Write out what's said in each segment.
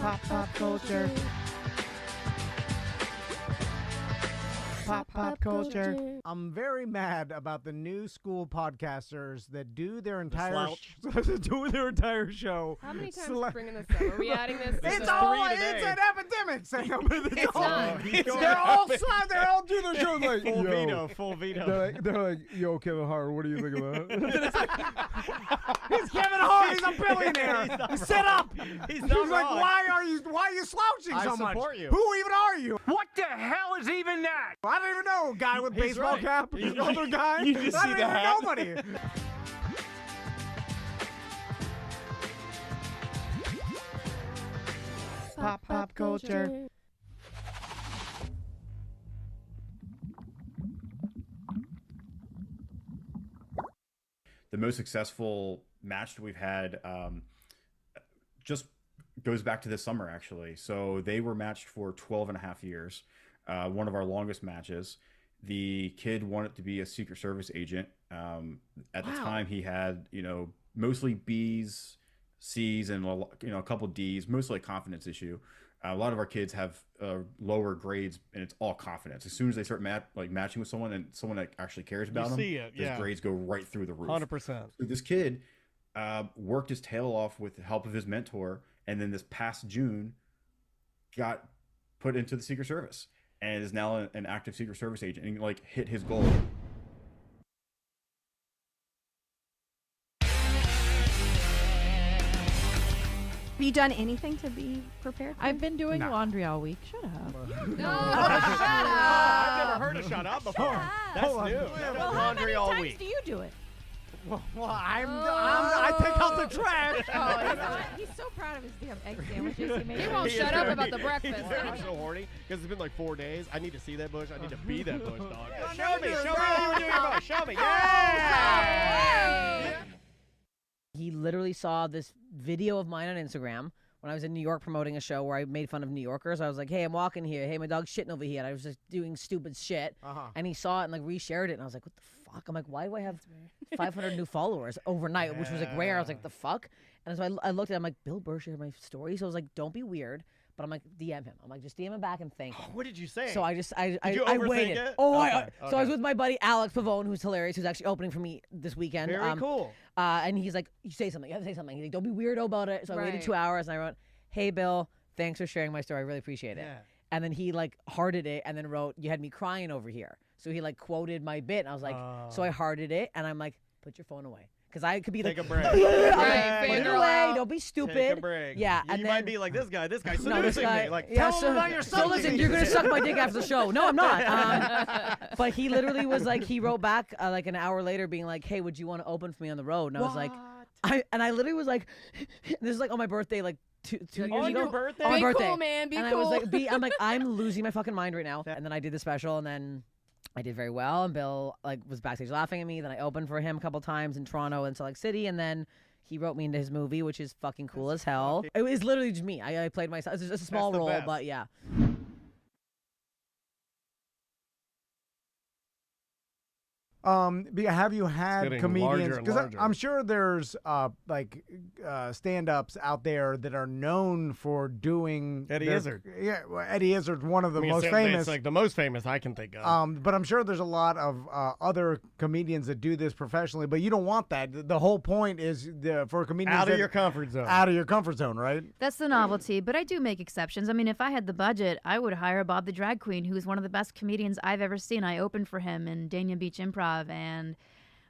Pop culture. Pop culture. I'm very mad about the new school podcasters that do their entire show. How many times are we bringing this up? Are we adding this? It's an epidemic, Sam. They're all doing their show like full veto. They're like, yo, Kevin Hart, what do you think about it? He's Kevin Hart. He's a billionaire. Sit up. He's like, why are you slouching so much? I support you. Who even are you? What the hell is even that? I don't even know. A guy with baseball right. cap. Older guy. You just see the hat. Nobody. Pop culture. The most successful match that we've had just goes back to this summer, actually. So they were matched for 12 and a half years, one of our longest matches. The kid wanted to be a Secret Service agent. At the time, he had, mostly B's, C's, and a couple D's, mostly a confidence issue. A lot of our kids have lower grades, and it's all confidence. As soon as they start matching with someone and someone that actually cares about them, his grades go right through the roof. 100%. So this kid worked his tail off with the help of his mentor, and then this past June got put into the Secret Service and is now an active Secret Service agent and hit his goal. Have you done anything to be prepared? I've been doing laundry all week. Shut up. No, I've never heard of shut up before. That's new. Well, how many times do you do it? Well, I take out the trash. He's so proud of his damn egg sandwiches he made. He won't shut up about the breakfast. I'm so horny because it's been like 4 days. I need to see that bush. I need to be that bush, dog. Yeah, Show me how you were doing your bush. Show me. Yeah. He literally saw this video of mine on Instagram when I was in New York promoting a show where I made fun of New Yorkers. I was like, hey, I'm walking here. Hey, my dog's shitting over here. And I was just doing stupid shit. And he saw it and reshared it. And I was like, what the fuck? I'm like, why do I have 500 new followers overnight, which was rare. I was like, the fuck? And so I looked at it. I'm like, Bill Burr shared my story. So I was like, don't be weird. But I'm like, DM him. I'm like, just DM him back and thank him. What did you say? So I overthink waited. it? So I was with my buddy Alex Pavone, who's hilarious, who's actually opening for me this weekend. Very cool. And he's like, you say something. You have to say something. He's like, don't be weirdo about it. So I waited 2 hours and I wrote, hey, Bill, thanks for sharing my story. I really appreciate it. Yeah. And then he hearted it and then wrote, you had me crying over here. So he quoted my bit. And I was like, so I hearted it. And I'm like, put your phone away. Because I could be Take like, a break. put it Fangirl away. out. Don't be stupid. Take a break. Yeah. You and might be like this guy. This guy's no, this guy. tell him about your So listen, you're gonna suck my dick after the show. No, I'm not. But he literally was like, he wrote back an hour later, being like, "Hey, would you want to open for me on the road?" And I was like, I literally was like, this is on my birthday, 2 years ago. On your birthday? On my Be birthday. cool, man. Be and cool. I was like, I'm losing my fucking mind right now. And then I did the special, and then I did very well. And Bill was backstage laughing at me. Then I opened for him a couple times in Toronto and Salt Lake City, and then he wrote me into his movie, which is fucking cool as hell. It was literally just me. I played myself. It's just a small role, best. but yeah. Have you had getting comedians? larger and Because larger. I'm sure there's stand-ups out there that are known for doing Eddie their- Izzard. Yeah, well, Eddie Izzard's one of the most It's famous. like the most famous I can think of. But I'm sure there's a lot of other comedians that do this professionally. But you don't want that. The whole point is for comedians Out of your comfort zone. out of your comfort zone, right? That's the novelty, but I do make exceptions. I mean, if I had the budget, I would hire Bob the Drag Queen, who's one of the best comedians I've ever seen. I opened for him in Dania Beach Improv,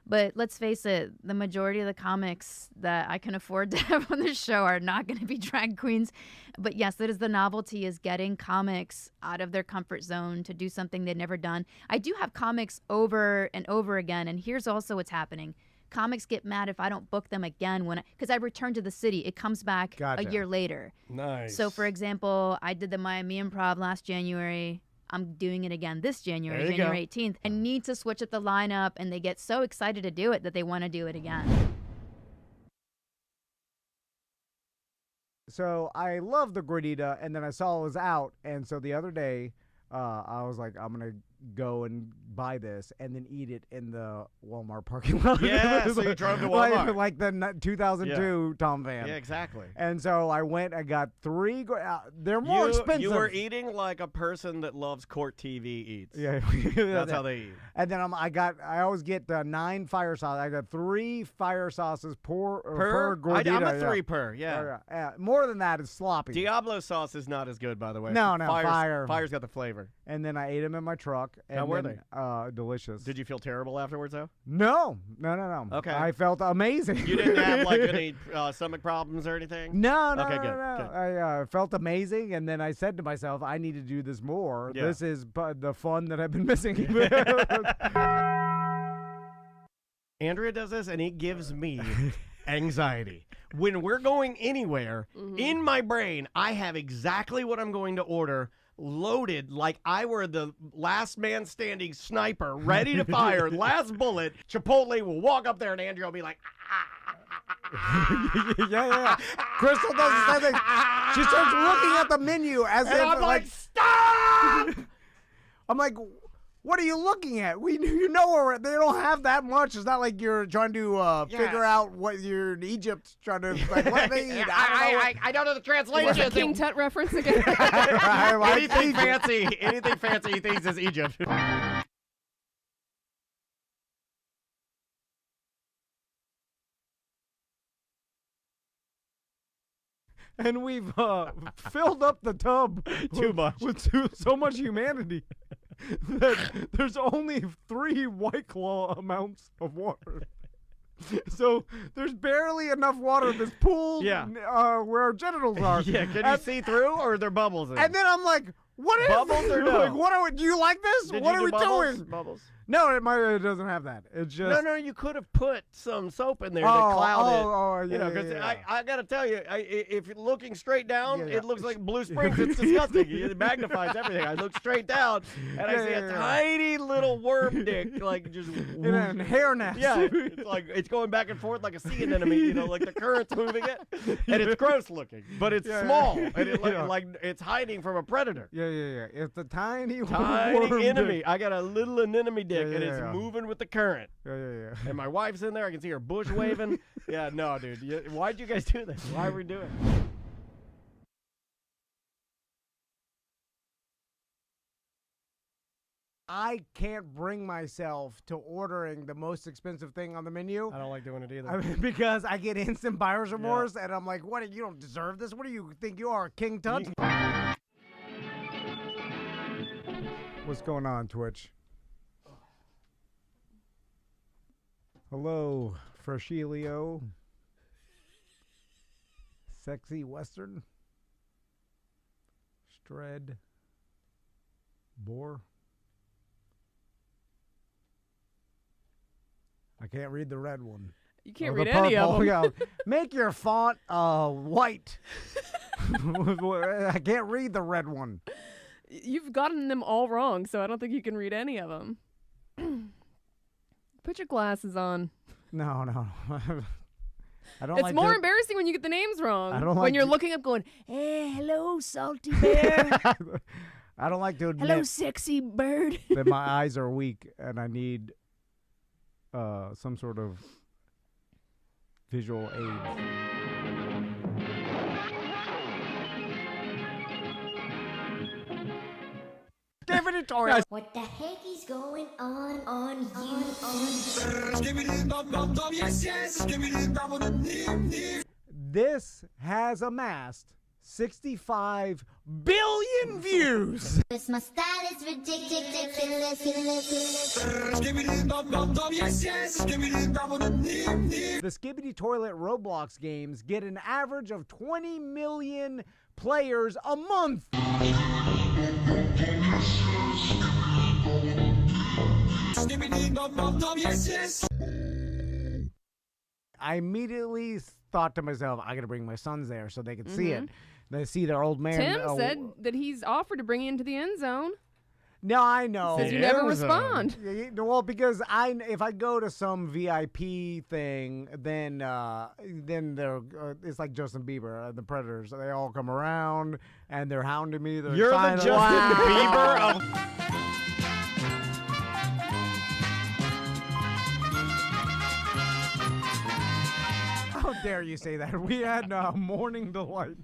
but let's face it, the majority of the comics that I can afford to have on this show are not going to be drag queens. But yes, that is the novelty, is getting comics out of their comfort zone to do something they've never done. I do have comics over and over again, and here's also what's happening. Comics get mad if I don't book them again because I return to the city. It comes back a year later. Nice. So, for example, I did the Miami Improv last January. I'm doing it again this January, January 18th. I need to switch up the lineup, and they get so excited to do it that they want to do it again. So I love the gordita, and then I saw it was out, and so the other day I was like, I'm gonna go and buy this and then eat it in the Walmart parking lot. Yeah, so you drove to Walmart. like the 2002 Tom van. Yeah, exactly. And so I went. I got 3. They're more expensive. You were eating like a person that loves court TV eats. Yeah, That's how they eat. And then I always get 9 fire sauce. I got 3 fire sauces per gordita. I'm a 3 per. Yeah. More than that is sloppy. Diablo sauce is not as good, by the way. No, Fire's got the flavor. And then I ate them in my truck. And How were they? Delicious. Did you feel terrible afterwards, though? No. Okay. I felt amazing. You didn't have like any stomach problems or anything? No. Okay, good. I felt amazing, and then I said to myself, I need to do this more. Yeah. This is the fun that I've been missing. Andrea does this, and it gives me anxiety. When we're going anywhere, in my brain, I have exactly what I'm going to order loaded like I were the last man standing sniper, ready to fire, last bullet. Chipotle will walk up there, and Andrea will be like, yeah. Crystal does the same thing. She starts looking at the menu as and if I'm like, stop! I'm like, what are you looking at? You know they don't have that much. It's not like you're trying to figure out what you're in Egypt trying to like what they eat. I don't know the translation. What's the King Tut reference again? Anything fancy he thinks is Egypt. And we've filled up the tub Too much. with so much humanity that there's only 3 White Claw amounts of water. So there's barely enough water in this pool where our genitals are. Yeah, can you see through, or are there bubbles in it? And then I'm like, what is Bubbles this? or no? Like, what are we, do you like this? Did What you are we bubbles? doing? Bubbles. No, it doesn't have that. It's just No, you could have put some soap in there to cloud it. Yeah, Because yeah. I got to tell you, if you're looking straight down, Yeah. it looks like Blue Springs. It's disgusting. It magnifies everything. I look straight down, and I see a tiny little worm dick, like just in a hair nest. Yeah, it's like it's going back and forth like a sea anemone, like the current's moving it, and it's gross looking, but it's small, and it like it's hiding from a predator. Yeah. It's a tiny Tiny enemy. dick. I got a little anemone dick, and it's Yeah. moving with the current. Yeah. And my wife's in there. I can see her bush waving. Yeah, no, dude. Why'd you guys do this? Why are we doing it? I can't bring myself to ordering the most expensive thing on the menu. I don't like doing it either. Because I get instant buyer's remorse, and I'm like, "What? You don't deserve this. What do you think you are, King Tut?" What's going on, Twitch? Hello, Freshilio. Sexy Western. Stred. Boar. I can't read the red one. You can't the read any of purple. them. Yeah. Make your font white. I can't read the red one. You've gotten them all wrong, so I don't think you can read any of them. Put your glasses on. No. I don't It's like more embarrassing when you get the names wrong. I don't when like you're to- looking up going, hey, hello, salty bear. I don't like to admit Hello, sexy bird. that my eyes are weak and I need some sort of visual aid. What the heck is going on This has amassed 65 billion views. This my style is ridiculous. The Skibbity Toilet Roblox games get an average of 20 million players a month. I immediately thought to myself, I gotta bring my sons there so they can see it. They see their old man. Tim said that he's offered to bring you into the end zone. No, I know. Because you never respond. Well, because if I go to some VIP thing, then they're it's like Justin Bieber, the Predators. They all come around and they're hounding me. They're You're the excited. Justin Bieber of. How dare you say that? We had Morning Delight.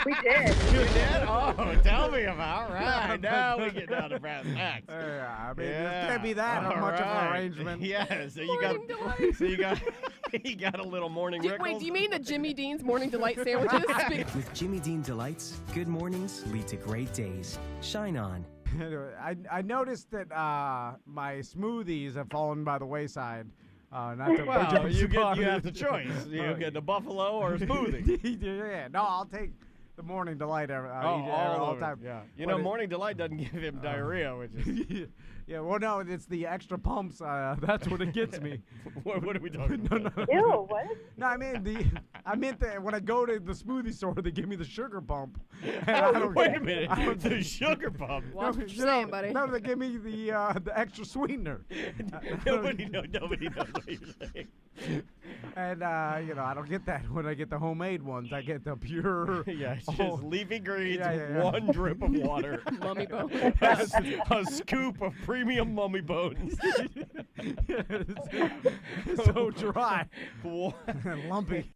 We did. You did? Oh, tell me about. All right, now we get down to brass tacks. I mean, this can't be that much of an arrangement. Yeah, so Morning Delight. you got a little morning Wait, Rickles. do you mean the Jimmy Dean's Morning Delight sandwiches? With Jimmy Dean Delights, good mornings lead to great days. Shine on. Anyway, I noticed that my smoothies have fallen by the wayside. Not to Well, you have the choice. You get the buffalo or a smoothie. Yeah, no, I'll take the Morning Delight all the time. Yeah, Morning Delight doesn't give him diarrhea, which is. Yeah, well, no, it's the extra pumps. That's what it gets me. What are we talking about? Ew, what? No, I meant that when I go to the smoothie store, they give me the sugar pump. And Wait a minute, the sugar pump. Watch what you're saying, buddy. No, they give me the extra sweetener. Nobody knows what you're saying. And I don't get that when I get the homemade ones. I get the pure. Yeah, it's just leafy greens with yeah. one drip of water. Mummy bone. a scoop of premium mummy bones. It's so dry and lumpy.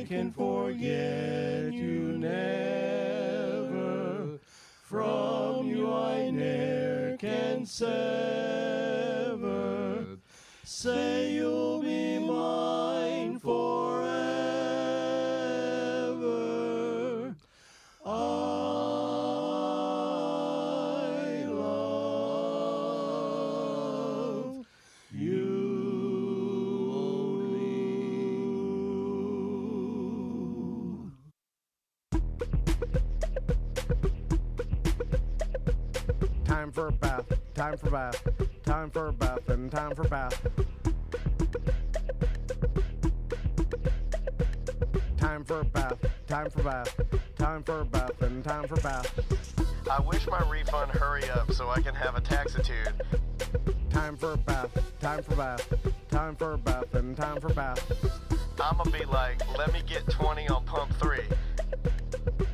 can forget you never. From you I ne'er can sever. Say you'll be mine forever. I love you only. Time for a bath, time for bath, time for a bath, and time for bath. Time for a bath, time for bath, time for a bath, and time for bath. I wish my refund hurry up so I can have a taxitude. Time for a bath, time for bath, time for a bath, and time for bath. I'ma be like, let me get 20 on pump 3.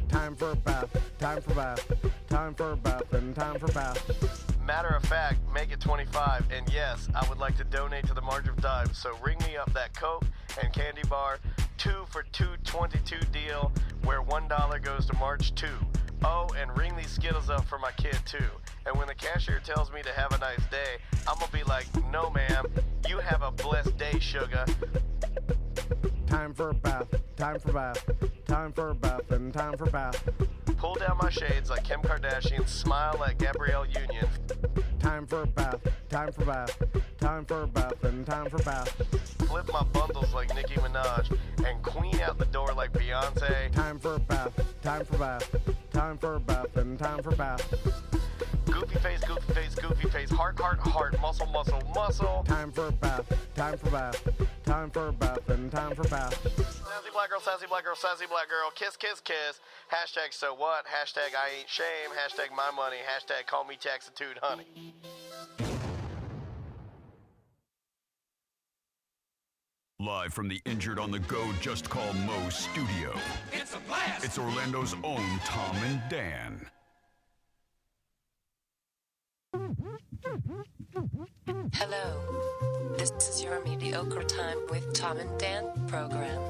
Time for a bath, time for bath, time for a bath, and time for bath. Matter of fact, make it 25, and yes, I would like to donate to the March of Dimes, so ring me up that Coke and candy bar 2 for $2.22 deal where $1 goes to March 2. Oh, and ring these Skittles up for my kid too. And when the cashier tells me to have a nice day, I'm gonna be like, no ma'am, you have a blessed day, sugar. Time for a bath, time for bath, time for a bath, and time for bath. Pull down my shades like Kim Kardashian, smile like Gabrielle Union. Time for a bath, time for bath, time for a bath, and time for bath. Flip my bundles like Nicki Minaj and queen out the door like Beyonce. Time for a bath, time for bath, time for a bath, and time for bath. Goofy face, goofy face, goofy face, heart, heart, heart, muscle, muscle, muscle. Time for a bath, time for bath, time for a bath, and time for bath. Sassy black girl, sassy black girl, sassy black girl, kiss, kiss, kiss. Hashtag so what, hashtag I ain't shame, hashtag my money, hashtag call me taxitude honey. Live from the Injured on the Go Just Call Mo studio. It's a blast! It's Orlando's own Tom and Dan. Hello. This is your Mediocre Time with Tom and Dan program.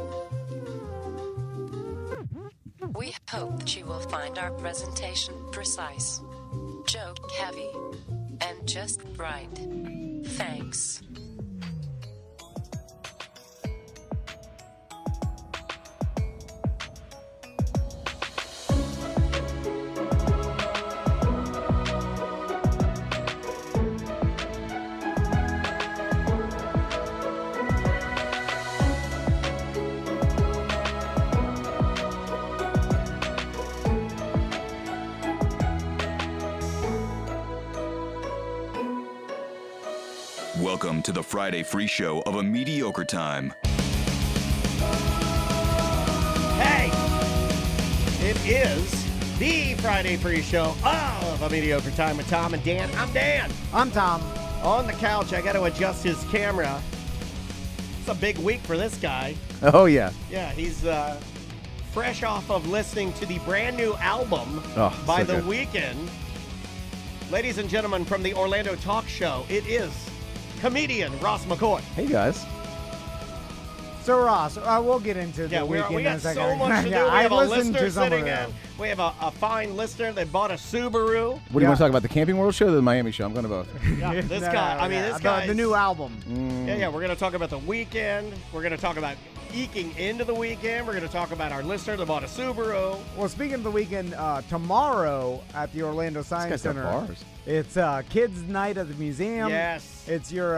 We hope that you will find our presentation precise, joke heavy, and just right. Thanks. Welcome to the Friday free show of A Mediocre Time. Hey! It is the Friday free show of A Mediocre Time with Tom and Dan. I'm Dan. I'm Tom. On the couch, I got to adjust his camera. It's a big week for this guy. Oh, yeah. Yeah, he's fresh off of listening to the brand new album by so The good. Weeknd. Ladies and gentlemen, from the Orlando Talk Show, it is comedian Ross McCoy. Hey, guys. So, Ross, we'll get into the weekend we in a got second. so much to do. Yeah, We I have a listened listener to some of sitting them. in. We have a fine listener that bought a Subaru. What do you want to talk about, the Camping World show or the Miami show? I'm going to both. Yeah, this guy. I mean, this guy. The new album. Yeah. We're going to talk about the weekend. We're going to talk about eking into the weekend. We're going to talk about our listener that bought a Subaru. Well, speaking of the weekend, tomorrow at the Orlando Science This guy's got Center, bars. it's Kids Night at the museum. Yes. It's your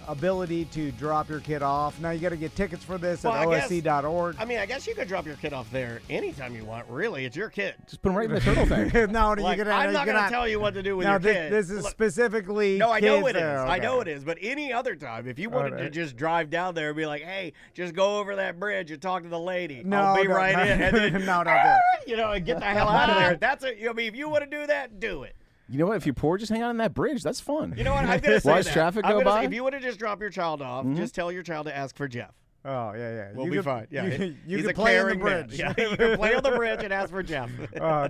ability to drop your kid off. Now, you got to get tickets for this at I guess- OSC.org. I mean, I guess you could drop your kid off there anytime you want. Really, it's your kid. Just put him right in the turtle thing. No, Like, I'm not going to tell you what to do with your kid. This is Look, specifically No, I know kids it is. there. I know Okay. it is. But any other time, if you wanted to Alright. just drive down there and be like, hey, just go over that bridge and talk to the lady. No, I'll be no, right no. in. And then, No, don't do it. you know, and get the hell out of there. That's it. I mean, if you want to do that, do it. You know what? If you're poor, just hang out on that bridge. That's fun. You know what? I'm going to say Watch that. traffic I'm go gonna say, by. if you want to just drop your child off, just tell your child to ask for Jeff. Oh, yeah. We'll You be could- fine. Yeah, You he's can a play on the caring man. bridge. Yeah, you can play on the bridge and ask for Jeff.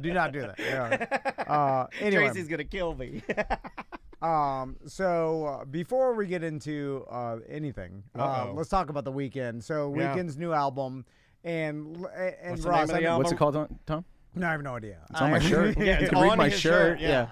Do not do that. Yeah. Anyway. Tracy's going to kill me. So before we get into anything, let's talk about the weekend. So Yeah. Weeknd's new album, And What's the Ross, name of the album? What's it called, Tom? No, I have no idea. It's on my shirt. Yeah, you it's can read on my his shirt. shirt, yeah.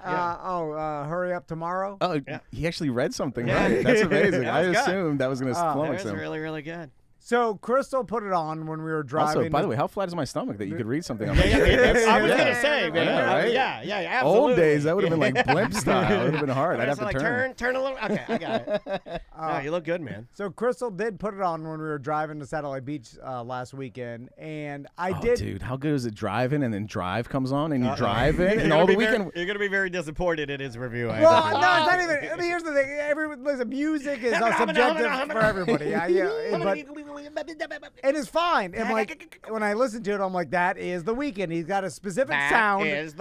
Hurry Up Tomorrow. Oh, Yeah. he actually read something, Yeah. right? That's amazing. That I was good. assumed that was going to That flummox was him. really, really good. So Crystal put it on when we were driving. Also, by the way, how flat is my stomach that you could read something on my Yeah, shirt? I was going to say, man. Yeah, right? Yeah, absolutely. Old days, that would have been like blimp style. It would have been hard. I'd have to like, turn a little. Okay, I got it. No, you look good, man. So Crystal did put it on when we were driving to Satellite Beach last weekend, and I Oh, did. dude, how good is it driving and then Drive comes on and you drive in and all the weekend. You're going to be very disappointed in his review. Well, no, it's not even. I mean, here's the thing. Listen, music is subjective for everybody. And it's fine. And like when I listen to it, I'm like, that is the Weeknd. He's got a specific sound. These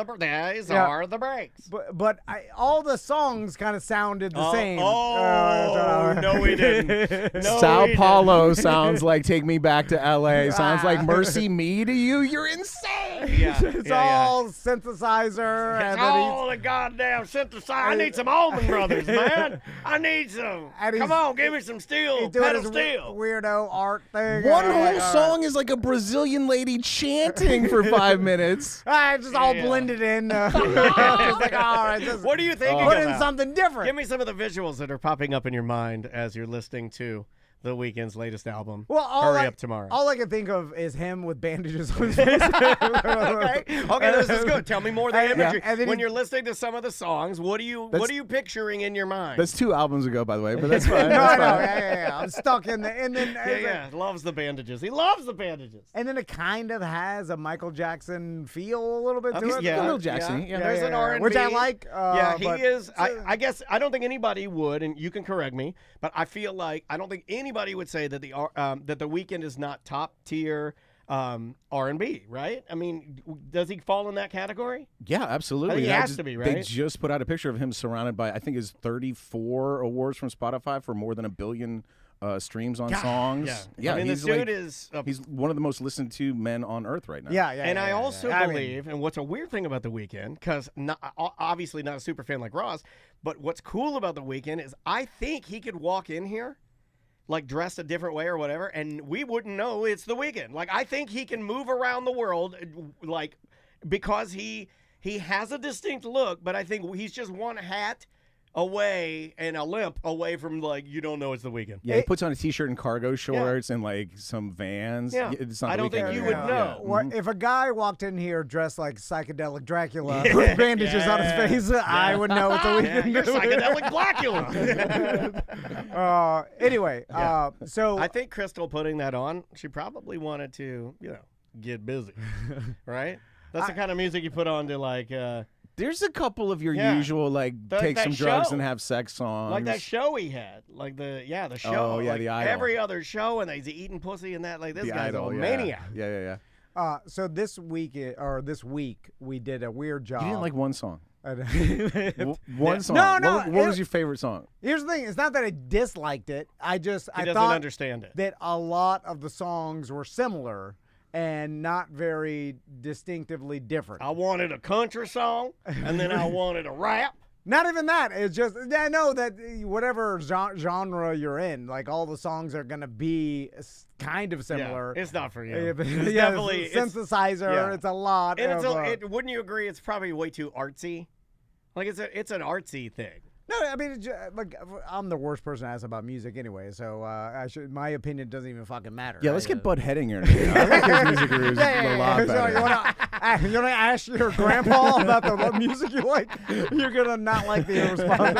are the breaks. But all the songs kind of sounded the same. No, we didn't. No, Sao we Paulo didn't. sounds like Take Me Back to L.A. Sounds like Mercy Me to You. You're insane. Yeah, It's all synthesizer. It's and all the goddamn synthesizer. I need some Allman Brothers, man. I need some. Come on, give me some steel, he's doing pedal his steel. weirdo art thing. One whole song is like a Brazilian lady chanting for 5 minutes. It's just all blended in. Just like, all right, just What do you think? put in something different. Give me some of the visuals that are popping up in your mind as you're listening to the Weeknd's latest album. Well, Hurry Up Tomorrow. All I can think of is him with bandages on his face. Okay, this is good. Tell me more of the imagery. and then When you're listening to some of the songs, what are you picturing in your mind? That's 2 albums ago, by the way, but that's fine. No, That's no, fine. yeah. I'm stuck in the, and then Loves the bandages. He loves the bandages. And then it kind of has a Michael Jackson feel a little bit to it. Yeah, a little Jackson-y, yeah. There's an R&B, which I like. Yeah, he but- is. I guess I don't think anybody would, and you can correct me, but I feel like I don't think anybody would say that the Weeknd is not top tier R&B, right? I mean, does he fall in that category? Yeah, absolutely. I think he And has to be, right? They just put out a picture of him surrounded by, I think, his 34 awards from Spotify for more than 1 billion streams on songs. Yeah. I mean, he's this dude is he's one of the most listened to men on earth right now. And I also believe, and what's a weird thing about The Weeknd, because obviously not a super fan like Ross, but what's cool about The Weeknd is I think he could walk in here like dressed a different way or whatever, and we wouldn't know it's The Weeknd. Like, I think he can move around the world, like, because he has a distinct look, but I think he's just one hat away and a limp away from, like, you don't know it's The Weeknd. Yeah, he puts on a T-shirt and cargo shorts and, like, some Vans. Yeah. It's not I The don't think Weeknd you anymore. would know. What, if a guy walked in here dressed like psychedelic Dracula with bandages on his face, I would know it's a Weeknd. You're psychedelic Blackula. Anyway, so I think Crystal putting that on, she probably wanted to, get busy, right? That's the kind of music you put on to, like, there's a couple of your usual, like, take that some drugs show. and have sex songs. like that show he had, like the show. Oh, yeah, like The Idol. every other show, and he's eating pussy and that. Like, this The guy's Idol, a yeah. maniac. Yeah. so this week we did a weird job. You didn't like one song. One song. No. What was your favorite song? Here's the thing. It's not that I disliked it. I doesn't thought understand it. that a lot of the songs were similar and not very distinctively different. I wanted a country song, and then I wanted a rap. Not even that. It's just, I know that whatever genre you're in, like all the songs are going to be kind of similar. Yeah, it's not for you. It's Yeah, definitely synthesizer. It's a lot. And of, wouldn't you agree? It's probably way too artsy. Like it's an artsy thing. No, I mean, like, I'm the worst person to ask about music anyway, so my opinion doesn't even fucking matter. Yeah, let's get Bud Hedinger. I like his music reviews a lot So better. you want to ask your grandpa about the music you like? You're going to not like the response.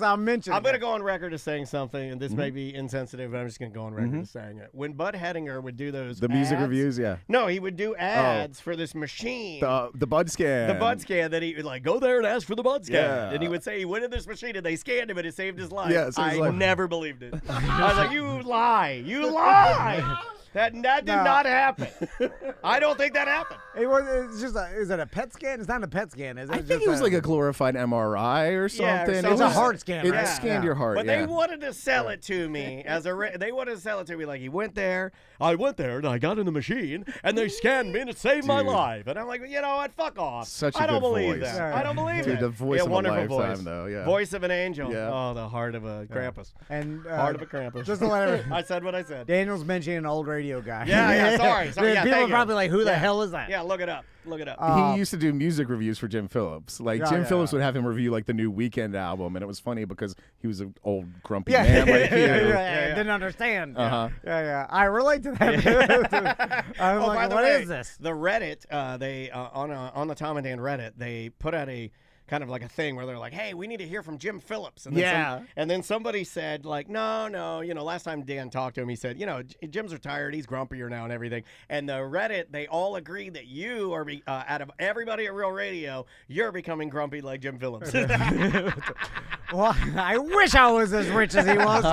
I'll mention I'm going to go on record as saying something, and this may be insensitive, but I'm just going to go on record as saying it. When Bud Hedinger would do those music ads, reviews, yeah. No, he would do ads for this machine. The Bud Scan. The Bud Scan that he would, like, go there and ask for the Bud Scan. Yeah. And he would say he went in this machine and they scanned him and it saved his life. Yeah, it saved his I life. never believed it. I was like, you lie. You lie. That did not happen. I don't think that happened. It's just is it a PET scan? It's not a PET scan, is it? I think it was like a glorified MRI or something. Yeah, It's a heart scan, It right? scanned your heart. But yeah. they wanted to sell it to me as they wanted to sell it to me like he went there. I went there and I got in the machine and they scanned me and it saved my life. And I'm like, you know what? Fuck off. Such a I don't good believe voice. that. I don't believe Dude, it. the voice of a wonderful lifetime, voice. though, yeah. Voice of an angel. Yeah. Oh, the heart of a Krampus. And Heart of a Krampus. Just to let everyone, I said what I said. Daniel's mentioning older radio guy. Yeah, sorry. Yeah, people are thank you. probably like, who the Yeah. hell is that? Yeah, look it up. Look it up. He used to do music reviews for Jim Phillips. Like Jim Phillips would have him review like the new Weeknd album, and it was funny because he was an old grumpy man like you. Didn't understand. Yeah. I relate to that. I'm like, by the what way, is this? The Reddit, they on the Tom and Dan Reddit, they put out a kind of like a thing where they're like, hey, we need to hear from Jim Phillips. And then and then somebody said, like, no, last time Dan talked to him, he said, Jim's retired, he's grumpier now and everything. And the Reddit, they all agreed that you are, out of everybody at Real Radio, you're becoming grumpy like Jim Phillips. Well, I wish I was as rich as he was.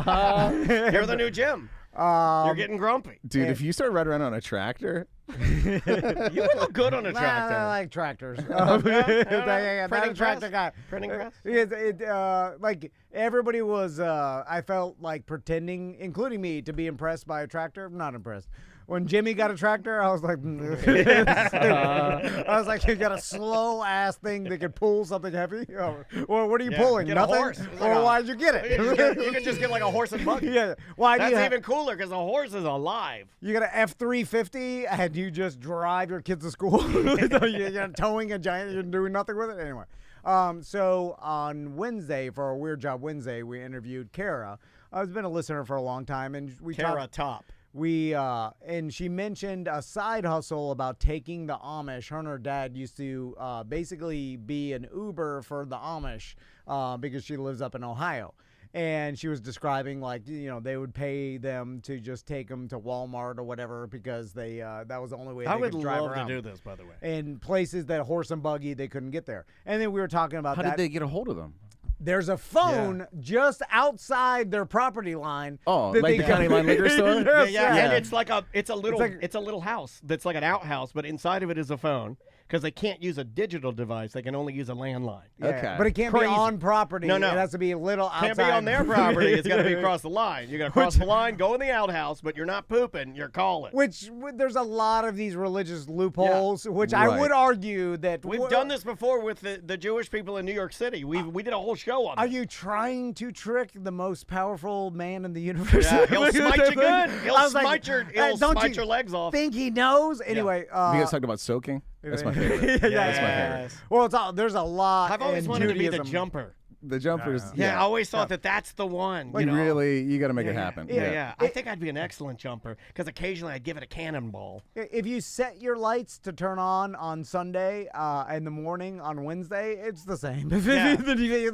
You're the new Jim. You're getting grumpy. Dude, if you start riding around on a tractor. You would look good on a tractor. I like tractors. Printing tractor guy. Printing press? Like everybody was, I felt like pretending, including me, to be impressed by a tractor. I'm not impressed. When Jimmy got a tractor, I was like, you got a slow ass thing that could pull something heavy? Or what are you pulling? Get Nothing? a horse. Or why'd you get it? You can just get like a horse and buggy. Yeah. Why That's do you even cooler because the horse is alive. You got an F-350 and you just drive your kids to school. You're towing a giant. You're doing nothing with it anyway. So on Wednesday for our Weird Job Wednesday, we interviewed Kara. I've been a listener for a long time, and we Kara Top. And she mentioned a side hustle about taking the Amish. Her and her dad used to basically be an Uber for the Amish because she lives up in Ohio. And she was describing they would pay them to just take them to Walmart or whatever because they that was the only way they could drive around. I would love to do this, by the way. In places that horse and buggy they couldn't get there. And then we were talking about How did they get a hold of them? There's a phone just outside their property line. Oh, like the county line liquor store? Yeah. And it's a little house that's like an outhouse, but inside of it is a phone because they can't use a digital device. They can only use a landline. Yeah, okay. But it can't be on property. No. It has to be a little outside. Can't be on their property. It's got to be across the line. You got to cross the line, go in the outhouse, but you're not pooping. You're calling. Which there's a lot of these religious loopholes, which I would argue that we've done this before with the Jewish people in New York City. We did a whole show on it. Are you trying to trick the most powerful man in the universe? Yeah, he'll smite you good. He'll smite your legs off. Think he knows? Anyway, you guys talked about soaking? That's my favorite. That's my favorite. Well, there's a lot. I've always wanted Judaism. to be the jumper. The jumpers. Yeah, I always thought that's the one. Like really, you got to make it happen. Yeah. I think I'd be an excellent jumper because occasionally I'd give it a cannonball. If you set your lights to turn on Sunday in the morning on Wednesday, it's the same. Because you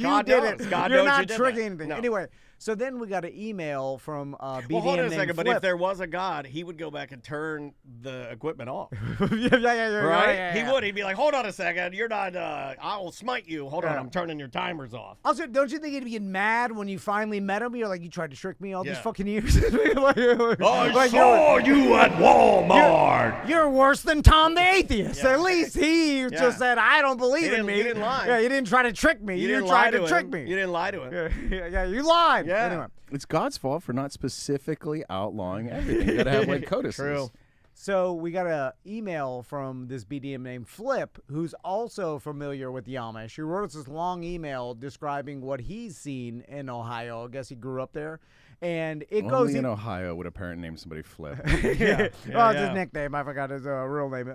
God did knows. it. God You're knows not you did tricking that. anything. No. Anyway, so then we got an email from BDM Well, hold on a named second. But Flip. if there was a God, he would go back and turn the equipment off. Yeah. Right? He would. He'd be like, hold on a second. You're not, I will smite you. Hold on. I'm turning your timers off. Also, don't you think he'd be mad when you finally met him? You're like, you tried to trick me all these fucking years. I saw you at Walmart. You're worse than Tom the Atheist. At least he just said, I don't believe in me. He didn't lie. Yeah, he didn't try to trick me. You tried to trick me. You didn't lie to him. Yeah, you lied. Yeah. Anyway. It's God's fault for not specifically outlawing everything. You got to have like codices. True. So we got an email from this BDM named Flip, who's also familiar with the Amish. He wrote us this long email describing what he's seen in Ohio. I guess he grew up there. And it Only goes in Ohio would a parent name somebody Flip. It's his nickname. I forgot his real name.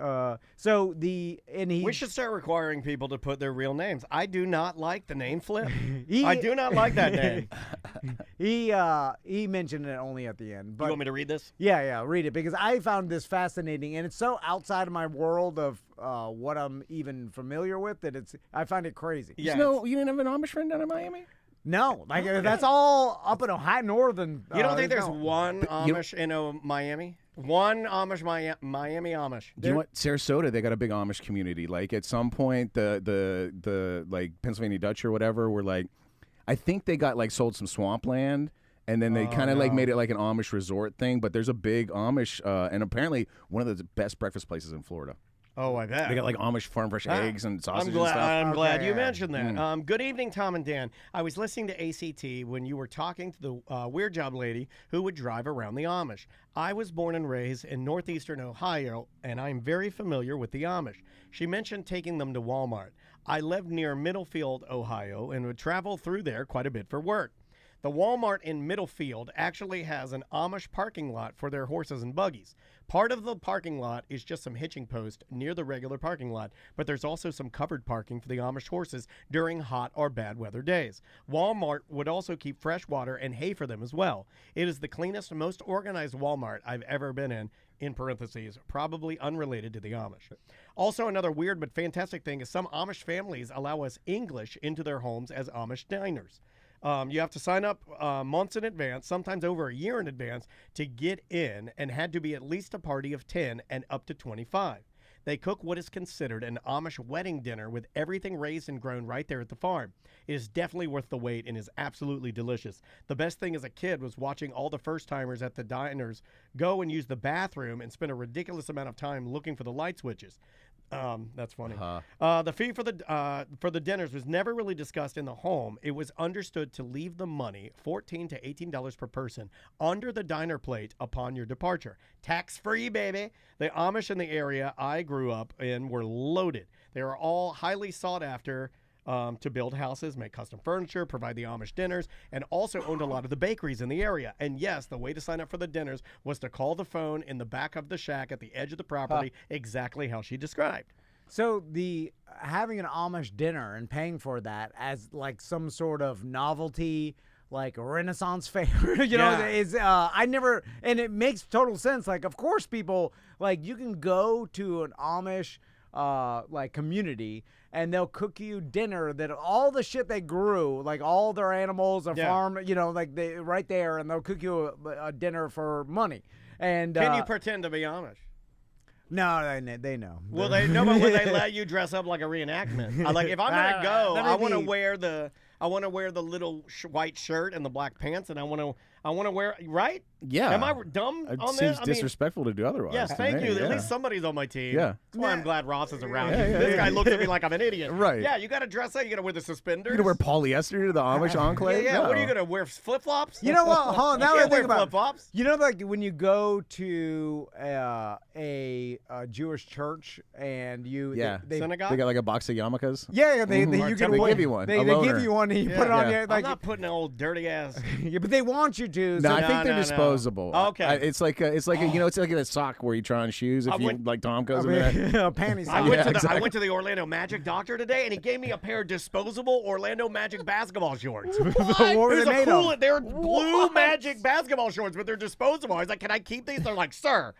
We should start requiring people to put their real names. I do not like the name Flip. I do not like that name. He mentioned it only at the end. But you want me to read this? Yeah, read it because I found this fascinating and it's so outside of my world of what I'm even familiar with that I find it crazy. Yeah. No, you didn't have an Amish friend down in Miami? No, that's all up in Ohio, northern. You don't think there's one Amish in Miami? One Amish, Miami Amish. Do you know what? Sarasota, they got a big Amish community. Like at some point, the like Pennsylvania Dutch or whatever were like, I think they got like sold some swampland. And then they kind of like made it like an Amish resort thing. But there's a big Amish, and apparently one of the best breakfast places in Florida. Oh, I bet. They got like Amish farm fresh eggs and sausage and stuff. I'm glad you mentioned that. Good evening, Tom and Dan. I was listening to ACT when you were talking to the Weird Job lady who would drive around the Amish. I was born and raised in northeastern Ohio, and I'm very familiar with the Amish. She mentioned taking them to Walmart. I lived near Middlefield, Ohio, and would travel through there quite a bit for work. The Walmart in Middlefield actually has an Amish parking lot for their horses and buggies. Part of the parking lot is just some hitching posts near the regular parking lot, but there's also some covered parking for the Amish horses during hot or bad weather days. Walmart would also keep fresh water and hay for them as well. It is the cleanest, most organized Walmart I've ever been in parentheses, probably unrelated to the Amish. Also, another weird but fantastic thing is some Amish families allow us English into their homes as Amish diners. You have to sign up months in advance, sometimes over a year in advance, to get in, and had to be at least a party of 10 and up to 25. They cook what is considered an Amish wedding dinner with everything raised and grown right there at the farm. It is definitely worth the wait and is absolutely delicious. The best thing as a kid was watching all the first-timers at the diners go and use the bathroom and spend a ridiculous amount of time looking for the light switches. That's funny. The fee for the dinners was never really discussed in the home. It was understood to leave the money, $14 to $18 per person, under the diner plate upon your departure. Tax-free, baby. The Amish in the area I grew up in were loaded. They are all highly sought after to build houses, make custom furniture, provide the Amish dinners, and also owned a lot of the bakeries in the area. And yes, the way to sign up for the dinners was to call the phone in the back of the shack at the edge of the property, exactly how she described. So the having an Amish dinner and paying for that as like some sort of novelty, like a Renaissance fair, you know, is I never, and it makes total sense. Like, of course, people like you can go to an Amish like community and they'll cook you dinner that all the shit they grew, like all their animals, a farm, you know, like they right there, and they'll cook you a dinner for money. And can you pretend to be Amish? No, they know. Will they? No, but will they let you dress up like a reenactment? Like if I'm gonna go, I want to wear the little white shirt and the black pants, and I want to wear right. Yeah. Am I dumb it on seems this? disrespectful to do otherwise. Yes, thank you. At least somebody's on my team. Yeah. That's why I'm glad Ross is around. This guy looks at me like I'm an idiot. Right. Yeah, you got to dress up. You got to wear the suspenders. You gonna wear polyester to the Amish enclave? Yeah. No. What are you gonna wear? Flip-flops? You know what? Hold on. Now I think about flip-flops. You know, like when you go to a Jewish church and they synagogue. They got like a box of yarmulkes. Yeah, they give you one. They give you one. And you put it on your. Like, I'm not putting an old dirty ass. Yeah, but they want you to. No, I think they're disposable. Oh, okay. It's like a you know, it's like a sock where you try on shoes if you like Tom goes in there. Panties. I went to the Orlando Magic doctor today, and he gave me a pair of disposable Orlando Magic basketball shorts. What were they made of? They're blue Magic basketball shorts, but they're disposable. I was like, "Can I keep these?" They're like, "Sir,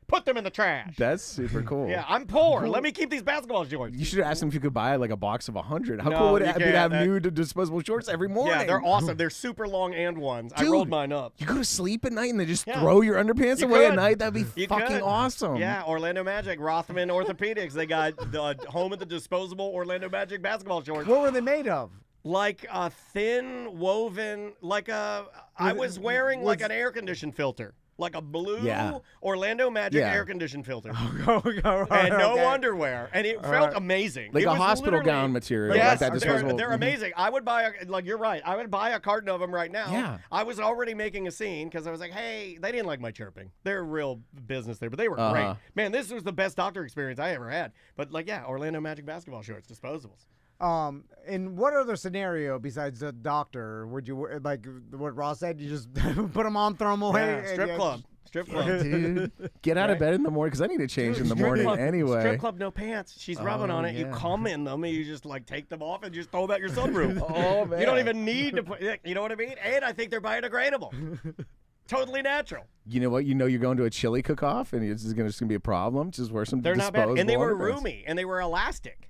put them in the trash." That's super cool. Yeah, I'm poor. Let me keep these basketball shorts. You should have asked him if you could buy like a box of 100. How cool would it be to have new disposable shorts every morning? Yeah, they're awesome. They're super long and ones. Dude, I rolled mine up. You go to sleep at night and then just throw your underpants away at night? That'd be fucking awesome. Yeah, Orlando Magic, Rothman Orthopedics. They got the home of the disposable Orlando Magic basketball shorts. What were they made of? Like a thin woven, I was wearing like an air condition filter. Like a blue Orlando Magic air condition filter. And no underwear. And it felt amazing. Like it a was hospital gown material. Yes, like that disposable. they're amazing. I would buy, you're right. I would buy a carton of them right now. Yeah. I was already making a scene because I was like, hey, they didn't like my chirping. They're real business there, but they were great. Man, this was the best doctor experience I ever had. But Orlando Magic basketball shorts, disposables. In what other scenario besides the doctor would you, like what Ross said, you just put them on, throw them away? Yeah, strip club. Dude, get out of bed in the morning because I need to change in the morning anyway. Strip club, no pants. She's rubbing on it. You come in them and you just take them off and just throw them out your sunroof. Oh, man. You don't even need to put, you know what I mean? And I think they're biodegradable. Totally natural. You know what? You know you're going to a chili cook-off and it's just going to be a problem. Just wear some disposable not bad. And they were underpants. roomy and they were elastic.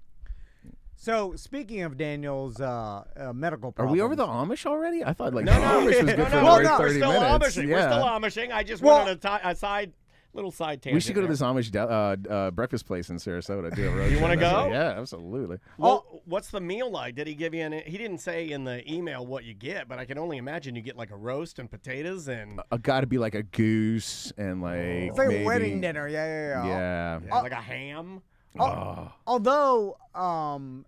So, speaking of Daniel's medical problems. Are we over the Amish already? I thought the No. Amish was good for We're 30 still minutes. Amishing. Yeah. We're still Amishing. I just went on a little side tangent. We should go to this Amish breakfast place in Sarasota. Do a road You trip. want to go? Yeah, absolutely. Well, what's the meal like? Did he give you he didn't say in the email what you get, but I can only imagine you get like a roast and potatoes and... Got to be like a goose and like It's like maybe, a wedding dinner. Yeah. Like a ham. Although, I'm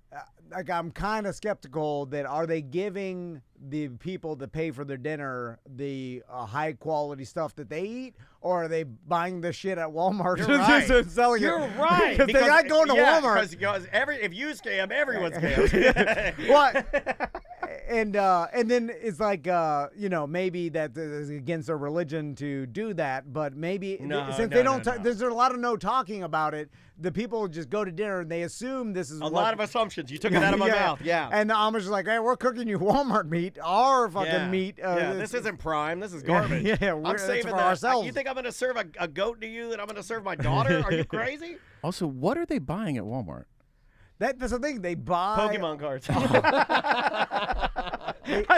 kind of skeptical that are they giving the people that pay for their dinner the high quality stuff that they eat, or are they buying the shit at Walmart and selling it? You're right. Because they're not going to Walmart. Because if you scam, everyone scams. What? and then it's like maybe that is against their religion to do that, but maybe since they don't, there's a lot of no talking about it. The people just go to dinner and they assume this is a lot of assumptions. You took it out of my mouth. Yeah. And the Amish is like, hey, we're cooking you Walmart meat, our fucking meat. This isn't prime. This is garbage. I'm saving for that. ourselves. You think I'm going to serve a goat to you that I'm going to serve my daughter? Are you crazy? Also, what are they buying at Walmart? That's the thing. They buy Pokemon cards. I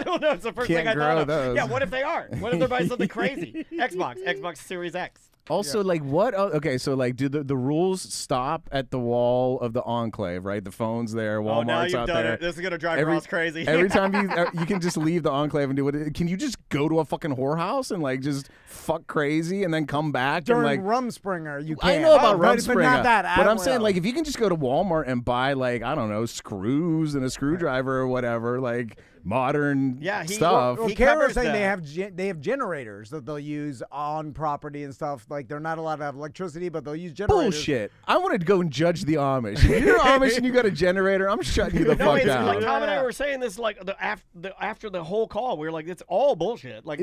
don't know. It's the first thing I thought of. Those. Yeah, what if they are? What if they're buying something crazy? Xbox Series X. Also, like, what? Okay, so, like, do the rules stop at the wall of the enclave, right? The phone's there, Walmart's now you've out done there. It. This is going to drive Ross crazy. Every time you can just leave the enclave and do what? Can you just go to a fucking whorehouse and, like, just fuck crazy and then come back? During and, like, Rumspringer, you can. I know about Rumspringer. But not that. But I'm saying, like, if you can just go to Walmart and buy, like, I don't know, screws and a screwdriver or whatever, like, modern stuff. Well, Kara's saying they have generators that they'll use on property and stuff. Like, they're not allowed to have electricity, but they'll use generators. Bullshit. I want to go and judge the Amish. If you're Amish and you got a generator, I'm shutting you the fuck down. Like Tom and I were saying this like after the whole call. We were like, it's all bullshit. Like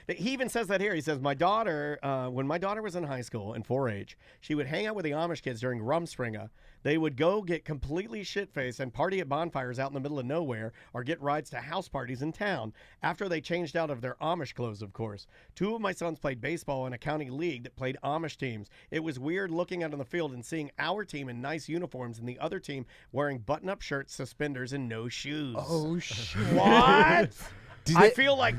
he even says that here. He says, my daughter, when my daughter was in high school in 4-H, she would hang out with the Amish kids during Rumspringa. They would go get completely shit-faced and party at bonfires out in the middle of nowhere or get rides to house parties in town after they changed out of their Amish clothes, of course. 2 of my sons played baseball in a county league that played Amish teams. It was weird looking out on the field and seeing our team in nice uniforms and the other team wearing button-up shirts, suspenders, and no shoes. Oh, shit. What? I feel like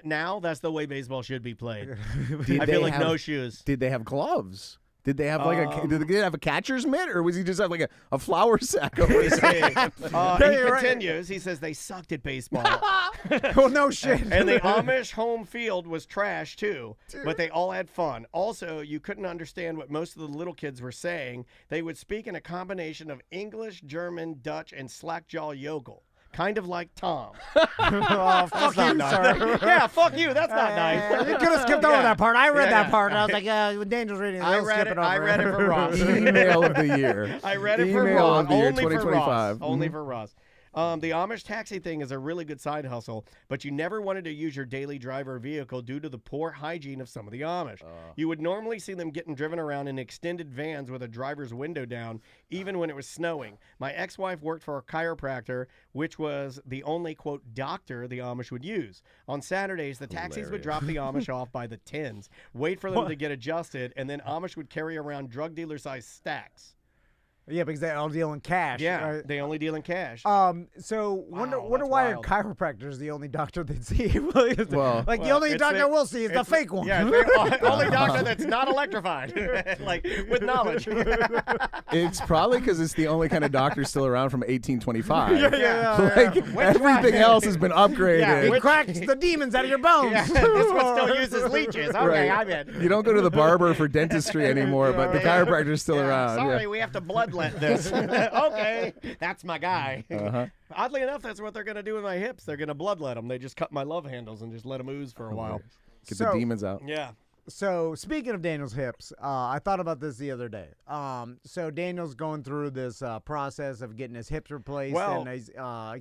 now that's the way baseball should be played. I feel like no shoes. Did they have gloves? Did they have did they have a catcher's mitt, or was he just have like a flour sack over his head? He continues. He says they sucked at baseball. Well, no shit. And the Amish home field was trash too, but they all had fun. Also, you couldn't understand what most of the little kids were saying. They would speak in a combination of English, German, Dutch, and slack-jaw yokel. Kind of like Tom. Oh, fuck you, sir. Yeah, fuck you. That's not nice. You could have skipped over that part. I read that part. And I was like, when Daniel's reading it, I read it for Ross. Email of the year. I read it for Ross. Only for Ross. Only for Ross. The Amish taxi thing is a really good side hustle, but you never wanted to use your daily driver vehicle due to the poor hygiene of some of the Amish. You would normally see them getting driven around in extended vans with a driver's window down, even when it was snowing. My ex-wife worked for a chiropractor, which was the only, quote, doctor the Amish would use. On Saturdays, the taxis would drop the Amish off by the tens, wait for them to get adjusted, and then Amish would carry around drug dealer-sized stacks. Yeah, because they all deal in cash. Yeah, right? they only deal in cash. So wonder why a chiropractor is the only doctor they'd see. The only doctor we'll see is the fake one. Yeah, the only doctor that's not electrified, like with knowledge. It's probably because it's the only kind of doctor still around from 1825. Yeah. Everything else has been upgraded. Yeah, it cracks the demons out of your bones. Yeah, this one still uses leeches. Okay, I'm in. You don't go to the barber for dentistry anymore, but the chiropractor's still around. Sorry, we have to bloodlet this. Okay, that's my guy. Uh-huh. Oddly enough, that's what they're going to do with my hips. They're going to bloodlet them. They just cut my love handles and just let them ooze for a while. Get the demons out. Yeah. So speaking of Daniel's hips, I thought about this the other day. So Daniel's going through this process of getting his hips replaced, and he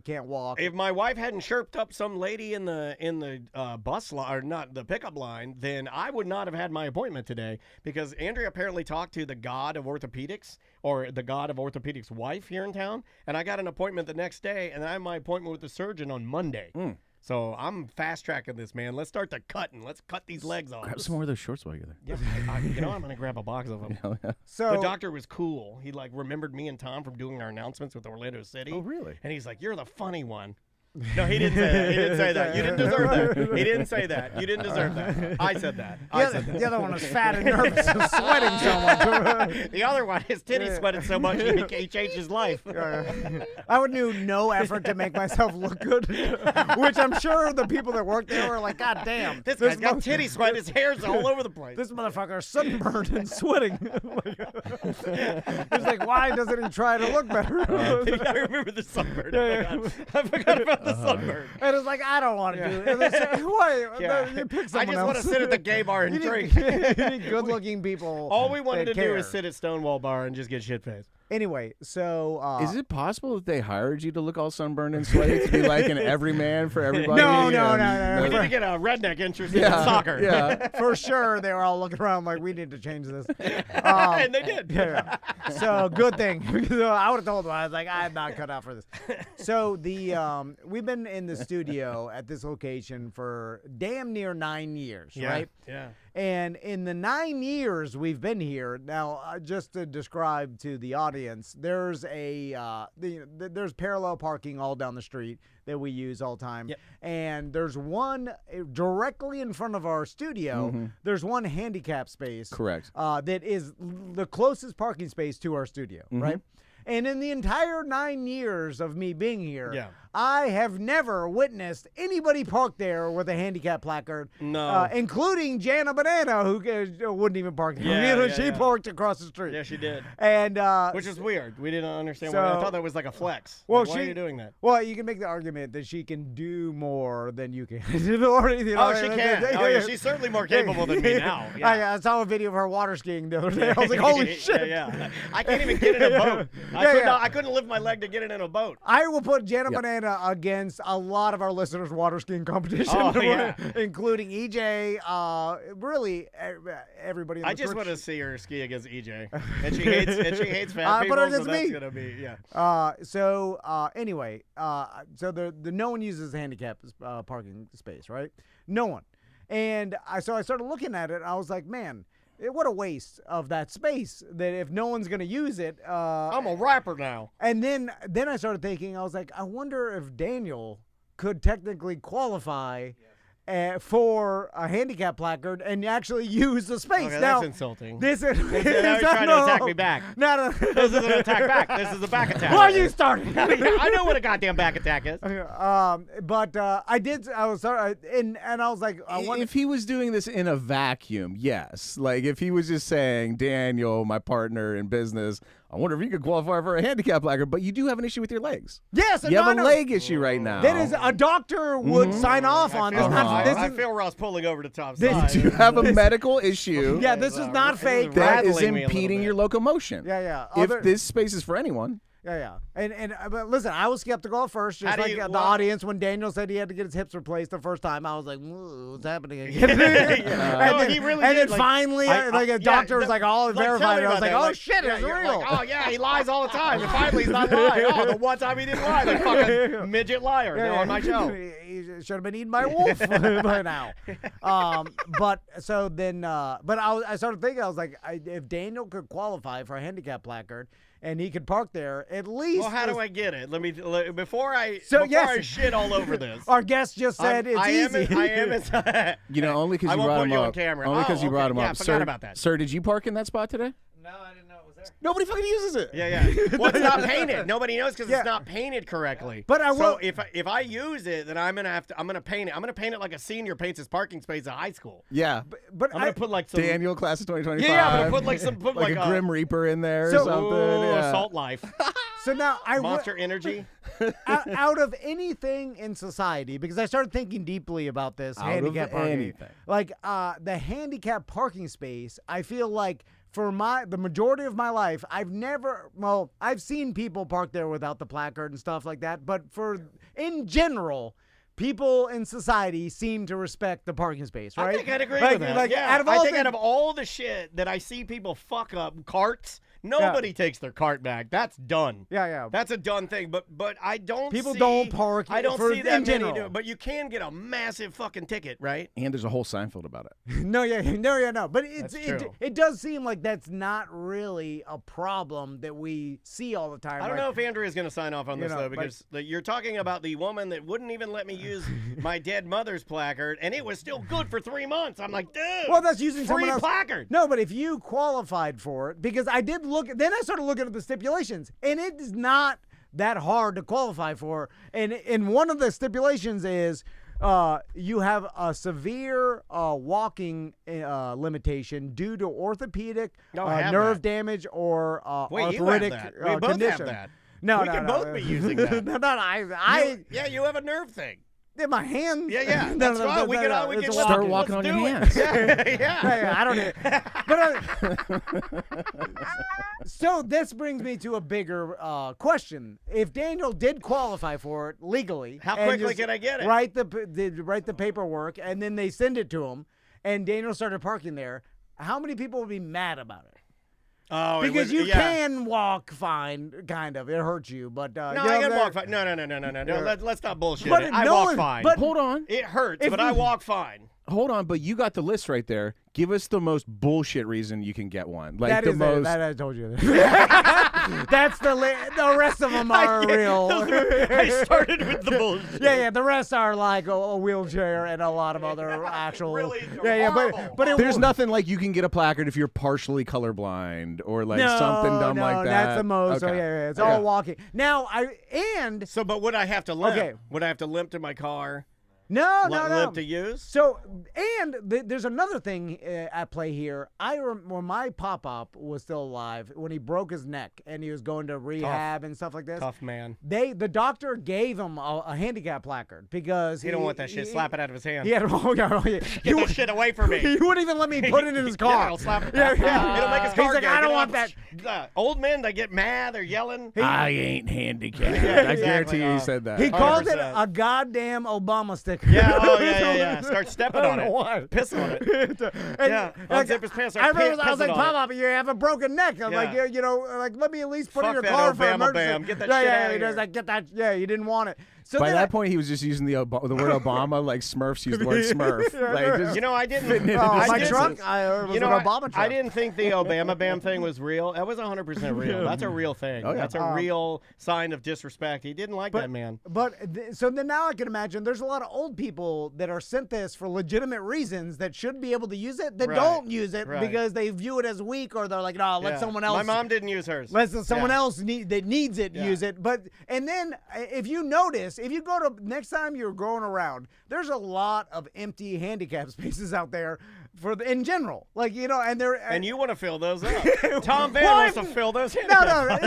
can't walk. If my wife hadn't chirped up some lady in the bus line, or not the pickup line, then I would not have had my appointment today, because Andrea apparently talked to the god of orthopedics, or the god of orthopedics' wife here in town, and I got an appointment the next day, and I have my appointment with the surgeon on Monday. So I'm fast-tracking this, man. Let's start the cutting. Let's cut these legs off. Grab some more of those shorts while you're there. Yeah, I'm going to grab a box of them. Yeah. So the doctor was cool. He, remembered me and Tom from doing our announcements with Orlando City. Oh, really? And he's like, you're the funny one. No, he didn't say that. He didn't say that. You didn't deserve that. He didn't say that. You didn't deserve that. I said that. The other one was fat and nervous and sweating so much. The other one, his titties sweated so much he changed his life. I would do no effort to make myself look good, which I'm sure the people that work there were like, God damn. This guy's got titty sweat. His hair's all over the place. This motherfucker's sunburned and sweating. He's like, why doesn't he try to look better? I remember the sunburn. I forgot about the sunburn. And it's like, I don't want to do it. You pick someone I just want to sit at the gay bar and drink. You need good-looking people. All we wanted to do is sit at Stonewall Bar and just get shit-faced. Anyway, so is it possible that they hired you to look all sunburned and sweaty to be like an everyman for everybody? No. We need to get a redneck interested in soccer. Yeah, for sure. They were all looking around like, we need to change this. And they did. Yeah. So good thing. Because I would have told them. I was like, I'm not cut out for this. So we've been in the studio at this location for damn near 9 years, right? Yeah. And in the 9 years we've been here, now just to describe to the audience, there's there's parallel parking all down the street that we use all the time. Yep. And there's one directly in front of our studio. There's one handicap space. Correct. That is the closest parking space to our studio, right? And in the entire 9 years of me being here, I have never witnessed anybody park there with a handicap placard. No. Including Jana Banana, who wouldn't even park there. She parked across the street. Yeah, she did. And which is weird. We didn't understand why. I thought that was like a flex. Well, why are you doing that? Well, you can make the argument that she can do more than you can. She can. She's certainly more capable than me now. I saw a video of her water skiing the other day. I was like, holy shit. Yeah. I can't even get in a boat. I couldn't lift my leg to get it in a boat. I will put Jana Banana against a lot of our listeners' water skiing competition, including EJ, really everybody. I just want to see her ski against EJ, and she hates fat people. But so that's me. gonna be Anyway, so the no one uses a handicap parking space, right? No one, and so I started looking at it. And I was like, man. What a waste of that space, that if no one's going to use it. I'm a rapper now. And then I started thinking, I was like, I wonder if Daniel could technically qualify for a handicap placard and actually use the space. Okay, now, that's insulting. This is now you're trying to attack me back. No. This is an attack back. This is a back attack. Why are you starting? I know what a goddamn back attack is. But I was sorry, and I was like, if he was doing this in a vacuum, yes. Like if he was just saying, Daniel, my partner in business, I wonder if you could qualify for a handicap placard, but you do have an issue with your legs. Yes, you have a leg issue right now. That is, a doctor would sign off on this. I feel Ross pulling over the top side. You have a medical issue. Yeah, this is not fake. That is impeding your locomotion. Yeah. If this space is for anyone. Yeah. But listen, I was skeptical at first, just like the audience when Daniel said he had to get his hips replaced the first time. I was like, what's happening again? And then finally, a doctor was like, all verified. I was like, oh shit, it's real. Like, oh yeah, he lies all the time. And finally, he's not lying. Oh, the one time he didn't lie, the fucking midget liar. They're on my show. He should have been eating my wolf by now. But I started thinking, I was like, if Daniel could qualify for a handicap placard, and he could park there at least. Well, how do I get it? Before I shit all over this. Our guest just said it's easy. I am. Only because you brought him up. Only because you brought him up. Forgot about that. Sir, did you park in that spot today? No, I didn't know it was there. Nobody fucking uses it. Yeah. Well, it's not painted. Nobody knows because it's not painted correctly. But I will. So if I use it, then I'm gonna paint it. I'm gonna paint it like a senior paints his parking space at high school. Yeah. But I'm gonna put like some Daniel class of 2025. Yeah, I'm gonna put like a Grim Reaper in there or something. Assault Life. So now Monster Energy. out of anything in society, because I started thinking deeply about this handicap parking. Anything. Like the handicap parking space, I feel like for the majority of my life, I've seen people park there without the placard and stuff like that, but in general, people in society seem to respect the parking space, right? I think I'd agree with that. Out of all the shit that I see people fuck up, carts, nobody takes their cart back. That's done. Yeah. That's a done thing. But I don't People don't park I don't see that in many general. do it. But you can get a massive fucking ticket, right? And there's a whole Seinfeld about it. No. But it does seem like that's not really a problem that we see all the time. I don't know if Andrea's going to sign off on this, though, because you're talking about the woman that wouldn't even let me use my dead mother's placard, and it was still good for 3 months. I'm like, dude, well, that's using free someone else. placard. No, but if you qualified for it, because I did then I started looking at the stipulations, and it is not that hard to qualify for. And one of the stipulations is you have a severe walking limitation due to orthopedic nerve damage or arthritic we both condition. have that. No, we can both be using that. No, yeah, you have a nerve thing. In my hands. Yeah. No, That's fine. We can Start walking on your hands. Yeah. I don't know. But so this brings me to a bigger question. If Daniel did qualify for it legally, How and quickly just can I get it? write the paperwork, and then they send it to him, and Daniel started parking there, how many people would be mad about it? Oh, because you can walk fine, kind of. It hurts you, but no, you I know, can walk fine. No. Let's not bullshit But it. I no walk one- fine. but- Hold on. It hurts, If but I you- walk fine. Hold on, but you got the list right there. Give us the most bullshit reason you can get one. Like that the is most. that I told you. That's the rest of them are real. I started with the bullshit. Yeah. The rest are like a wheelchair and a lot of other actual. Really yeah. But There's nothing like you can get a placard if you're partially colorblind or like something dumb like that. That's the most. Okay. So yeah, it's all walking. Now But would I have to limp? Okay. Would I have to limp to my car? No. Limp to use? So, and there's another thing at play here. When my pop-up was still alive, when he broke his neck and he was going to rehab and stuff like this. Tough man. The doctor gave him a handicap placard because He don't want that shit. Slap it out of his hand. Yeah, Get that shit away from me. He wouldn't even let me put it in his car. Yeah, I'll slap it. Yeah. It'll make his car He's like, go. I Get don't it want off. that. Old men, they get mad. They're yelling. I ain't handicapped. Yeah, I guarantee you he exactly. said that. He called it 100%. a goddamn Obama sticker. Yeah. Start stepping I on don't it. know why. Piss on it. And, Unzip his pants. I remember I Pissing was like, on Pop it. Up, you have a broken neck. I'm like, Yeah. you know, like let me at least put it in Fuck your that car for Obama emergency. bam. Get that yeah, shit yeah, outta he does here. like get that. Yeah, you didn't want it. So By then that point, he was just using the word Obama like Smurfs use the word Smurf. Like, just You know, I didn't. fitting it Oh, into my sentences. truck, it was an Obama truck. I didn't think the Obama Bam thing was real. That was 100% real. That's a real thing. Oh, yeah. That's a real sign of disrespect. He didn't like that man. But so then now I can imagine there's a lot of old people that are sent this for legitimate reasons that should be able to use it that Right. don't use it Right. because they view it as weak or they're like, no, let Yeah. someone else. My mom didn't use hers. Let someone Yeah. else that needs it Yeah. use it. But and then if you notice, if you go to next time you're going around, there's a lot of empty handicap spaces out there in general. Like and they're And you want to fill those up. Tom Van Well, wants to fill those in. No.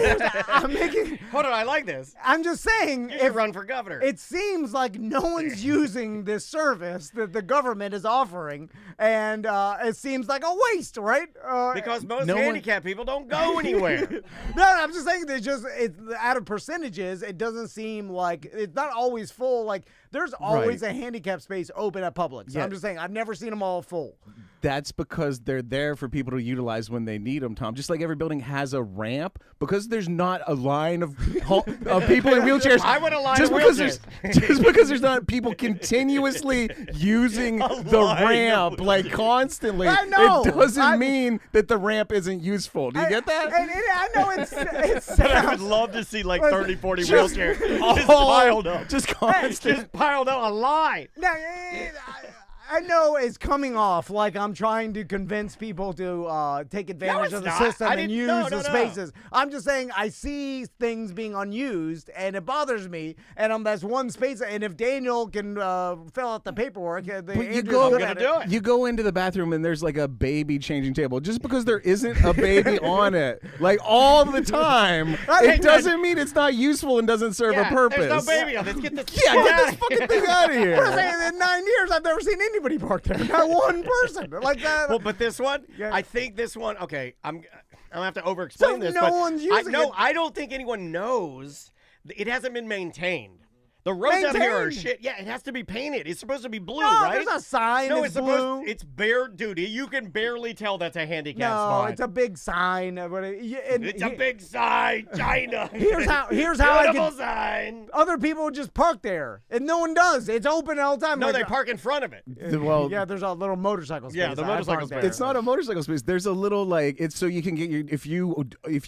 I'm making. Hold on, I like this. I'm just saying. You should run for governor. It seems like no one's using this service that the government is offering, and it seems like a waste, right? Because most handicapped people don't go anywhere. No, I'm just saying that it's out of percentages. It doesn't seem like it's not always full. Like there's always a handicap space open at Publix. So Yeah. I'm just saying I've never seen them all full. That's because they're there for people to utilize when they need them, Tom. Just like every building has a ramp, because there's not a line of people in wheelchairs. I want a line just of because wheelchairs. just because there's not people continuously using the line of ramp like constantly, I know. it doesn't mean that the ramp isn't useful. Do you get that? And I know it's But I would love to see like 30, 40 wheelchairs just all piled up. Just constant. Just piled up a line. Now, I know it's coming off like I'm trying to convince people to take advantage it's of the not. system I and didn't- use no, the no. spaces. I'm just saying I see things being unused and it bothers me. And that's one space. And if Daniel can fill out the paperwork, You go into the bathroom and there's like a baby changing table. Just because there isn't a baby on it, like all the time, it doesn't mean it's not useful and doesn't serve a purpose. There's no baby on. Let's get this. Yeah, get this fucking thing out of I'm here. saying in 9 years I've never seen anybody park there. Not one person. Like that. Well, but this one, Yeah. I think this one. Okay, I'm gonna have to over-explain So this. no but one's using it. I don't think anyone knows. It hasn't been maintained. The roads out here are Maintained? shit. Yeah, it has to be painted. It's supposed to be blue, No, right? there's a sign. No, it's it's blue. supposed. It's bare duty. You can barely tell that's a handicap No, spot. it's a big sign. But It's a big sign, China. Here's how I Beautiful can. sign. Other people just park there, and no one does. It's open all the time. No, Like, they park in front of it. Well, yeah, there's a little motorcycle space. Yeah, the I motorcycle parked space. there. It's not a motorcycle space. There's a little like it's so you can get your if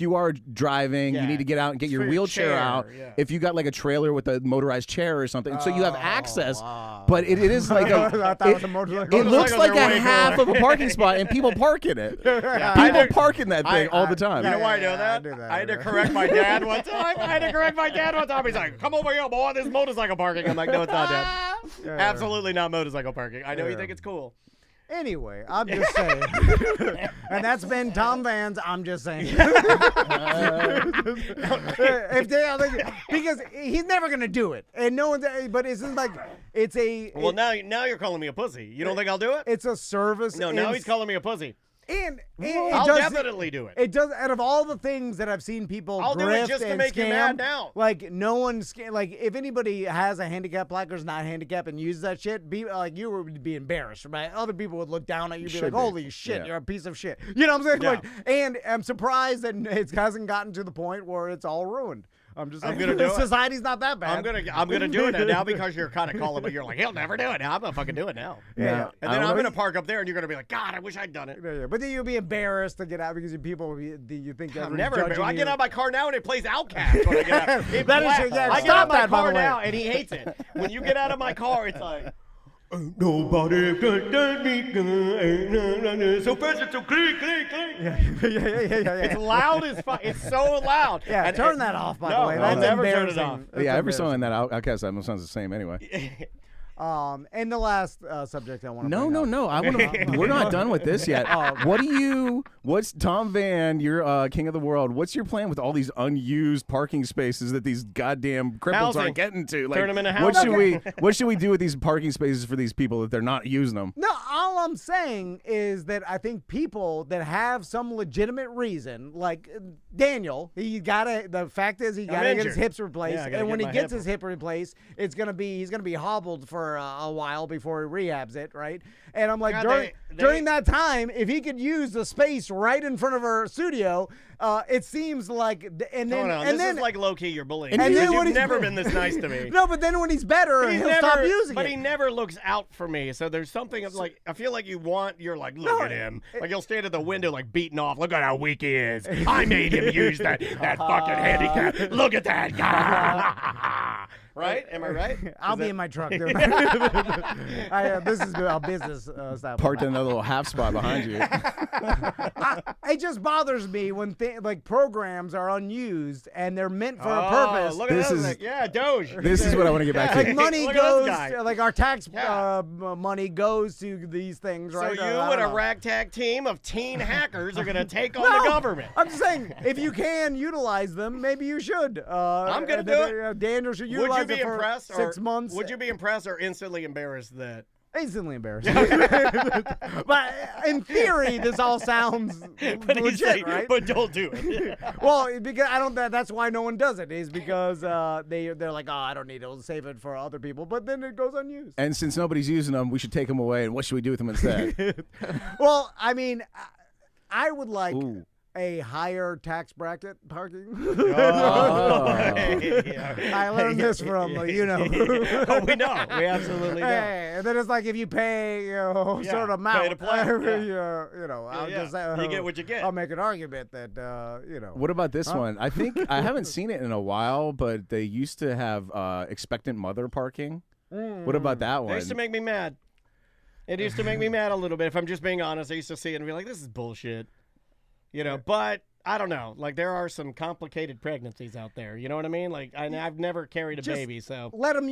you are driving, Yeah. you need to get out and get your For your wheelchair chair, out. yeah. If you got like a trailer with a motorized chair or something, so you have access. But it is like I thought it was a motorcycle. it looks Motorcycles like are a way half cooler. of a parking spot, and people park in it. Yeah, People park in that thing all the You time. know why I know Yeah, that? I knew that. I had to correct my dad one time. He's like, "Come over here, boy. This is motorcycle parking." I'm like, "No, it's not, Dad. Absolutely not motorcycle parking. I know you think it's cool." Anyway, I'm just saying. And that's been Tom Van's I'm just saying. Because he's never going to do it. And no one's, but it's like, it's a. Well, now you're calling me a pussy. You don't think I'll do it? It's a service. No, now he's calling me a pussy. And I'll definitely do it. It does. Out of all the things that I've seen people I'll do it just to make scam, you mad now. Like no one's like if anybody has a handicap plaque or is not handicapped and uses that shit, you would be embarrassed, right? Other people would look down at you, and be like, "Holy shit, you're a piece of shit." You know what I'm saying? Yeah. Like, and I'm surprised that it hasn't gotten to the point where it's all ruined. I'm just saying, gonna do it. Society's not that bad. I'm gonna do it now because you're kind of calling, but you're like, he'll never do it. Now I'm gonna fucking do it now. Yeah. And then I'm gonna park up there, and you're gonna be like, God, I wish I'd done it. Yeah. But then you'll be embarrassed to get out because you think I'm never embarrassed. I get out of my car now, and it plays Outkast when I get out. I get out of my car now, and he hates it. When you get out of my car, it's like. Nobody can tell me, so fast, it's so clean. Yeah. It's loud as fuck. It's so loud. Yeah, and turn that off, by the way. I'll That's never turn it embarrassing. off. Yeah, every song in that Outkast album sounds the same anyway. And the last subject I want to No. I want to. We're not done with this yet. What's Tom Van? You're king of the world. What's your plan with all these unused parking spaces that these goddamn cripples aren't getting to? Like, turn them into housing. What should we do with these parking spaces for these people if they're not using them? No, all I'm saying is that I think people that have some legitimate reason, like Daniel, the fact is he got to get his hips replaced, and when he gets his hip replaced, he's gonna be hobbled for a while before he rehabs it, right? And I'm like, during that time, if he could use the space right in front of our studio, it seems like, this is like low key you're bullying. And then you've never been this nice to me. No, but then when he's better, he'll stop using it. But he never looks out for me. So there's something of like, I feel like you're like, look at him. Like he'll stand at the window like beating off. Look at how weak he is. I made him use that fucking handicap. Look at that guy. Right? Am I right? I'll be in my truck, dude. This is our business style. Parked in another little half spot behind you. It just bothers me when programs are unused and they're meant for a purpose. Look at Doge. This is what I want to get back to. Like money goes, like our tax money goes to these things, right? So you and a ragtag team of teen hackers are going to take on the government. I'm just saying, if you can utilize them, maybe you should. I'm going to do it. Daniel should utilize Would you be impressed? 6 months. Would you be impressed or instantly embarrassed that? Instantly embarrassed. But in theory, this all sounds legit, right? But don't do it. Well, because that's why no one does it, is because they're like, oh, I don't need it. We'll save it for other people. But then it goes unused. And since nobody's using them, we should take them away. And what should we do with them instead? Well, I mean, I would like a higher tax bracket parking. I learned this from, we know. We absolutely know. And then it's like if you pay, sort of amount, pay to play. you get what you get. I'll make an argument that, What about this one? I think I haven't seen it in a while, but they used to have expectant mother parking. What about that one? It used to make me mad. It used to make me mad a little bit. If I'm just being honest, I used to see it and be like, this is bullshit. But I don't know. Like, there are some complicated pregnancies out there. You know what I mean? Like, I've never carried a baby, so let them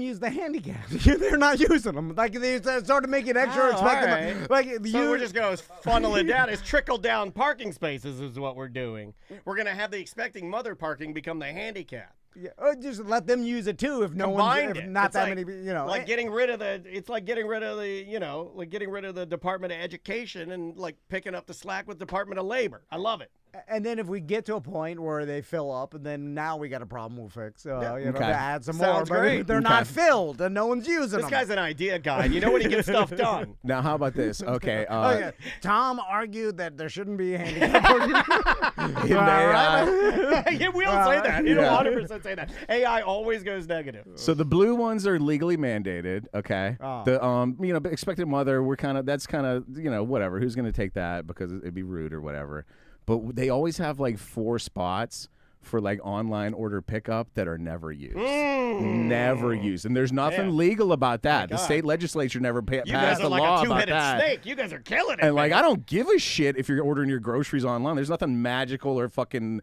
use the handicap. They're not using them. Like, they started making extra expected. Right. Like, so we're just going to funnel it down. It's trickle down parking spaces is what we're doing. We're going to have the expecting mother parking become the handicap. Yeah, or just let them use it too. If no one's, not that many, like getting rid of the. It's like getting rid of the, like getting rid of the Department of Education and like picking up the slack with Department of Labor. I love it. And then if we get to a point where they fill up, and then now we got a problem we'll fix. To add some Sounds more. Great. But they're not filled, and no one's using them. This guy's an idea guy. You know when he gets stuff done. Now, how about this? Okay. Tom argued that there shouldn't be handicap parking. Yeah, we all say that. 100% say that. AI always goes negative. So the blue ones are legally mandated. Okay. The expected mother. That's kind of whatever. Who's going to take that because it'd be rude or whatever. But they always have like 4 spots for like online order pickup that are never used. Never used. And there's nothing legal about that. The state legislature never passed a law about that. You guys are like a 2-headed snake. You guys are killing it. And like, I don't give a shit if you're ordering your groceries online. There's nothing magical or fucking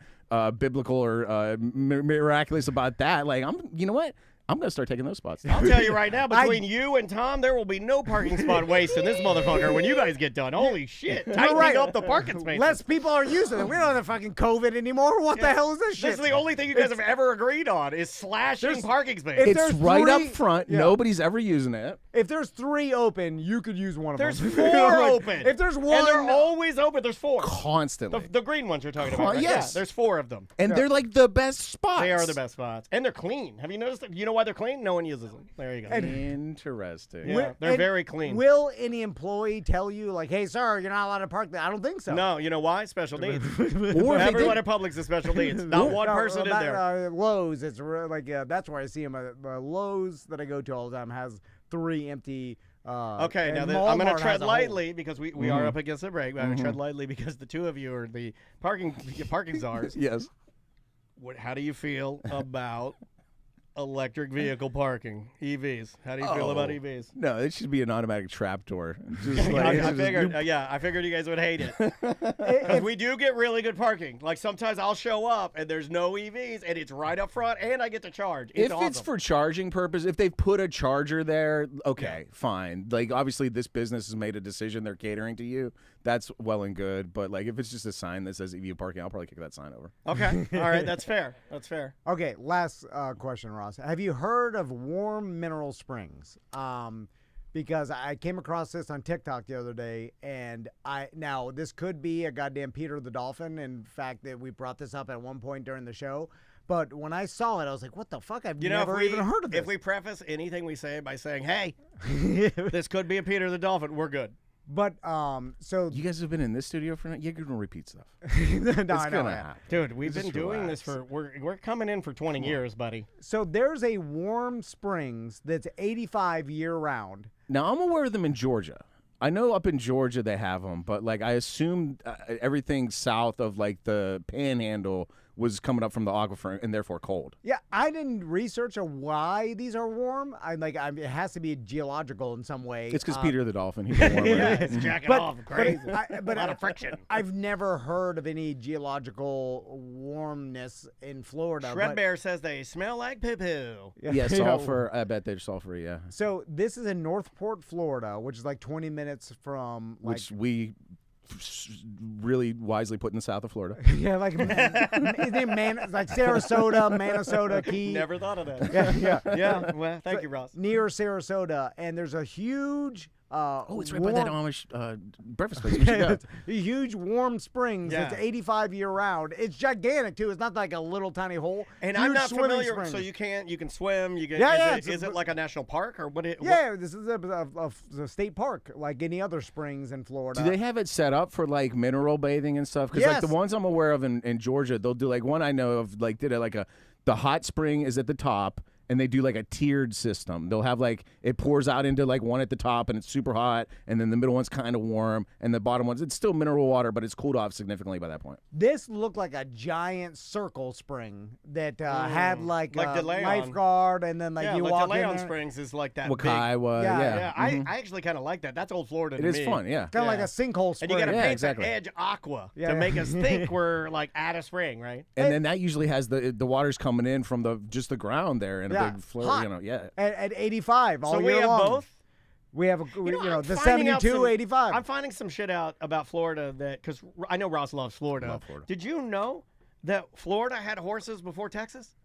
biblical or miraculous about that. Like, you know what? I'm gonna start taking those spots. I'll tell you right now, between you and Tom, there will be no parking spot waste in this motherfucker when you guys get done. Holy shit. Tightening up the parking spaces. Less people are using it. We don't have fucking COVID anymore. What the hell is this shit? This is the only thing you guys have ever agreed on is slashing parking spaces. It's right up front. Yeah. Nobody's ever using it. If there's 3 open, you could use one of them. There's 4 open. If there's one. And they're always open. There's 4. Constantly. The green ones you're talking about. Right? Yes. Yeah, there's 4 of them. And they're like the best spots. They are the best spots. And they're clean. Have you noticed that? You know why they're clean? No one uses them. There you go. Interesting. Yeah, they're very clean. Will any employee tell you, like, hey, sir, you're not allowed to park there? I don't think so. No, you know why? Special needs. Or everyone at Publix is special needs. Not one person in there. Lowe's, it's like that's where I see them. Lowe's that I go to all the time has 3 empty. Okay, now I'm going to tread lightly because we are up against the break. I'm going to tread lightly because the 2 of you are the parking czars. Yes. How do you feel about electric vehicle parking, EVs? How do you feel about EVs? No, it should be an automatic trap door. I figured you guys would hate it. Because we do get really good parking. Like sometimes I'll show up and there's no EVs and it's right up front and I get to charge. It's awesome. It's for charging purpose, if they've put a charger there, okay, fine. Like obviously this business has made a decision, they're catering to you. That's well and good, but like if it's just a sign that says EV parking, I'll probably kick that sign over. Okay, all right, that's fair. That's fair. Okay, last question, Ross. Have you heard of warm mineral springs? Because I came across this on TikTok the other day, and now this could be a goddamn Peter the Dolphin. In fact, that we brought this up at one point during the show. But when I saw it, I was like, what the fuck? I've never even heard of this. If we preface anything we say by saying, hey, this could be a Peter the Dolphin, we're good. But so you guys have been in this studio for you're gonna repeat stuff. Dude, we've been doing this for we're coming in for 20 years, buddy. So there's a warm springs that's 85 year round. Now I'm aware of them in Georgia. I know up in Georgia they have them, but like I assumed everything south of like the Panhandle was coming up from the aquifer and therefore cold. Yeah, I didn't research why these are warm. It has to be geological in some way. It's because Peter the Dolphin. He's warm. It's jacking off crazy. But a lot of friction. I've never heard of any geological warmness in Florida. Shred Bear says they smell like poo-poo. Yeah, sulfur. I bet they're sulfury, yeah. So this is in Northport, Florida, which is like 20 minutes from which we really wisely put in the south of Florida. Yeah, like his name like Sarasota, Minnesota, Key. Never thought of that. Yeah. Well, thank you, Ross. Near Sarasota, and there's a huge. It's right by that Amish breakfast place. We should go. A huge warm springs. Yeah. It's 85 year round. It's gigantic too. It's not like a little tiny hole. And huge I'm not familiar. Springs. So you can swim. You can. Is it like a national park or what? This is a state park like any other springs in Florida. Do they have it set up for like mineral bathing and stuff? Because like the ones I'm aware of in Georgia, they'll do like one I know of like did it like the hot spring is at the top. And they do like a tiered system. They'll have like it pours out into like one at the top and it's super hot, and then the middle one's kind of warm, and the bottom one's it's still mineral water, but it's cooled off significantly by that point. This looked like a giant circle spring that had like a DeLeon. Lifeguard, and then like you walk in there. Springs is like that. Wakaiwa, yeah. I actually kind of like that. That's old Florida. It is fun, yeah. Kind of like a sinkhole spring. And you got to paint the edge aqua to make us think we're like at a spring, right? And then that usually has the water's coming in from just the ground there in a big flow. At 85 all so year long. So we have both? We have the 72, 85. I'm finding some shit out about Florida because I know Ross loves Florida. Love Florida. Did you know that Florida had horses before Texas?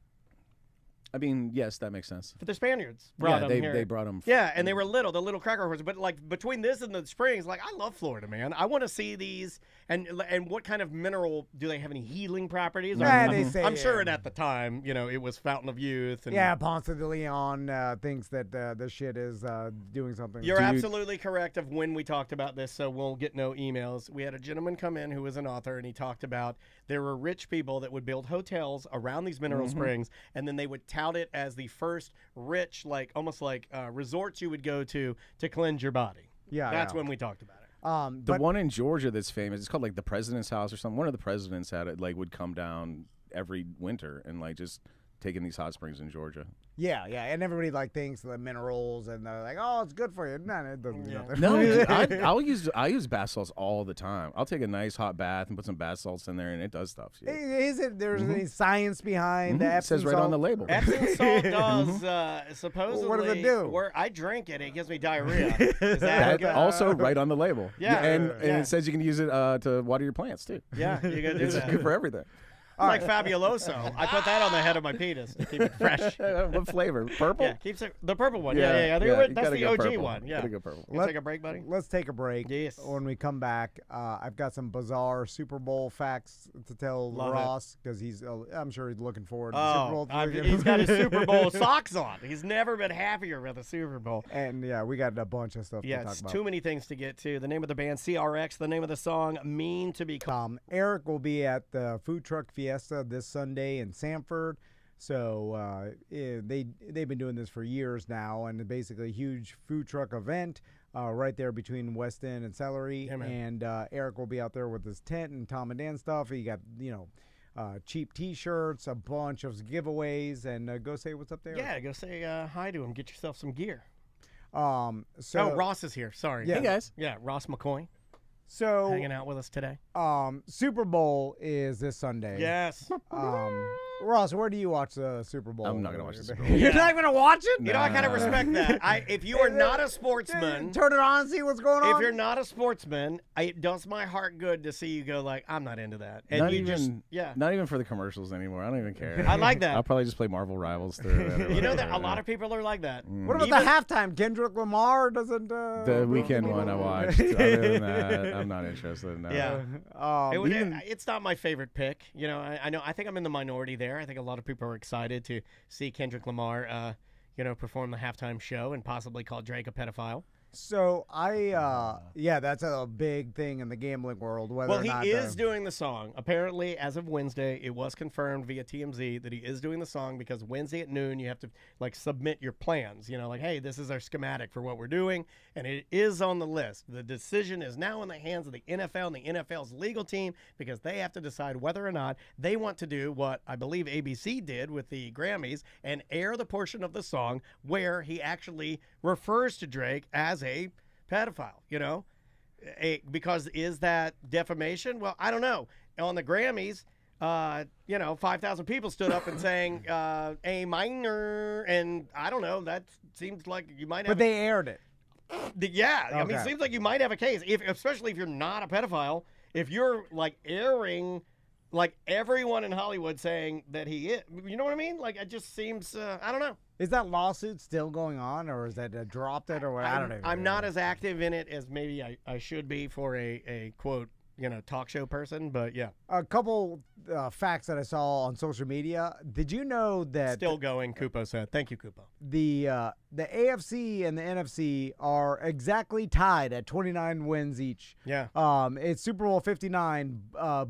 I mean, yes, that makes sense. But the Spaniards brought them here. They brought them. Yeah, and they were the little cracker horses. But like between this and the springs, like I love Florida, man. I want to see these. And what kind of mineral do they have? Any healing properties? They say, I'm sure at the time, it was Fountain of Youth. And Ponce de Leon thinks that this shit is doing something. You're absolutely correct of when we talked about this, so we'll get no emails. We had a gentleman come in who was an author, and he talked about there were rich people that would build hotels around these mineral springs, and then they would tout it as the first rich, like almost like resorts you would go to cleanse your body. Yeah, that's when we talked about it. The one in Georgia that's famous, it's called like the President's House or something. One of the presidents had it, like would come down every winter and like just taking these hot springs in Georgia. Yeah, and everybody like thinks the minerals, and they're like, "Oh, it's good for you." No, it doesn't do nothing. No, I use bath salts all the time. I'll take a nice hot bath and put some bath salts in there, and it does stuff. Yeah. Is it? There's any science behind the Epsom It says right salt? on the label. Epsom salt does supposedly. What does it do? Where I drink it, it gives me diarrhea. Is That also right on the label. Yeah, and it says you can use it to water your plants too. Yeah, you can do it's that. good for everything. Like Fabuloso. I put that on the head of my penis to keep it fresh. What flavor? Purple? Yeah, keeps it the purple one. Yeah, That's the OG purple. one. Yeah. Gotta go purple. Let's take a break, buddy. Let's take a break. Yes. When we come back, I've got some bizarre Super Bowl facts to tell Love Ross because I'm sure he's looking forward to the Super Bowl. He's got his Super Bowl socks on. He's never been happier with the Super Bowl. And we got a bunch of stuff to talk about. Too many things to get to. The name of the band, CRX. The name of the song, Mean to Be Called. Eric will be at the Food Truck Fiesta this Sunday in Sanford. So they've been doing this for years now, and basically a huge food truck event right there between West End and Celery. And Eric will be out there with his tent and Tom and Dan stuff. He got cheap T-shirts, a bunch of giveaways, and go say what's up there. Yeah, go say hi to him. Get yourself some gear. So Ross is here. Sorry. Yeah. Hey guys. Yeah, Ross McCoy. So hanging out with us today. Super Bowl is this Sunday. Yes. Ross, where do you watch the Super Bowl? I'm not gonna watch the Super Bowl. You're not gonna watch it? You know, I kind of respect that. If you are not a sportsman, turn it on and see what's going on. If you're not a sportsman, it does my heart good to see you go like, I'm not into that. And Not you even, just, not even for the commercials anymore. I don't even care. I like that. I'll probably just play Marvel Rivals through it. You know that a lot of people are like that. What about the halftime? Kendrick Lamar doesn't. The Weeknd one I watched. Other than that, I'm not interested in that. Yeah. It's not my favorite pick. You know, I think I'm in the minority there. I think a lot of people are excited to see Kendrick Lamar, perform the halftime show and possibly call Drake a pedophile. So that's a big thing in the gambling world. Whether he is doing the song. Apparently, as of Wednesday, it was confirmed via TMZ that he is doing the song because Wednesday at noon you have to submit your plans. Hey, this is our schematic for what we're doing, and it is on the list. The decision is now in the hands of the NFL and the NFL's legal team because they have to decide whether or not they want to do what I believe ABC did with the Grammys and air the portion of the song where he actually refers to Drake as a pedophile, because is that defamation? Well, I don't know. On the Grammys, 5,000 people stood up and sang A minor, and I don't know. That seems like you might have. But they aired it. Yeah, Okay. I mean, it seems like you might have a case, especially if you're not a pedophile. If you're airing. Everyone in Hollywood saying that he is. You know what I mean? It just seems, I don't know. Is that lawsuit still going on, or is that dropped it, or what? I don't know. I'm not as active in it as maybe I should be for a quote, talk show person, but yeah. A couple facts that I saw on social media. Did you know that... Still going, Kupo said. Thank you, Kupo. The AFC and the NFC are exactly tied at 29 wins each. Yeah. It's Super Bowl 59.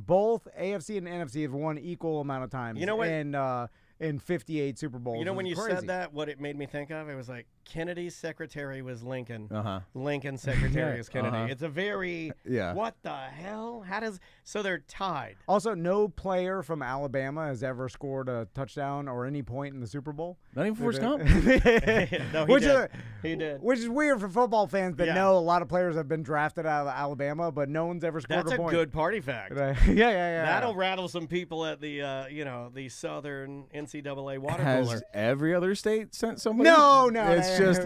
Both AFC and NFC have won equal amount of times. You know what? In 58 Super Bowls. You know, when you crazy. said that, what it made me think of, it was like Kennedy's secretary was Lincoln. Lincoln's Yeah. secretary is Kennedy. It's a very, what the hell? So they're tied. Also, no player from Alabama has ever scored a touchdown or any point in the Super Bowl. Not even Forrest Gump? No, he did. Which is weird for football fans that know a lot of players have been drafted out of Alabama, but no one's ever scored That's a point. good party fact. Yeah. That'll rattle some people at the, the Southern NCAA water Has cooler. every other state sent somebody? No. It's just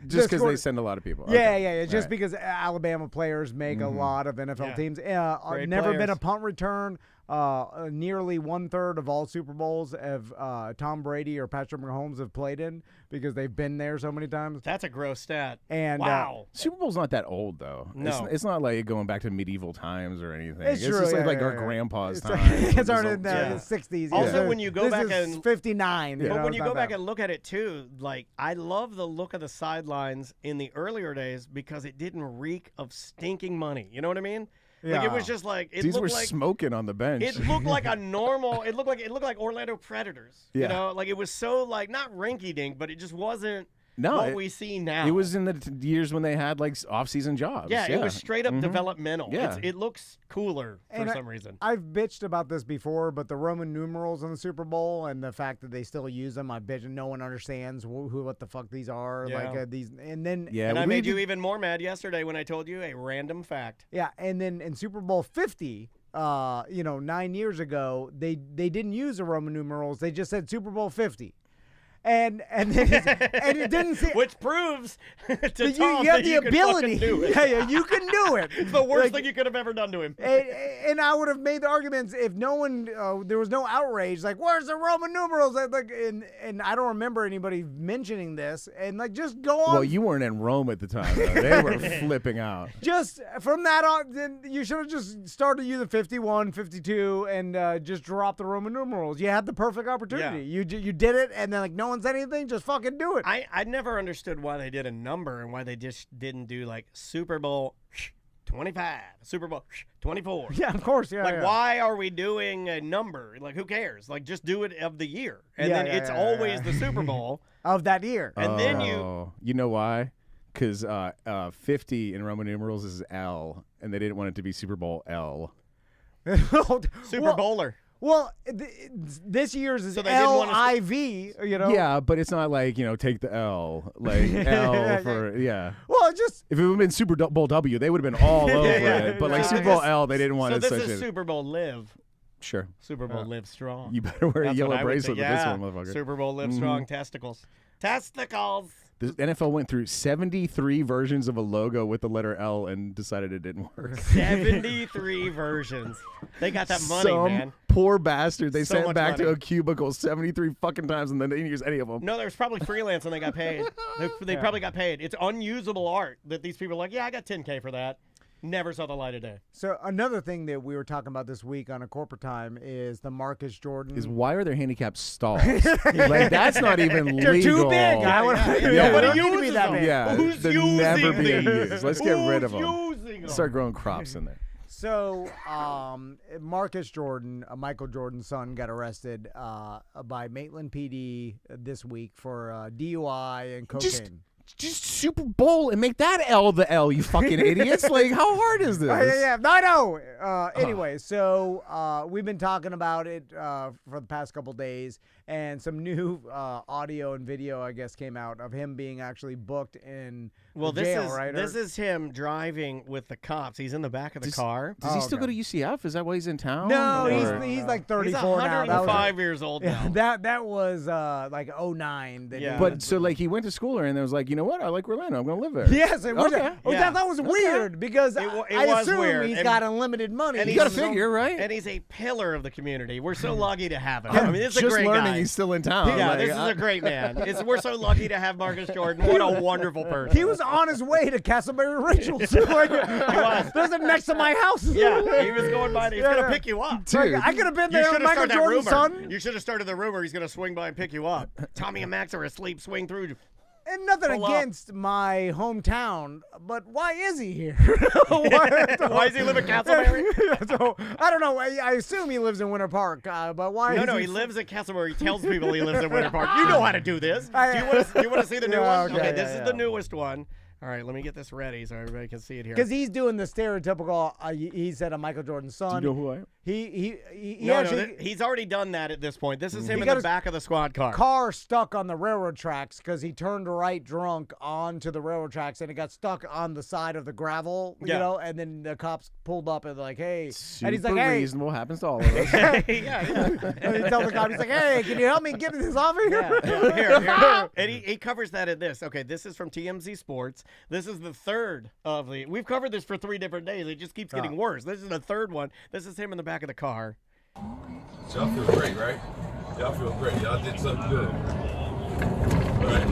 just because they send a lot of people. Yeah. Just because Alabama players make a lot of NFL teams. Great Never been players. a punt return. Nearly 1/3 of all Super Bowls have Tom Brady or Patrick Mahomes have played in because they've been there so many times. That's a gross stat. And wow. Super Bowl's not that old though. No. It's not like going back to medieval times or anything. It's true, just like yeah. our grandpa's time. It's already in the 60s. Also, when you go back and 59. But when you go back and look at it too, I love the look of the sidelines in the earlier days because it didn't reek of stinking money. You know what I mean? It was just these were smoking on the bench. It looked like a normal. It looked like Orlando Predators. Yeah. You know, it was so not rinky dink, but it just wasn't. No, what we see now. It was in the years when they had like off-season jobs. Yeah, it was straight up developmental. Yeah. It looks cooler for some reason. I've bitched about this before, but the Roman numerals in the Super Bowl and the fact that they still use them, I bitch. No one understands what the fuck these are. Yeah. Like these, and then and I made you even more mad yesterday when I told you a random fact. Yeah, and then in Super Bowl 50. 9 years ago, they didn't use the Roman numerals. They just said Super Bowl 50. And then and it didn't say, which proves to that Tom you have that the you ability. Can do it. Yeah, you can do it. It's the worst thing you could have ever done to him. And I would have made the arguments if no one, there was no outrage. Like, where's the Roman numerals? And I don't remember anybody mentioning this. And just go on. Well, you weren't in Rome at the time. Though. They were flipping out. Just from that on, then you should have just started using 51, 52, and just dropped the Roman numerals. You had the perfect opportunity. Yeah. You did it, and then no one said anything. Just fucking do it. I never understood why they did a number and why they just didn't do like Super Bowl 25, Super Bowl 24. Yeah, of course. Yeah. Why are we doing a number? Like, who cares? Like, just do it of the year, and then it's always the Super Bowl of that year. And then you know why? Because 50 in Roman numerals is L, and they didn't want it to be Super Bowl L. Super Bowler. Well, this year's is So they didn't want LIV, Yeah, but it's not like, take the L. Like, L for, Well, just... If it would have been Super Bowl W, they would have been all over it. But, like, Super Bowl L, they didn't want it So such this is Super Bowl Live. Sure. Super Bowl Live Strong. You better wear a yellow bracelet with this one, motherfucker. Super Bowl Live Strong testicles. Testicles. The NFL went through 73 versions of a logo with the letter L and decided it didn't work. 73 versions. They got that money, man. Poor bastard. They So sent much back to money. a cubicle 73 fucking times and then they didn't use any of them. No, there was probably freelance and they got paid. They probably got paid. It's unusable art that these people are like, yeah, I got $10K for that. Never saw the light of day. So another thing that we were talking about this week on a corporate time is the Marcus Jordan. Is why are there handicapped stalls? Like, that's not even They're legal. too big. Nobody uses that them. big. Yeah, Who's they're using never being these? used. Let's get rid of them. Using them? Start growing crops in there. So, Marcus Jordan, Michael Jordan's son, got arrested by Maitland PD this week for DUI and cocaine. Just Super Bowl and make that L the L, you fucking idiots. Like, how hard is this? Yeah. I know. Anyway, so we've been talking about it for the past couple days, and some new audio and video, I guess, came out of him being actually booked in jail, right? This is him driving with the cops. He's in the back of the car. Does he still go to UCF? Is that why he's in town? No, Or- he's like 34 He's now. 105 years old now. That was like 09. Yeah. But so, like, he went to school there and was like, you know what? I like Orlando. I'm going to live there. Yes, it was. Okay. I thought that was weird because It I was assume weird. he's And- got unlimited money. and You he's got to figure, right? And he's a pillar of the community. We're so lucky to have him. Yeah, I mean, it's a just great learning guy. he's still in town. Yeah, Like, this is a great man. We're so lucky to have Marcus Jordan. What a wonderful person. He was on his way to Castleberry Rachel's. There's it next to my house. Yeah, he was going by. He's going to pick you up. Dude. I could have been You there should with have Michael started that Jordan's rumor. son. You should have started the rumor he's going to swing by and pick you up. Tommy and Max are asleep. Swing through. And nothing Pull up. against my hometown, but why is he here? Why does he live in Castleberry? So I don't know. I assume he lives in Winter Park, but why? No, he lives in Castleberry. He tells people he lives in Winter Park. You know how to do this. Do you want to see the new Yeah, one? okay, This yeah. is the newest one. All right, let me get this ready so everybody can see it here. Because he's doing the stereotypical. He said a Michael Jordan son. Do you know who I am? He No, actually he's already done that at this point. This is him in got the his back of the squad car. car stuck on the railroad tracks because he turned right drunk onto the railroad tracks and it got stuck on the side of the gravel, you Yeah. know, and then the cops pulled up and like, hey, Super and he's like, hey, reasonable. Happens to all of us. yeah. and he tells the cop, he's like, hey, can you help me get this off of here? Here. And he covers that in this. Okay, this is from TMZ Sports. This is the third of the. We've covered this for 3 different days. It just keeps getting worse. This is the third one. This is him in the back of the car. Y'all feel great, right? Y'all feel great. Y'all did something good. Right?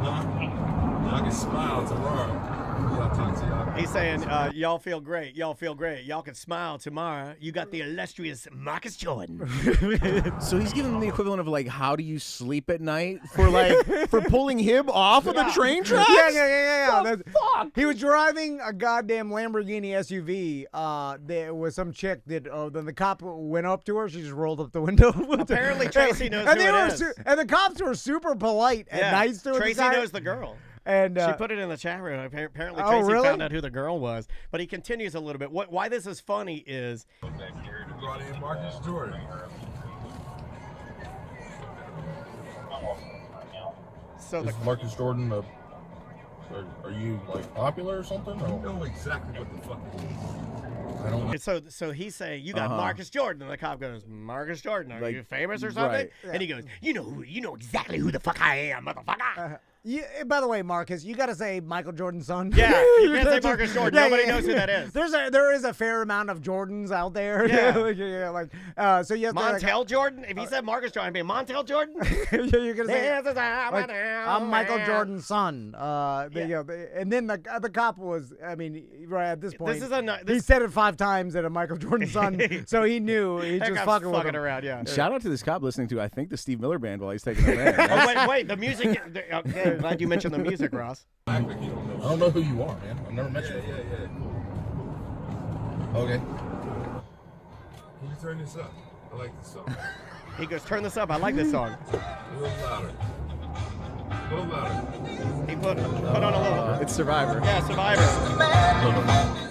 Huh? Y'all can smile tomorrow. He's saying, y'all feel great. Y'all feel great. Y'all can smile tomorrow. You got the illustrious Marcus Jordan. So he's giving them the equivalent of like, how do you sleep at night for pulling him off of the train tracks? Yeah. Fuck. He was driving a goddamn Lamborghini SUV. There was some chick that then the cop went up to her. She just rolled up the window. Apparently Tracy knows who it is. And the cops were super polite and nice to her. Tracy knows the girl. And she put it in the chat room. Apparently, oh, Tracy really? found out who the girl was. But he continues a little bit. Why this is funny is. Brought in Marcus Jordan. So is Marcus Jordan are you like popular or something? I don't know exactly what the fuck it is. I don't know. So he's saying you got Marcus Jordan, and the cop goes, Marcus Jordan, are you famous or something? Right. And he goes, you know exactly who the fuck I am, motherfucker. By the way, Marcus, you got to say Michael Jordan's son. Yeah, you can't say Marcus Jordan. Nobody knows who that is. There is a fair amount of Jordans out there. Yeah. So you have Montel Jordan? If he said Marcus Jordan, I'd be Montel Jordan? You're going to say, I'm Michael Jordan's son. And then the cop was, right at this point, he said it 5 times that a Michael Jordan's son, so he knew. He just fucking with him. around, yeah. Shout out to this cop listening to, I think, the Steve Miller Band while he's taking a nap. Wait, the music. I'm glad you mentioned the music, Ross. I don't know who you are, man. I've never met you. Okay. Can you turn this up? I like this song. He goes, turn this up. I like this song. A little louder. A little louder. He put on a little. It's Survivor. Yeah, Survivor.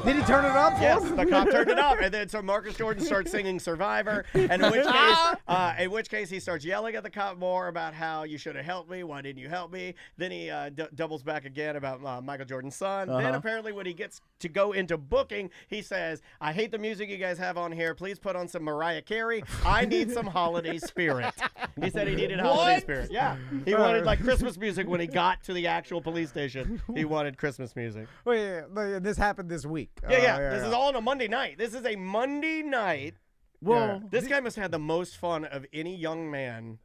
Did he turn it up? Yes, the cop turned it up, and then so Marcus Jordan starts singing Survivor, and in which case he starts yelling at the cop more about how you should have helped me, why didn't you help me? Then he doubles back again about Michael Jordan's son. Then apparently when he gets to go into booking, he says, I hate the music you guys have on here. Please put on some Mariah Carey. I need some holiday spirit. He said he needed holiday spirit. Yeah, he wanted like Christmas music when he got to the actual police station. He wanted Christmas music. Wait, this happened this week. This is all on a Monday night. This is a Monday night. Well, this guy must have had the most fun of any young man,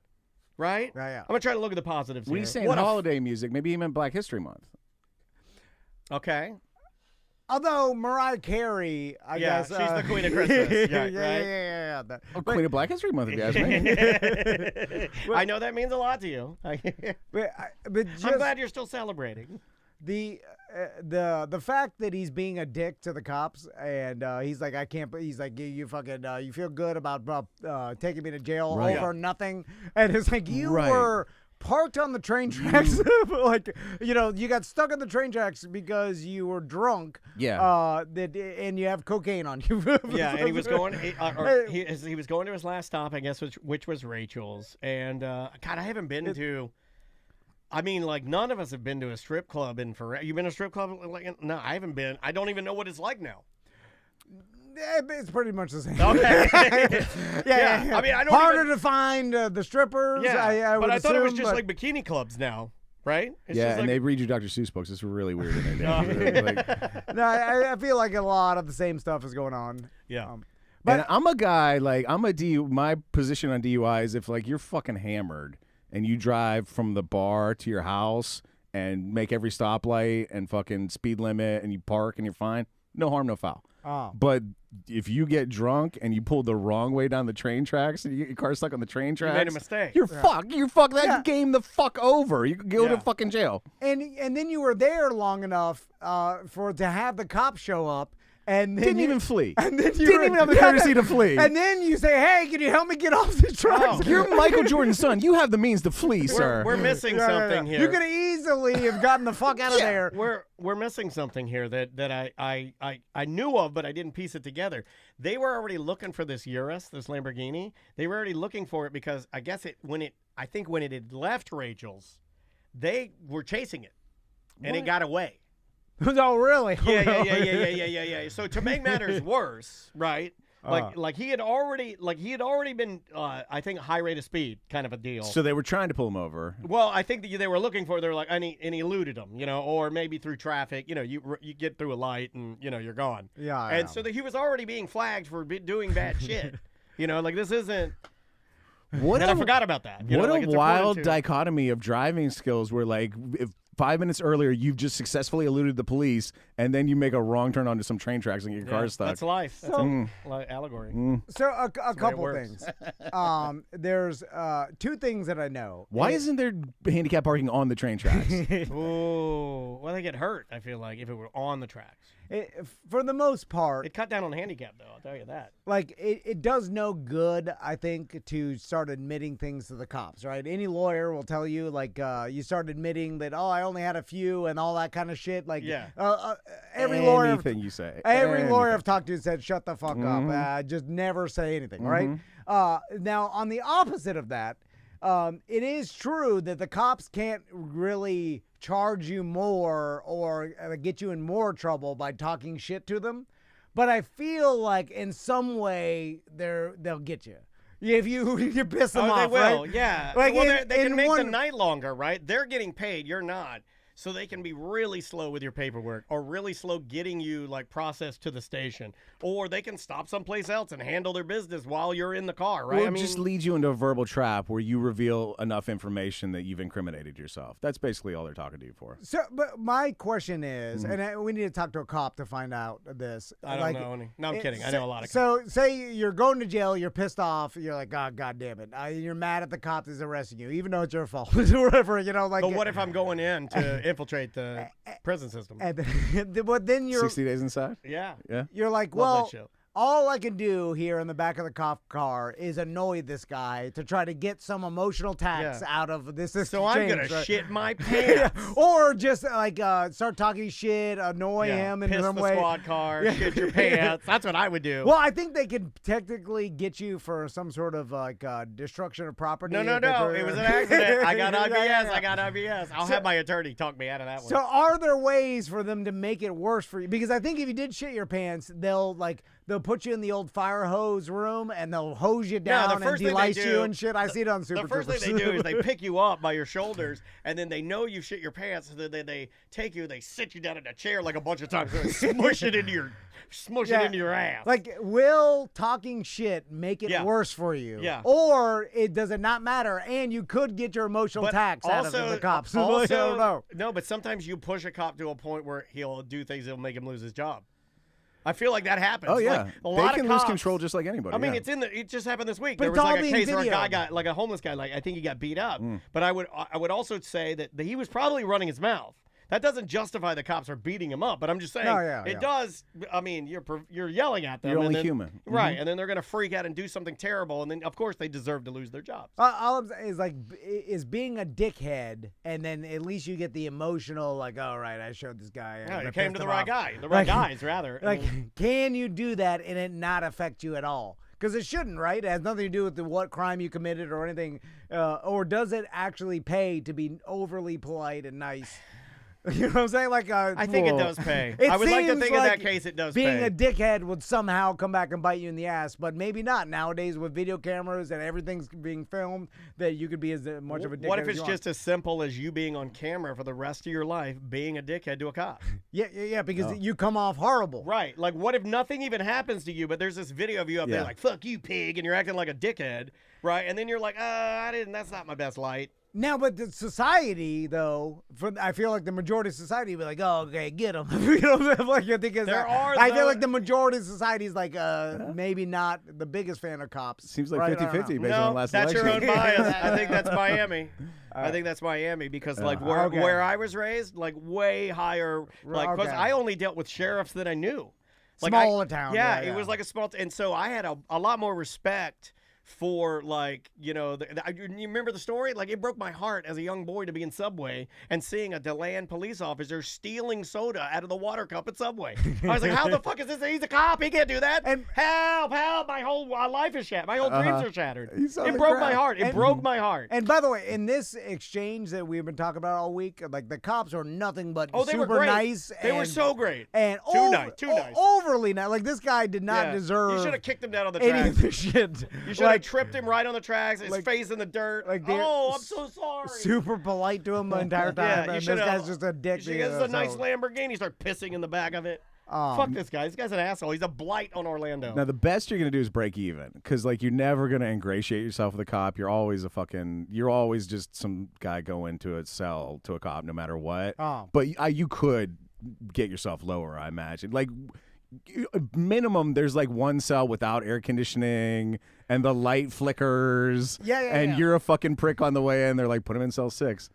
right? Yeah. I'm going to try to look at the positives When here. he's saying holiday music, maybe he meant Black History Month. Okay. Although Mariah Carey, I guess. she's the queen of Christmas. Yeah. Queen of Black History Month, if you ask me. I know that means a lot to you. I'm glad you're still celebrating. The fact that he's being a dick to the cops and he's like, I can't. He's like, you fucking. You feel good about taking me to jail over nothing, and it's like you were parked on the train tracks, you got stuck on the train tracks because you were drunk. Yeah. And you have cocaine on you. Yeah, and he was going. He was going to his last stop, I guess, which was Rachel's. And God, I haven't been to. I mean, like, none of us have been to a strip club in forever. You been to a strip club? No, I haven't been. I don't even know what it's like now. It's pretty much the same. Okay. Yeah. I mean, I don't harder to find the strippers. Yeah, but I thought it was just like bikini clubs now, right? It's just and like... they read you Dr. Seuss books. It's really weird in there. No, I feel like a lot of the same stuff is going on. Yeah. But I'm a guy, my position on DUI is if, like, you're fucking hammered and you drive from the bar to your house and make every stoplight and fucking speed limit and you park and you're fine, no harm, no foul. But if you get drunk and you pull the wrong way down the train tracks and you get your car stuck on the train tracks, you made a mistake. You're fucked. You're fucked. That game the fuck over. You can go to fucking jail. And then you were there long enough to have the cops show up. And then didn't even flee. And then you didn't even have the courtesy to flee. And then you say, "Hey, can you help me get off the tracks?" You're Michael Jordan's son. You have the means to flee, sir. We're missing something here. You could easily have gotten the fuck out of there. We're missing something here that I knew of, but I didn't piece it together. They were already looking for this Urus, this Lamborghini. They were already looking for it because I guess when it had left Rachel's, they were chasing it, and it got away. Oh, really? Yeah. So to make matters worse, right? Like he had already been, I think, high rate of speed kind of a deal. So they were trying to pull him over. Well, I think that they were looking for. They were like, and he eluded them, or maybe through traffic. You get through a light and you're gone. Yeah. And so he was already being flagged for doing bad shit. Like this isn't. I forgot about that. What a wild dichotomy of driving skills where, like, if 5 minutes earlier, you've just successfully eluded the police, and then you make a wrong turn onto some train tracks and get your car stuck. That's life. That's allegory. So a couple things. There's 2 things that I know. Why isn't there handicap parking on the train tracks? Ooh, well, they get hurt, I feel like, if it were on the tracks. For the most part. It cut down on handicap, though, I'll tell you that. Like, it does no good, I think, to start admitting things to the cops, right? Any lawyer will tell you, like, you start admitting that, I only had a few and all that kind of shit. Like, every lawyer I've talked to said, shut the fuck up. Just never say anything, right? Now, on the opposite of that, it is true that the cops can't really charge you more or get you in more trouble by talking shit to them. But I feel like in some way they'll get you. If you piss them off, they will, right? yeah. Like well, they can make the night longer, right? They're getting paid, you're not. So they can be really slow with your paperwork or really slow getting you like processed to the station. Or they can stop someplace else and handle their business while you're in the car, right? Well, it just leads you into a verbal trap where you reveal enough information that you've incriminated yourself. That's basically all they're talking to you for. So, but my question is, and we need to talk to a cop to find out this. I don't know any. No, I'm kidding. I know a lot of cops. So say you're going to jail, you're pissed off, you're like, oh, God damn it. You're mad at the cop that's arresting you, even though it's your fault or whatever, like. But what if I'm going in to infiltrate the prison system? But then you're 60 days inside? Yeah. You're like, well, all I can do here in the back of the cop car is annoy this guy to try to get some emotional tax out of this exchange. So I'm going to shit my pants. Or just like start talking shit, annoy him in some way. Piss the squad car, shit your pants. That's what I would do. Well, I think they could technically get you for some sort of like destruction of property. No. It was an accident. I got IBS. I'll have my attorney talk me out of that one. So are there ways for them to make it worse for you? Because I think if you did shit your pants, they'll put you in the old fire hose room and they'll hose you down and delice you and shit. I see it on Super Troopers. The first thing they do is they pick you up by your shoulders and then they know you shit your pants, so then they take you, they sit you down in a chair like a bunch of times and smush it into your ass. Like, will talking shit make it worse for you? Yeah. Or does it not matter and you could get your emotional tax out of the cops? I don't know. No, but sometimes you push a cop to a point where he'll do things that'll make him lose his job. I feel like that happens. Oh yeah, like, they can lose control just like anybody. I mean, it just happened this week. But there was like a case where a guy got, like a homeless guy, like I think he got beat up. But I would also say that he was probably running his mouth. That doesn't justify the cops are beating him up, but I'm just saying it does. I mean, you're yelling at them. You're only human, right? And then they're gonna freak out and do something terrible, and then of course they deserve to lose their jobs. All I'm saying is like is being a dickhead, and then at least you get the emotional like, all right, I showed this guy. No, you came to the right guy. The right guys, rather. Like, can you do that and it not affect you at all? Because it shouldn't, right? It has nothing to do with what crime you committed or anything. Or does it actually pay to be overly polite and nice? You know what I'm saying? Like, I think it does pay. I would like to think in that case it does pay. Being a dickhead would somehow come back and bite you in the ass, but maybe not. Nowadays with video cameras and everything's being filmed, that you could be as much of a dickhead. What if it's just as simple as you being on camera for the rest of your life, being a dickhead to a cop? Yeah, because you come off horrible. Right. Like, what if nothing even happens to you, but there's this video of you up there like, fuck you, pig, and you're acting like a dickhead, right? And then you're like, that's not my best light. Now, but the society, though, I feel like the majority of society would be like, oh, okay, get them. You know what I'm like, I feel like the majority of society is like maybe not the biggest fan of cops. Seems like 50-50 based on the last election. election. That's your own bias. I think that's Miami. I think that's Miami because like where I was raised, like way higher. Like, because I only dealt with sheriffs that I knew. Like, smaller town. Yeah, it was like a small and so I had a lot more respect for, like, you know, you remember the story? Like, it broke my heart as a young boy to be in Subway and seeing a DeLand police officer stealing soda out of the water cup at Subway. I was like, how the fuck is this? He's a cop. He can't do that. And help. My whole life is shattered. My whole dreams are shattered. It broke my heart. It broke my heart. And by the way, in this exchange that we've been talking about all week, like, the cops are nothing but they were super great. nice. They were so great. And too nice. Overly nice. Like, this guy did not deserve. You should have kicked him down on the any tracks. of the shit. You should have tripped him right on the tracks, his face in the dirt. Like, I'm so sorry. Super polite to him the entire time. Yeah, and this guy's just a dick. This is a nice Lamborghini. Start pissing in the back of it. Fuck this guy. This guy's an asshole. He's a blight on Orlando. Now the best you're gonna do is break even, because like you're never gonna ingratiate yourself with a cop. You're always just some guy going to a cell to a cop, no matter what. But you could get yourself lower, I imagine. Like minimum, there's like one cell without air conditioning and the light flickers. And you're a fucking prick on the way in. They're like, put him in cell 6.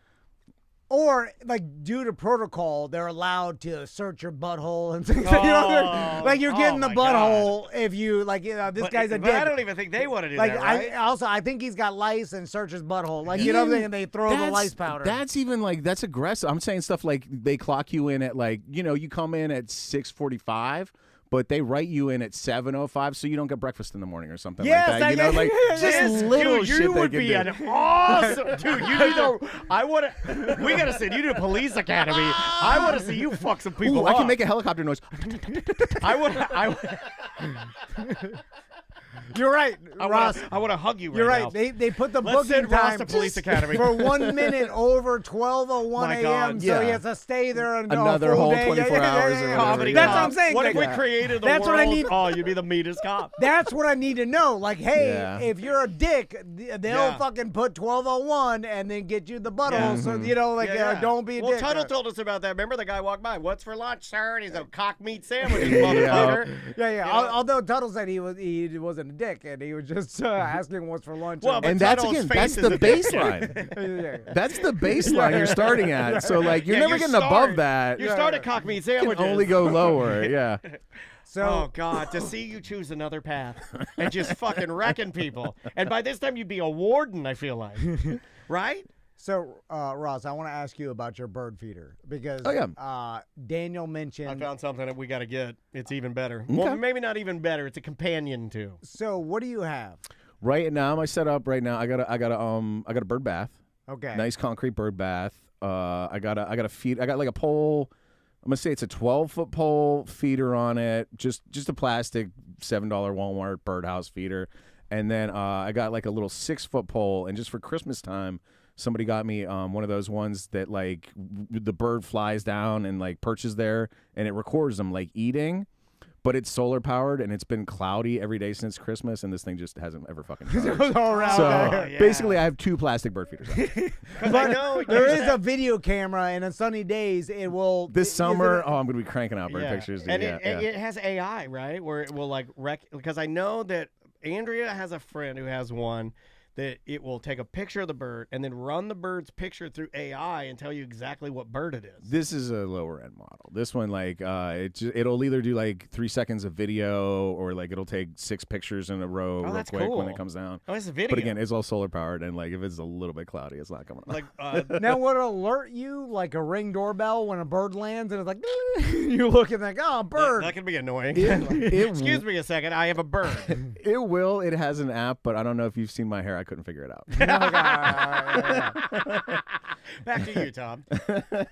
Or, like, due to protocol, they're allowed to search your butthole and things. Like, you're getting the butthole if you, like, this guy's a dick. But I don't even think they want to do that, right? I think he's got lice and search his butthole. Like, you know what I'm saying? And they throw the lice powder. That's even, like, that's aggressive. I'm saying stuff like they clock you in at, like, you come in at 6:45. But they write you in at 7:05 so you don't get breakfast in the morning or something like that. Just little shit you would be an awesome dude. We gotta send you to police academy. I want to see you fuck some people. I can make a helicopter noise. You're right, Ross. I want to hug you. You're right. Now. They put the Let's booking send Ross time to police academy for 1 minute over 12:01 a.m. So he has to stay there another whole day. 24 hours. Or Comedy. That's what I'm saying. What if we created the that's world? What I need. Oh, you'd be the meanest cop. That's what I need to know. Like, hey, if you're a dick, they'll fucking put 12:01 and then get you the butthole. So don't be a dick. Well, Tuttle told us about that. Remember the guy walked by. What's for lunch, sir? And he's a cock meat sandwich, motherfucker. Although Tuttle said he wasn't a dick and he was just asking what's for lunch. Well, and that's the baseline. That's the baseline you're starting at. So like you're never getting above that. You start at cock meat sandwiches. You can only go lower. Yeah. So, oh God, to see you choose another path and just fucking wrecking people. And by this time you'd be a warden, I feel like. Right? So, Ross, I want to ask you about your bird feeder because Daniel mentioned... I found something that we got to get. It's even better. Okay. Well, maybe not even better. It's a companion to. So, what do you have? Right now, my setup right now, I got a bird bath. Okay. Nice concrete bird bath. I got a feed. I got like a pole. I'm gonna say it's a 12-foot pole feeder on it. Just a plastic $7 Walmart birdhouse feeder. And then I got like a little 6-foot pole. And just for Christmas time, somebody got me one of those ones that like the bird flies down and like perches there and it records them like eating, but it's solar powered and it's been cloudy every day since Christmas and this thing just hasn't ever fucking charged. So basically I have 2 plastic bird feeders. Because I know there is a video camera and on sunny days it will. This summer, I'm going to be cranking out bird pictures. And it has AI, right? Where it will like because I know that Andrea has a friend who has one that it will take a picture of the bird and then run the bird's picture through AI and tell you exactly what bird it is. This is a lower end model. This one, like, it'll either do like 3 seconds of video or like it'll take 6 pictures in a row real quick when it comes down. Oh, it's a video. But again, it's all solar powered and like if it's a little bit cloudy, it's not coming on. Like now, would it alert you like a Ring doorbell when a bird lands and it's like you look and like, oh, bird. That can be annoying. Excuse me a second, I have a bird. It will. It has an app, but I don't know if you've seen my hair. I couldn't figure it out. Back to you, Tom.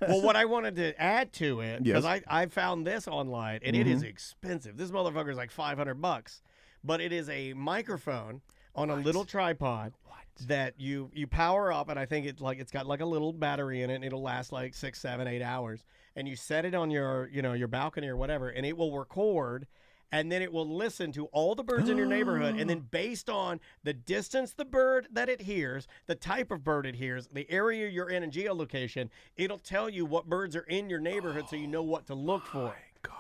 Well, what I wanted to add to it, because I found this online, and it is expensive. This motherfucker is like $500, but it is a microphone on a little tripod that you power up, and I think it's got like a little battery in it, and it'll last like 6, 7, 8 hours. And you set it on your your balcony or whatever, and it will record. And then it will listen to all the birds in your neighborhood. And then based on the distance the bird that it hears, the type of bird it hears, the area you're in and geolocation, it'll tell you what birds are in your neighborhood so you know what to look for. God.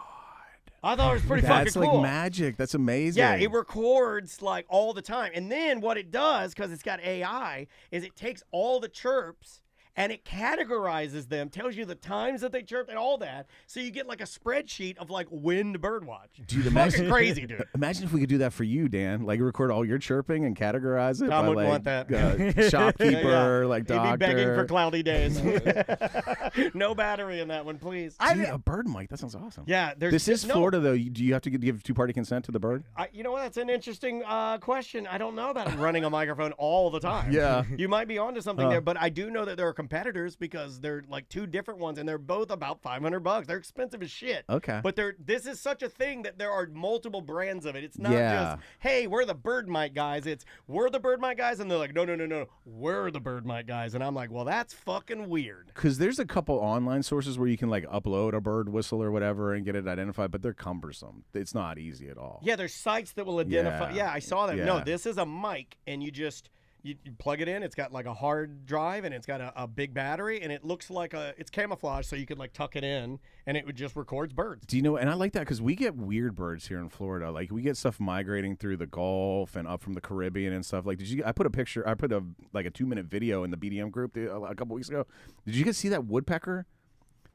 I thought it was pretty fucking cool. That's like magic. That's amazing. Yeah, it records like all the time. And then what it does, because it's got AI, is it takes all the chirps and it categorizes them, tells you the times that they chirped and all that. So you get like a spreadsheet of like when to birdwatch. Dude, imagine crazy, dude. Imagine if we could do that for you, Dan. Like record all your chirping and categorize it. Tom by, wouldn't like, want that. Shopkeeper, like doctor. He'd be begging for cloudy days. No battery in that one, please. Dude, a bird mic. That sounds awesome. Yeah. This is Florida, though. Do you have to give 2-party consent to the bird? You know what? That's an interesting question. I don't know about running a microphone all the time. Yeah. You might be onto something there, but I do know that there are competitors because they're like two different ones, and they're both about $500. They're expensive as shit. Okay. But this is such a thing that there are multiple brands of it. It's not Yeah. just, hey, we're the bird mite guys. It's, we're the bird mite guys, and they're like, no, we're the bird mite guys. And I'm like, well, that's fucking weird. Because there's a couple online sources where you can like upload a bird whistle or whatever and get it identified, but they're cumbersome. It's not easy at all. Yeah, there's sites that will identify. Yeah, I saw that. Yeah. No, this is a mic, and you just you plug it in. It's got like a hard drive, and it's got a big battery, and it looks like it's camouflage, so you could like tuck it in, and it would just records birds. Do you know? And I like that because we get weird birds here in Florida. Like we get stuff migrating through the Gulf and up from the Caribbean and stuff. Like, I put a 2-minute video in the BDM group a couple weeks ago. Did you guys see that woodpecker?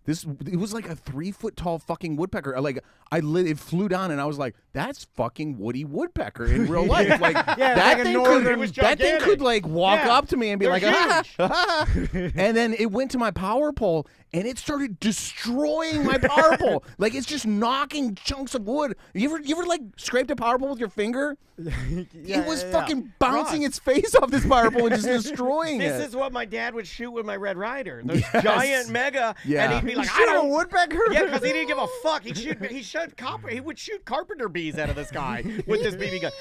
It was like a 3-foot tall fucking woodpecker. Like it flew down, and I was like, "That's fucking Woody Woodpecker in real life." Like that thing could like walk up to me and be like, "Ah." And then it went to my power pole, and it started destroying my power pole. Like it's just knocking chunks of wood. You ever like scraped a power pole with your finger? It was fucking bouncing its face off this power pole and just destroying it. This is what my dad would shoot with my Red Ryder. Those giant mega, and he'd be like, "I don't woodpecker." Yeah, because he didn't give a fuck. He would shoot carpenter bees out of the sky with this BB gun.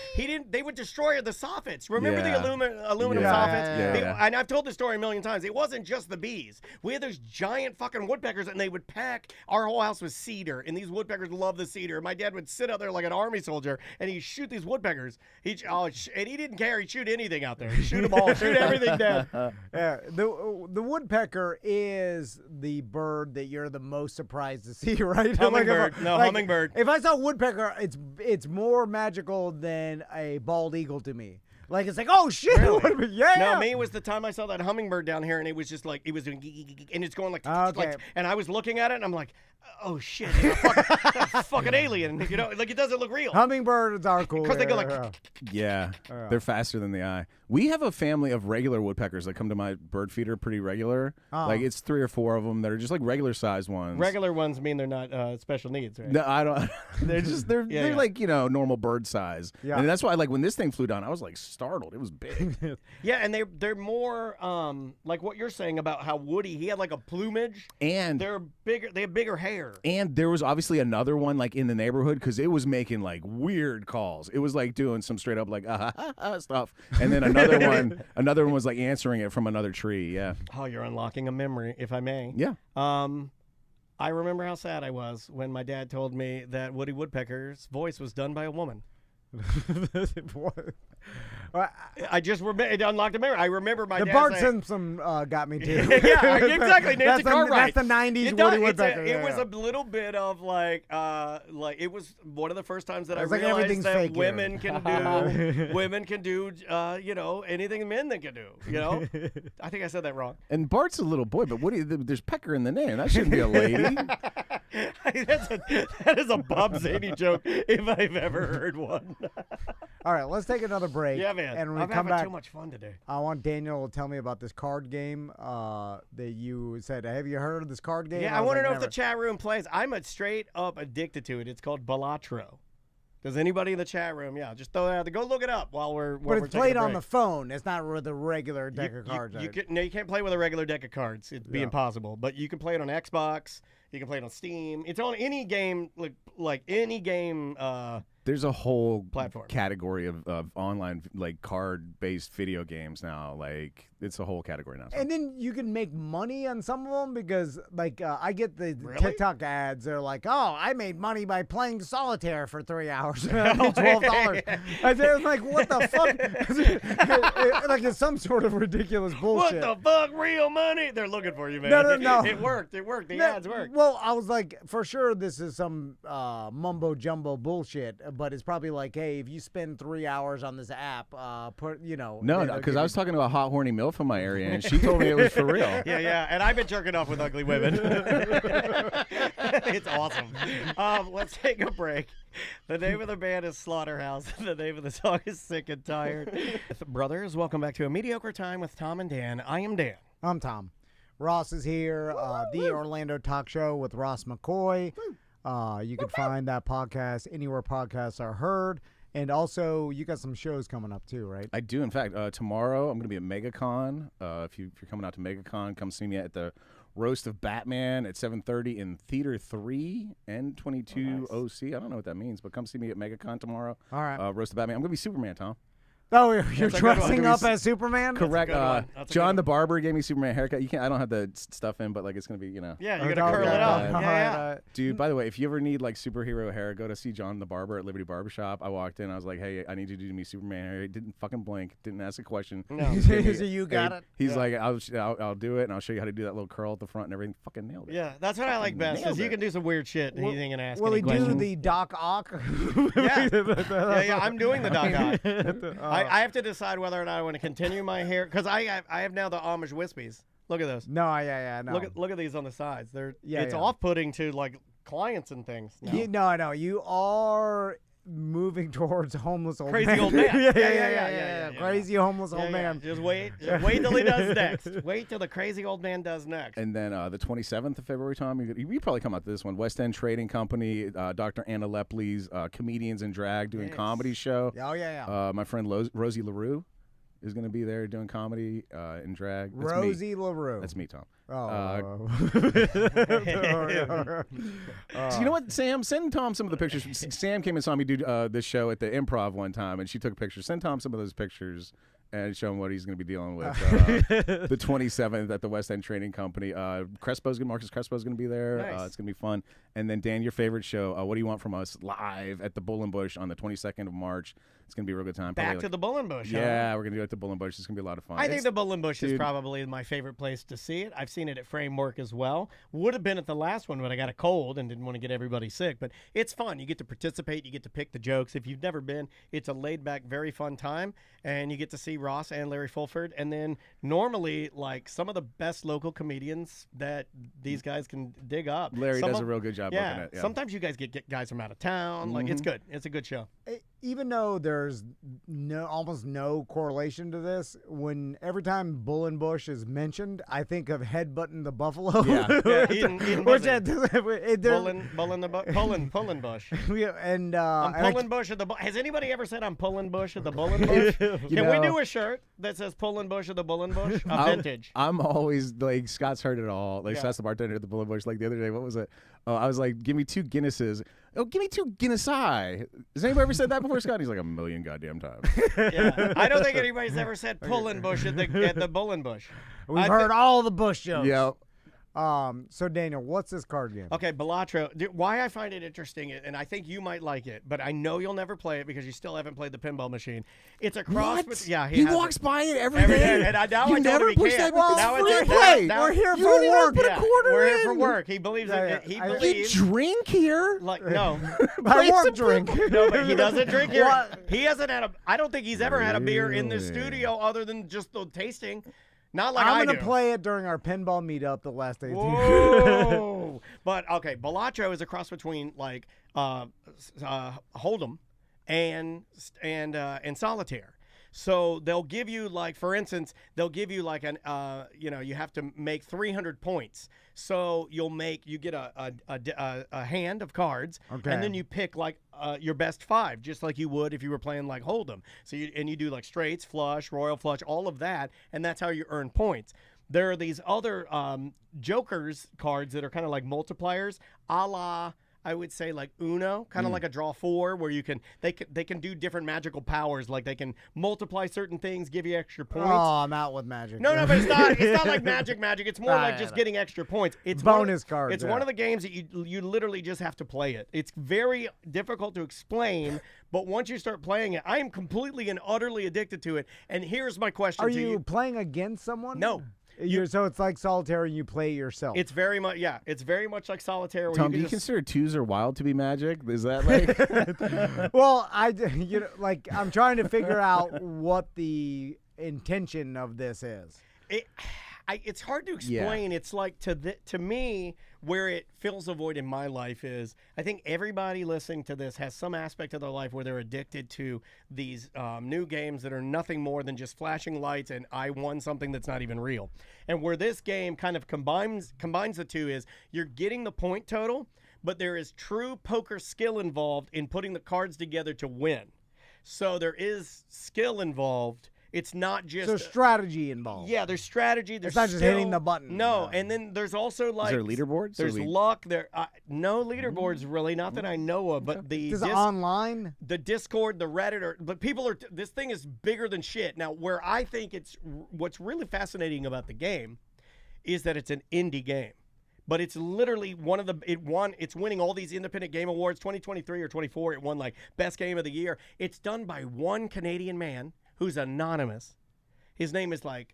They would destroy the soffits. Remember the aluminum soffits? And I've told this story a million times. It wasn't just the bees. We had those giant fucking woodpeckers, and they would peck. Our whole house was cedar, and these woodpeckers love the cedar. My dad would sit out there like an army soldier, and he'd shoot these woodpeckers. And he didn't care. He'd shoot anything out there. He'd shoot them all. Shoot everything dead. Yeah, the woodpecker is the bird that you're the most surprised to see, right? Hummingbird. Hummingbird. If I saw woodpecker, it's more magical than a bald eagle to me. Like, it's like, oh, shit. Really? Yeah. No, me was the time I saw that hummingbird down here, and it was just like, it was doing, and it's going like, and I was looking at it, and I'm like, oh, shit, it's a fucking alien. You know, like, it doesn't look real. Hummingbirds are cool. Because they go like, yeah, they're faster than the eye. We have a family of regular woodpeckers that come to my bird feeder pretty regular. Like, it's 3 or 4 of them that are just like regular sized ones. Regular ones mean they're not special needs, right? No, I don't. They're like, normal bird size. Yeah. And that's why, like, when this thing flew down, I was like startled. It was big. Yeah, and they're more like what you're saying about how Woody, he had like a plumage. And they're bigger. They have bigger hair. And there was obviously another one like in the neighborhood because it was making like weird calls. It was like doing some straight up like stuff. And then another one was like answering it from another tree. Yeah. Oh, you're unlocking a memory, if I may. Yeah. I remember how sad I was when my dad told me that Woody Woodpecker's voice was done by a woman. I just it unlocked a memory. I remember my dad Bart saying, Simpson got me too. Yeah, exactly. Nancy Cartwright. That's the 90s Woody Woodpecker. It was a little bit of like it was one of the first times that I like realized that women can do anything men can do. You know, I think I said that wrong. And Bart's a little boy, but Woody, there's Pecker in the name. That shouldn't be a lady. That is a Bob Zaney joke if I've ever heard one. All right, let's take another break. Yeah, man. And when I'm we come having back, too much fun today. I want Daniel to tell me about this card game that you said. Have you heard of this card game? Yeah, I want to know if the chat room plays. I'm straight up addicted to it. It's called Balatro. Does anybody in the chat room? Yeah, just throw it out there. Go look it up while we're. But it's played on the phone. It's not with a regular deck of cards. You can't play with a regular deck of cards. It'd be impossible. But you can play it on Xbox. You can play it on Steam. It's on any game, like any game. There's a whole platform category of online like card-based video games now. Like it's a whole category now. And then you can make money on some of them because like I get the TikTok ads. They're like, oh, I made money by playing solitaire for 3 hours. $12. I was like, what the fuck? Like it's some sort of ridiculous bullshit. What the fuck? Real money? They're looking for you, man. No. It worked. The ads worked. Well, I was like, for sure this is some mumbo jumbo bullshit. But it's probably like, hey, if you spend 3 hours on this app, No, because I was talking to a hot, horny MILF in my area, and she told me it was for real. Yeah, and I've been jerking off with ugly women. It's awesome. Let's take a break. The name of the band is Slaughterhouse. The name of the song is Sick and Tired. Brothers, welcome back to A Mediocre Time with Tom and Dan. I am Dan. I'm Tom. Ross is here, the Orlando Talk Show with Ross McCoy. You can find that podcast anywhere podcasts are heard. And also, you got some shows coming up too, right? I do. In fact, tomorrow I'm going to be at MegaCon. If you're coming out to MegaCon, come see me at the Roast of Batman at 7:30 in Theater 3 and 22 OC. I don't know what that means, but come see me at MegaCon tomorrow. All right. Roast of Batman. I'm going to be Superman, Tom. Oh, you're dressing up as Superman? Correct. John the barber gave me Superman haircut. You can't. I don't have the stuff in, but like it's gonna be, Yeah, you're gonna curl it up. Yeah. Dude, by the way, if you ever need like superhero hair, go to see John the barber at Liberty Barbershop. I walked in. I was like, hey, I need you to do me Superman hair. He didn't fucking blink. Didn't ask a question. No. So you got it. He's like, I'll do it, and I'll show you how to do that little curl at the front and everything. Fucking nailed it. Yeah, that's what I like best. Is you can do some weird shit and he ain't gonna ask Will any he questions. do the Doc Ock? yeah, I'm doing the Doc Ock. I have to decide whether or not I want to continue my hair because I have now the Amish wispies. Look at those. No, no. Look at these on the sides. It's yeah. off-putting to like clients and things. No. You are moving towards homeless old crazy man. old man. yeah. Crazy homeless old man. Just wait till he does next. Wait till the crazy old man does next. And then the 27th of February, Tom, you probably come out to this one. West End Trading Company, Dr. Anna Lepley's Comedians in Drag doing comedy show. Oh, yeah. My friend Rosie LaRue is going to be there doing comedy in drag. That's Rosie LaRue. That's me, Tom. Oh. So you know what, Sam? Send Tom some of the pictures. Sam came and saw me do this show at the Improv one time, and she took pictures. Send Tom some of those pictures and show him what he's going to be dealing with. The 27th at the West End Trading Company. Marcus Crespo's going to be there. Nice. It's going to be fun. And then, Dan, your favorite show, What Do You Want From Us, live at the Bull and Bush on the 22nd of March. It's going to be a real good time. Back to the Bull and Bush. Yeah, we're going to do it at the Bull and Bush. It's going to be a lot of fun. I think the Bull and Bush is probably my favorite place to see it. I've seen it at Framework as well. Would have been at the last one, but I got a cold and didn't want to get everybody sick. But it's fun. You get to participate. You get to pick the jokes. If you've never been, it's a laid-back, very fun time. And you get to see Ross and Larry Fulford. And then normally, like, some of the best local comedians that these guys can dig up. Larry does a real good job booking it. Yeah. Sometimes you guys get guys from out of town. Like, it's good. It's a good show. Even though there's almost no correlation to this, every time Bull and Bush is mentioned, I think of headbutting the buffalo. Yeah. Eating pulling Bush. Yeah, and I'm pulling Bush at the. Has anybody ever said I'm pulling Bush at the Bull and Bush? Can we do a shirt that says pulling Bush at the Bull and Bush? Vintage. I'm always like, Scott's heard it all. Like Scott's the bartender at the Bull and Bush. Like the other day, what was it? I was like, give me 2 Guinnesses. Oh, give me 2 Guinness-I. Has anybody ever said that before, Scott? He's like, 1,000,000 goddamn times. Yeah. I don't think anybody's ever said pulling Bush at the Bull and Bush. We've heard all the Bush jokes. Yeah. So Daniel, what's this card game? Okay, Balatro. Why I find it interesting, and I think you might like it, but I know you'll never play it because you still haven't played the pinball machine. It's a cross. What? Yeah, he walks by it every day. And now you I never push that. Now it's free play. We're here for work. Put a quarter We're in. here for work. He believes it. He believes. You drink here? Like no, I work drink. No, but he doesn't drink here. He hasn't had a. I don't think he's ever had a beer in the studio other than just the tasting. Not like I'm going to play it during our pinball meetup the last 18 Whoa. But, okay, Balatro is a cross between, like, Hold'em and Solitaire. So they'll give you, like, for instance, they'll give you, like, you have to make 300 points. So you get a hand of cards, and then you pick, like, your best 5, just like you would if you were playing, like, Hold'em. So you do, like, straights, flush, royal flush, all of that, and that's how you earn points. There are these other Jokers cards that are kind of like multipliers, a la, I would say, like Uno, kind of like a draw 4, where they can do different magical powers, like they can multiply certain things, give you extra points. Oh, I'm out with magic. No, but it's not like magic. It's more like just getting extra points. It's bonus cards. It's one of the games that you literally just have to play it. It's very difficult to explain, but once you start playing it, I am completely and utterly addicted to it. And here's my question to you. Are you playing against someone? No. So it's like Solitaire and you play yourself. It's very much, it's very much like Solitaire. Where Tom, do you consider 2s or wild to be magic? Is that like? Well, I'm trying to figure out what the intention of this is. It's hard to explain. Yeah. It's like to me, where it fills a void in my life is, I think everybody listening to this has some aspect of their life where they're addicted to these new games that are nothing more than just flashing lights and I won something that's not even real. And where this game kind of combines the two is you're getting the point total, but there is true poker skill involved in putting the cards together to win. So there is skill involved. It's not just So strategy involved. Yeah, there's strategy. There's It's not just skill. hitting the button. No, and then there's also like Is there leaderboards? There's luck. There no leaderboards really, not that I know of. But the Is it online? the Discord, the Reddit, but people are. This thing is bigger than shit. Now, where I think what's really fascinating about the game is that it's an indie game. But it's literally it's winning all these independent game awards, 2023 or 24. It won like best game of the year. It's done by one Canadian man who's anonymous. His name is like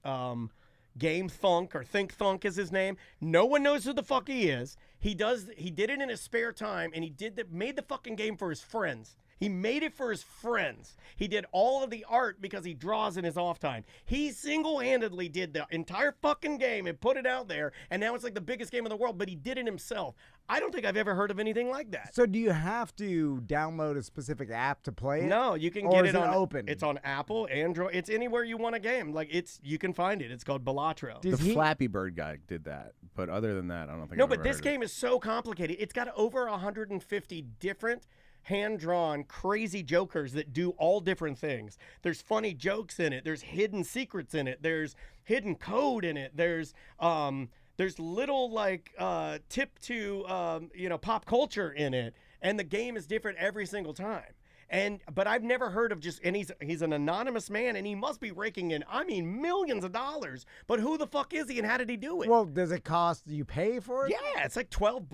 Game Thunk or Think Thunk is his name. No one knows who the fuck he is. He did it in his spare time, and he made the fucking game for his friends. He made it for his friends. He did all of the art because he draws in his off time. He single-handedly did the entire fucking game and put it out there, and now it's like the biggest game in the world, but he did it himself. I don't think I've ever heard of anything like that. So do you have to download a specific app to play it? No, you can Or get is it on open. It's on Apple, Android. It's anywhere you want a game. Like you can find it. It's called Balatro. The Flappy Bird guy did that, but other than that, I don't think. No, I've but ever this heard game is so complicated. It's got over 150 different hand-drawn crazy jokers that do all different things. There's funny jokes in it. There's hidden secrets in it. There's hidden code in it. There's little like tip to pop culture in it, and the game is different every single time. But I've never heard of and he's an anonymous man, and he must be raking in, millions of dollars. But who the fuck is he, and how did he do it? Well, does it cost? You pay for it? Yeah, it's like $12.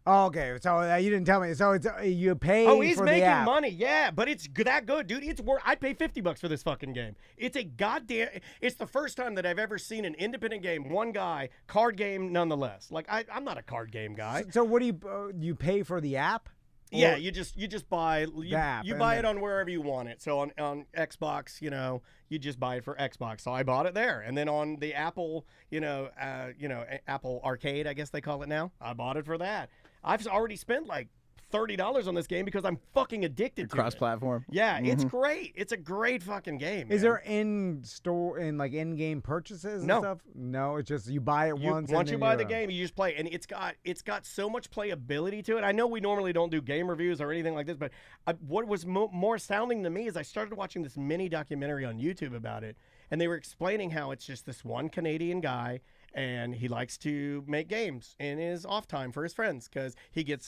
Oh, okay, so you didn't tell me. So it's you pay. Oh, he's for making the app. money, yeah, but it's that good, dude. It's worth. I'd pay $50 for this fucking game. It's a goddamn. It's the first time that I've ever seen an independent game, one guy, card game, nonetheless. Like I'm not a card game guy. So what do you pay for the app? Yeah, Or- you just buy The app, you and buy then- it on wherever you want it. So on Xbox, you just buy it for Xbox. So I bought it there, and then on the Apple, Apple Arcade, I guess they call it now. I bought it for that. I've already spent like $30 on this game because I'm fucking addicted to it. Cross-platform. Yeah, it's Mhm. great. It's a great fucking game. Is man. there in-game purchases and No. stuff? No, it's just you buy it once. Once you and then buy the you're- game, you just play, and it's got so much playability to it. I know we normally don't do game reviews or anything like this, but what was more astounding to me is I started watching this mini documentary on YouTube about it, and they were explaining how it's just this one Canadian guy, and he likes to make games in his off time for his friends because he gets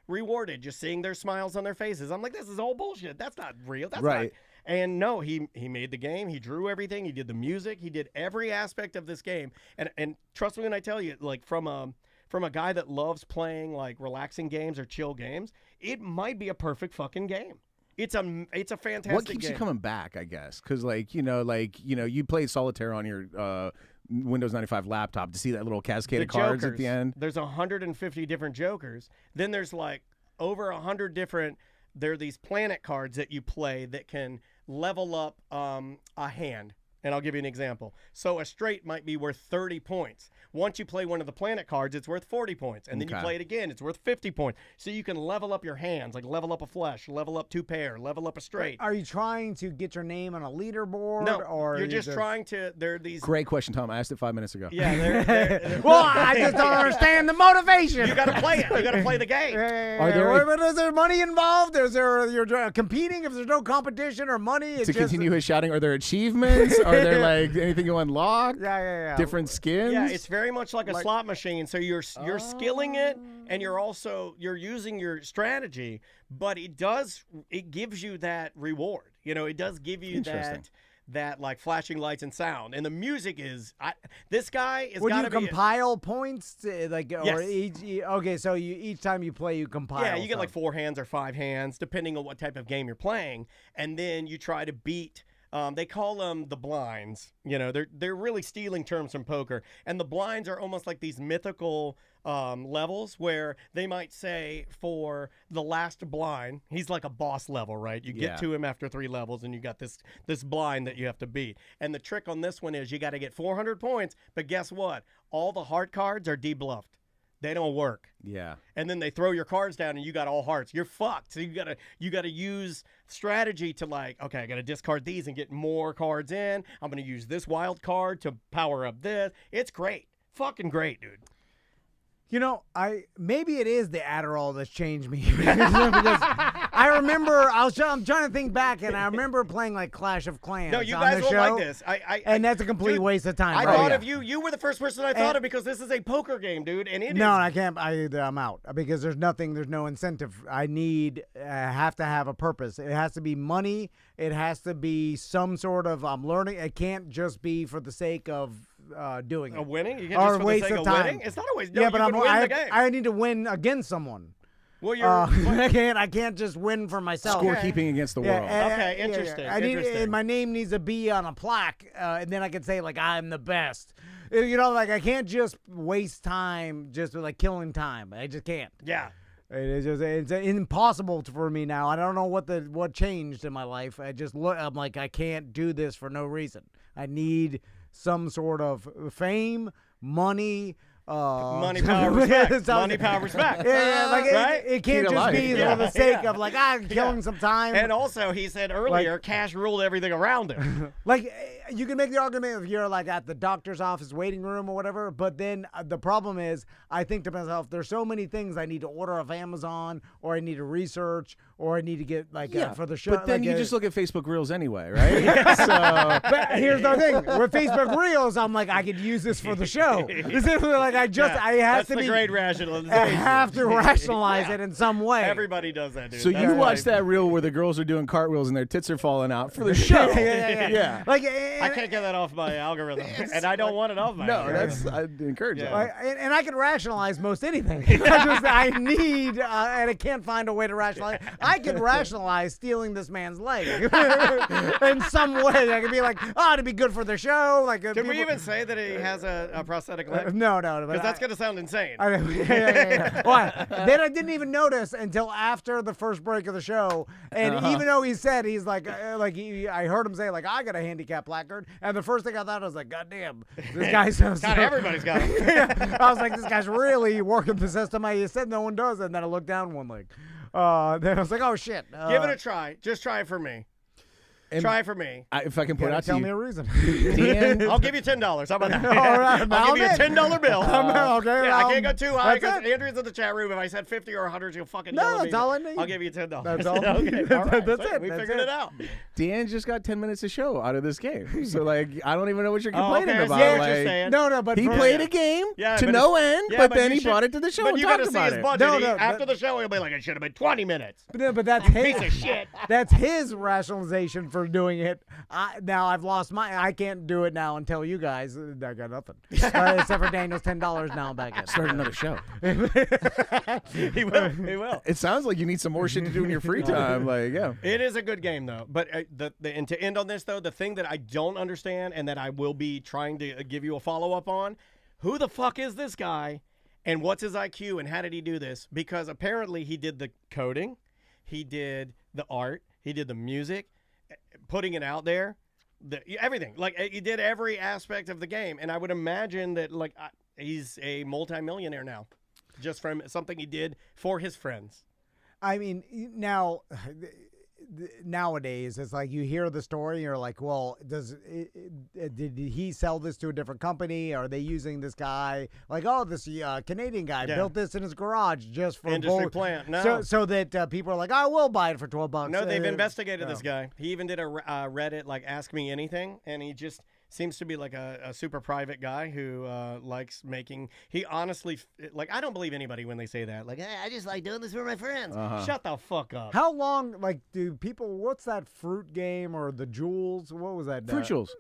rewarded just seeing their smiles on their faces. I'm like, this is all bullshit. That's not real. That's Right. not. And no, he made the game. He drew everything. He did the music. He did every aspect of this game. And trust me when I tell you, like from a guy that loves playing like relaxing games or chill games, it might be a perfect fucking game. It's a fantastic What keeps game. you coming back? I guess because you played solitaire on your Windows 95 laptop to see that little cascade The of cards at jokers. the end. There's 150 different jokers. Then there's like over 100 different. There are these planet cards that you play that can level up a hand. And I'll give you an example. So a straight might be worth 30 points. Once you play one of the planet cards, it's worth 40 points. And then you Okay. play it again, it's worth 50 points. So you can level up your hands, like level up a flush, level up two pair, level up a straight. Are you trying to get your name on a leaderboard? No, or you're just trying to. There are these. Great question, Tom. I asked it 5 minutes ago. Yeah, they're Well, I just don't understand the motivation. You got to play it. You got to play the game. Is there money involved? Is there you're competing? If there's no competition or money, it's To just, continue his shouting, are there achievements? Are there like anything you unlock? Yeah. Different skins? Yeah, it's very much like a slot machine. So you're skilling it, and you're using your strategy, but it gives you that reward. It does give you that like flashing lights and sound, and the music is. This guy is. Would gotta you be compile points to, Yes. or okay? So each time you play, you compile. Yeah, you get like stuff. 4 hands or 5 hands, depending on what type of game you're playing, and then you try to beat. They call them the blinds. They're really stealing terms from poker, and the blinds are almost like these mythical levels where they might say for the last blind, he's like a boss level, right? You get Yeah. to him after 3 levels, and you got this blind that you have to beat. And the trick on this one is you got to get 400 points, but guess what? All the heart cards are debluffed. They don't work. Yeah. And then they throw your cards down and you got all hearts. You're fucked. So you gotta use strategy to like, okay, I gotta discard these and get more cards in. I'm gonna use this wild card to power up this. It's great. Fucking great, dude. You know, maybe it is the Adderall that's changed me. Because I remember I'm trying to think back, and I remember playing like Clash of Clans. No, you on guys the won't show, like this. And that's a complete waste of time. I bro. thought of you. You were the first person I thought of because this is a poker game, dude. And it No, is. I can't. I'm out because there's no incentive. I have to have a purpose. It has to be money. It has to be some sort of I'm learning. It can't just be for the sake of doing it. Winning? You can't just for the sake of winning? It's not a waste. No, yeah, but you can win the game. I need to win against someone. Well, you're. I can't just win for myself. Scorekeeping against the world. Okay, interesting. And my name needs to be on a plaque, and then I can say like I'm the best. You know, like I can't just waste time just like killing time. I just can't. Yeah. It's impossible for me now. I don't know what changed in my life. I'm like I can't do this for no reason. I need some sort of fame, money. Money, power, respect. Money, power, respect. Yeah, like right? it can't just be for the sake of like I'm killing some time. And also, he said earlier, cash ruled everything around him. Like you can make the argument if you're like at the doctor's office waiting room or whatever, but then the problem is I think to myself, there's so many things I need to order off Amazon, or I need to research, or I need to get like for the show. But then like, you just look at Facebook Reels anyway, right? But here's the thing with Facebook Reels, I'm like I could use this for the show. This is like I have to be great rationalization. I have to rationalize it in some way. Everybody does that, dude. So you watch that reel where the girls are doing cartwheels and their tits are falling out for the show. Yeah. Like I can't get that off my algorithm, and I don't want it off my algorithm. I encourage it. And I can rationalize most anything. I need, and I can't find a way to rationalize. I can rationalize stealing this man's leg in some way. I can be like, oh, it'd be good for the show. Like, Can we even say that he has a prosthetic leg? No. Because that's going to sound insane. Why? Then I didn't even notice until after the first break of the show. And even though he said he's like I heard him say like I got a handicap placard, and the first thing I thought was like, God damn, this guy's God, everybody's got it. I was like, this guy's really working the system. He said no one does, and then I looked down one leg. Then I was like, oh shit. Give it a try. Just try it for me. Try it for me. If I can put it out to tell you. me a reason. Dan, I'll give you $10. How about that? All right, I'll give you a $10 bill. Okay. Yeah, I can't go too high because Andrew's in the chat room. If I said 50 or 100, you'll fucking yell at me. That's all I need. I'll give you $10. That's all. Okay, all right. That's it. We That's figured it out. Dan just got 10 minutes of show out of this game. So, like, I don't even know what you're complaining okay, I see about. what Like, you're saying. No, but he played a game to no end, but then he brought it to the show But and you talked got to see about his it. budget. After the show, he'll be like, it should have been 20 minutes. But that's his piece of shit. That's his rationalization for doing it. Now I've lost I can't do it now until you guys. I got nothing. Except for Daniel's $10 now back in. Start another show. He will. He will. It sounds like you need some more shit to do in your free time. Like, yeah. It is a good game, though. But and to end on this, though, the thing that I don't understand and that I will be trying to give you a follow-up on, who the fuck is this guy and what's his IQ and how did he do this? Because apparently he did the coding, he did the art, he did the music, putting it out there, everything. Like, he did every aspect of the game. And I would imagine that, like, he's a multimillionaire now just from something he did for his friends. I mean, nowadays it's like you hear the story and you're like, well, did he sell this to a different company? Are they using this guy? Like, oh, this Canadian guy built this in his garage just for industry plant. No, so that people are like, I will buy it for $12. No, they've investigated this guy. He even did a Reddit like Ask Me Anything, and he just seems to be like a super private guy who likes making. He honestly, like, I don't believe anybody when they say that. Like, hey, I just like doing this for my friends. Shut the fuck up. How long, like, do people? What's that fruit game or the Jewels? What was that? Fruit Jewels.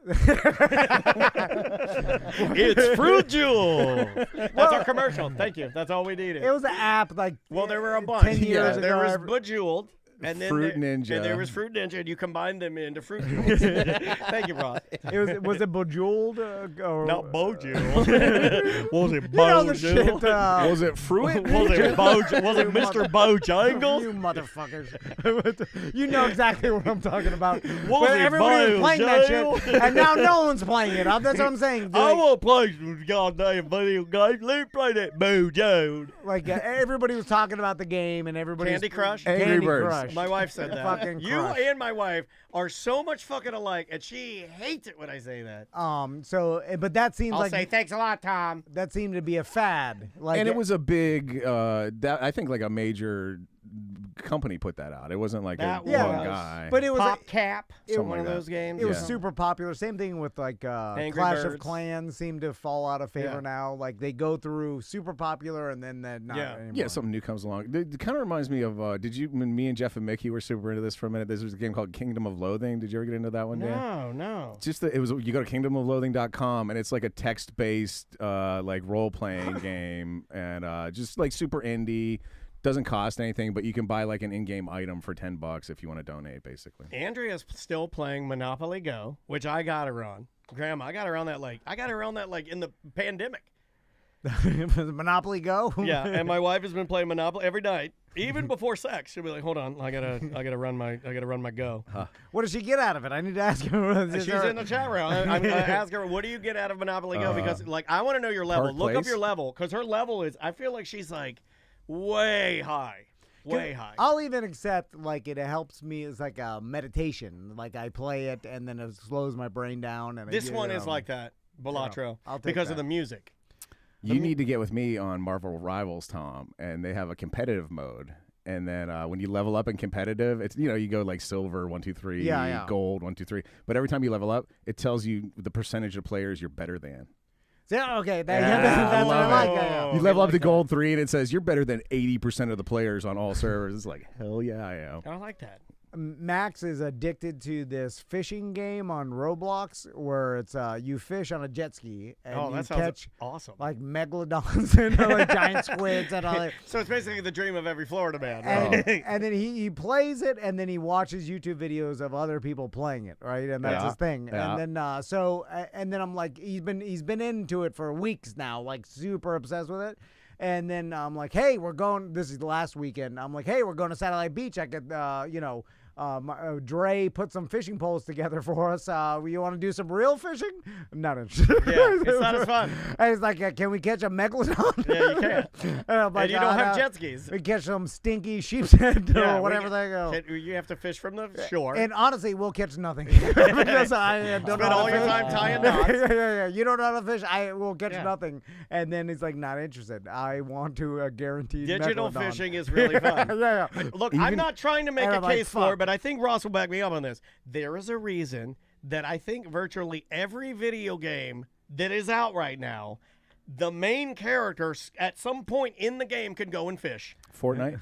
It's Fruit Jewels. That's our commercial. Thank you. That's all we needed. It was an app like. Well, there were a bunch. 10 years ago. There was Bejeweled. And then Fruit Ninja. And there was Fruit Ninja, and you combined them into Fruit Jewels. Thank you, Ross. Was it Bejeweled? Not Bojeweled. Was it Bojeweled? You know the shit, was it Fruit Was it Mr. Bojangles? You motherfuckers. You know exactly what I'm talking about. Was it everybody was playing that shit, and now no one's playing it. That's what I'm saying. I want to play some goddamn video games. Let me play that Bojangles. Like, everybody was talking about the game, and everybody Candy Crush? Candy Angry Birds. Crush. crush. My wife said that. Fucking you crush. and my wife are so much fucking alike, and she hates it when I say that. But that seems I'll like say thanks a lot, Tom. That seemed to be a fad. Like, and it was a big, I think like a major company put that out. It wasn't like That one was. guy. But it was Pop Cap. it One like of that. those games. It was Yeah. super popular. Same thing with like Angry Clash of Birds. Clans seemed to fall out of favor Yeah. now. Like they go through super popular and then not anymore. Yeah, something new comes along. It kind of reminds me of, when me and Jeff and Mickey were super into this for a minute, this was a game called Kingdom of Loathing. Did you ever get into that one, Dan? No. Just you go to kingdomofloathing.com and it's like a text-based like role-playing game and just like super indie. Doesn't cost anything, but you can buy like an in-game item for $10 if you want to donate, basically. Andrea's still playing Monopoly Go, which I got her on. Grandma, I got her on that like in the pandemic. Monopoly Go. Yeah, and my wife has been playing Monopoly every night, even before sex. She'll be like, "Hold on, I gotta run my Go." What does she get out of it? I need to ask her. She's in the chat room. I'm gonna ask her, "What do you get out of Monopoly Go?" Because like I want to know your level. Park Look up Place? your level, because her level is. I feel like she's like way high. Way high. I'll even accept like it helps me as like a meditation. Like I play it and then it slows my brain down. And This one is like that, Balatro, I'll take because that. of the music. You need to get with me on Marvel Rivals, Tom, and they have a competitive mode. And then when you level up in competitive, it's you go like silver 1, 2, 3, gold 1, 2, 3. But every time you level up, it tells you the percentage of players you're better than. Yeah, okay, that's what I like. Yeah. You level up to gold 3, and it says you're better than 80% of the players on all servers. It's like, hell yeah, I am. I like that. Max is addicted to this fishing game on Roblox where it's you fish on a jet ski and you that sounds catch awesome. like megalodons and like giant squids and all that. So it's basically the dream of every Florida man. And then he plays it and then he watches YouTube videos of other people playing it, right? And that's his thing. Yeah. And then and then I'm like he's been into it for weeks now, like super obsessed with it. And then I'm like, hey, this is the last weekend. I'm like, hey, we're going to Satellite Beach. I could, Dre put some fishing poles together for us. You want to do some real fishing? I'm not interested. Yeah, it's not as fun. And he's like, can we catch a megalodon? Yeah, you can. And I'm like, And you don't have jet skis. We catch some stinky sheep's head or whatever they go. You have to fish from the shore. And honestly, we'll catch nothing. Because I don't know Spend how all to your fish. time tying knots. Yeah. You don't know how to fish. I will catch nothing. And then he's like, not interested. I want to guarantee Digital megalodon. fishing is really fun. Yeah. Look, I'm not trying to make And a I'm like, case for it, fuck. but I think Ross will back me up on this. There is a reason that I think virtually every video game that is out right now, the main character at some point in the game can go and fish. Fortnite?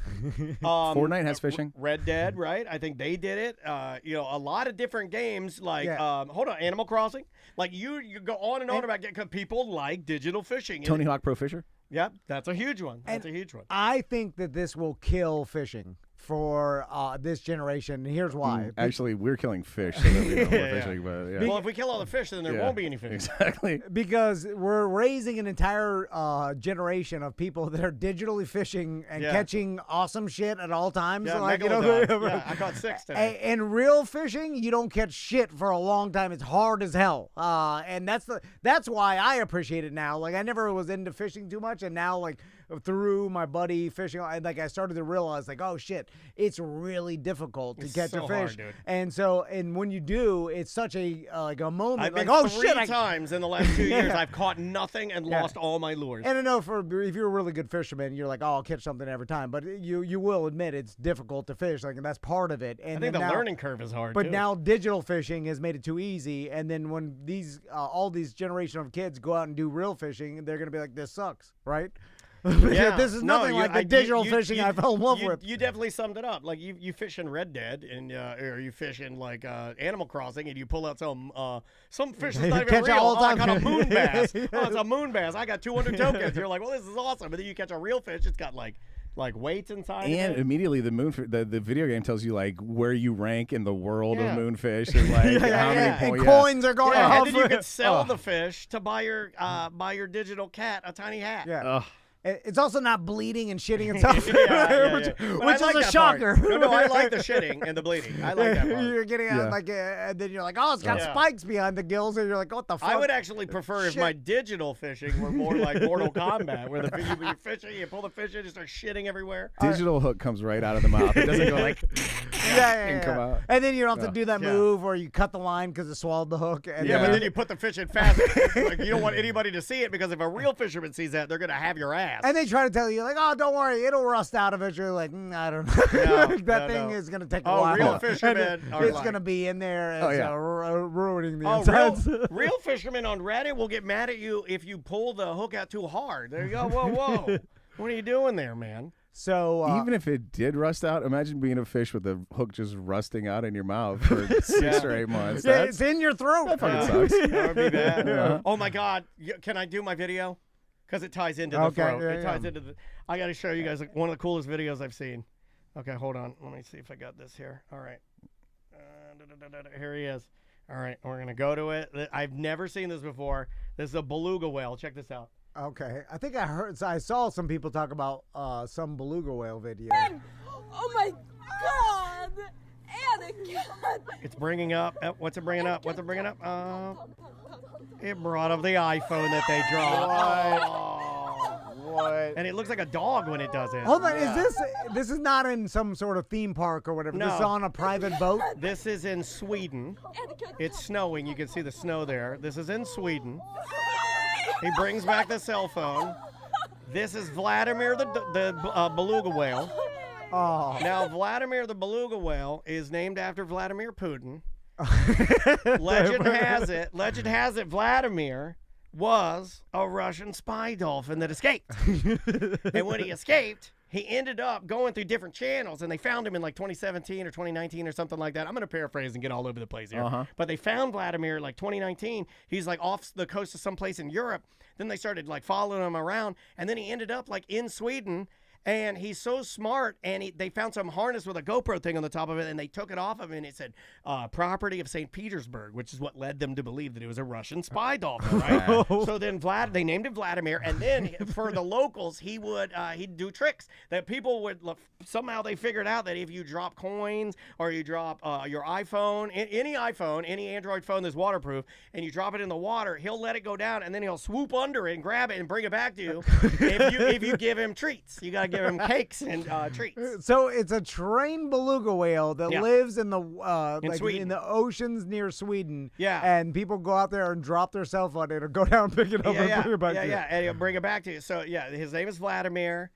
Fortnite has fishing. Red Dead, right? I think they did it. A lot of different games like, Animal Crossing. Like you go on and on about it because people like digital fishing. Tony Hawk Pro Fisher? Yep, that's a huge one. That's a huge one. I think that this will kill fishing for this generation. And here's why. Actually, we're killing fish, so there'll be no more fishing. But yeah. Well, if we kill all the fish, then there won't be any fish. Exactly. Because we're raising an entire generation of people that are digitally fishing and catching awesome shit at all times. Yeah, like, yeah, I caught 6 today. And real fishing, you don't catch shit for a long time. It's hard as hell. And that's why I appreciate it now. Like I never was into fishing too much, and now like through my buddy fishing, I started to realize like, oh shit, it's really difficult to catch a fish. Hard, dude. And when you do, it's such a like a moment. I've like, been oh 3 shit, times in the last 2 years. I've caught nothing and lost all my lures. And I know if you're a really good fisherman, you're like, oh, I'll catch something every time. But you will admit it's difficult to fish, like, and that's part of it. And I think then the learning curve is hard. But too. now digital fishing has made it too easy. And then when all these generation of kids go out and do real fishing, they're gonna be like, this sucks, right? Yeah. This is nothing like the digital fishing I fell in love with. You definitely summed it up. Like you fish in Red Dead, and or you fish in like Animal Crossing, and you pull out some fish that's not even Catch it real. all the I time. got a moon bass. Oh, it's a moon bass. I got 200 tokens. You're like, well, this is awesome. But then you catch a real fish. It's got like weights inside. And of it. immediately the video game tells you like where you rank in the world of moonfish and like how many points. And coins are going and off. then you can sell the fish to buy your digital cat a tiny hat. Yeah. It's also not bleeding and shitting itself, Which is a shocker. No, I like the shitting and the bleeding. I like that part. You're getting and then you're like, oh, it's got spikes behind the gills, and you're like, what the fuck? I would actually prefer if my digital fishing were more like Mortal Kombat, where you're fishing, you pull the fish in, you start shitting everywhere. Digital hook comes right out of the mouth. It doesn't go like and come out. And then you don't have to do that move where you cut the line because it swallowed the hook. And but then you put the fish in fast. Like, you don't want anybody to see it, because if a real fisherman sees that, they're gonna have your ass. And they try to tell you, like, oh, don't worry, it'll rust out eventually. Like, I don't know. That thing is going to take a while. Real fishermen it's going to be in there and ruining the insides. Real fishermen on Reddit will get mad at you if you pull the hook out too hard. There you go. Whoa. What are you doing there, man? So even if it did rust out, imagine being a fish with the hook just rusting out in your mouth for 6 or 8 months. It's in your throat. That fucking sucks. That would be bad. Oh, my God. Can I do my video? Because it ties into the throat. It ties into the. I got to show you guys one of the coolest videos I've seen. Okay, hold on. Let me see if I got this here. All right. Here he is. All right, we're going to go to it. I've never seen this before. This is a beluga whale. Check this out. Okay. I think I saw some people talk about some beluga whale video. Oh, my God. Anakin. It's bringing up. What's it bringing up? It brought up the iPhone that they dropped. What? And it looks like a dog when it does it. Hold on, this is not in some sort of theme park or whatever. No. This is on a private boat? This is in Sweden. It's snowing. You can see the snow there. This is in Sweden. He brings back the cell phone. This is Vladimir the beluga whale. Oh. Now, Vladimir the beluga whale is named after Vladimir Putin. Legend has it Vladimir was a Russian spy dolphin that escaped. And when he escaped, he ended up going through different channels, and they found him in like 2017 or 2019 or something like that. I'm going to paraphrase and get all over the place here. But they found Vladimir like 2019. He's like off the coast of someplace in Europe. Then they started like following him around, and then he ended up like in Sweden. And he's so smart, and they found some harness with a GoPro thing on the top of it, and they took it off of him, and it said, property of St. Petersburg, which is what led them to believe that it was a Russian spy dolphin, right? So then they named him Vladimir, and then for the locals, he'd do tricks that people would, somehow they figured out that if you drop coins or you drop your iPhone, any Android phone that's waterproof, and you drop it in the water, he'll let it go down, and then he'll swoop under it and grab it and bring it back to you if you give him treats. You got to give him cakes and treats. So it's a trained beluga whale that lives in the Sweden. in the oceans near Sweden. Yeah. And people go out there and drop their cell phone and go down and pick it up and bring it back to you. And he'll bring it back to you. So his name is Vladimir,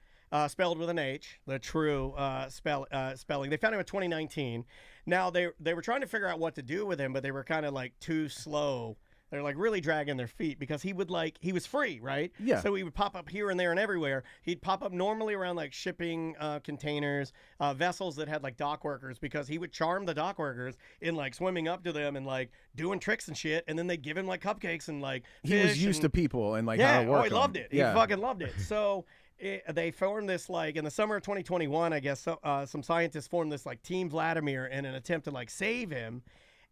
spelled with an H, the true spelling. They found him in 2019. Now they were trying to figure out what to do with him, but they were kind of like too slow. They're like really dragging their feet because he was free, right? Yeah. So he would pop up here and there and everywhere. He'd pop up normally around like shipping containers, vessels that had like dock workers, because he would charm the dock workers in like swimming up to them and like doing tricks and shit. And then they'd give him like cupcakes and like fish. He was used to people and like how to work he loved it. Yeah. He fucking loved it. So they formed this like in the summer of 2021, I guess. Some scientists formed this like Team Vladimir in an attempt to like save him.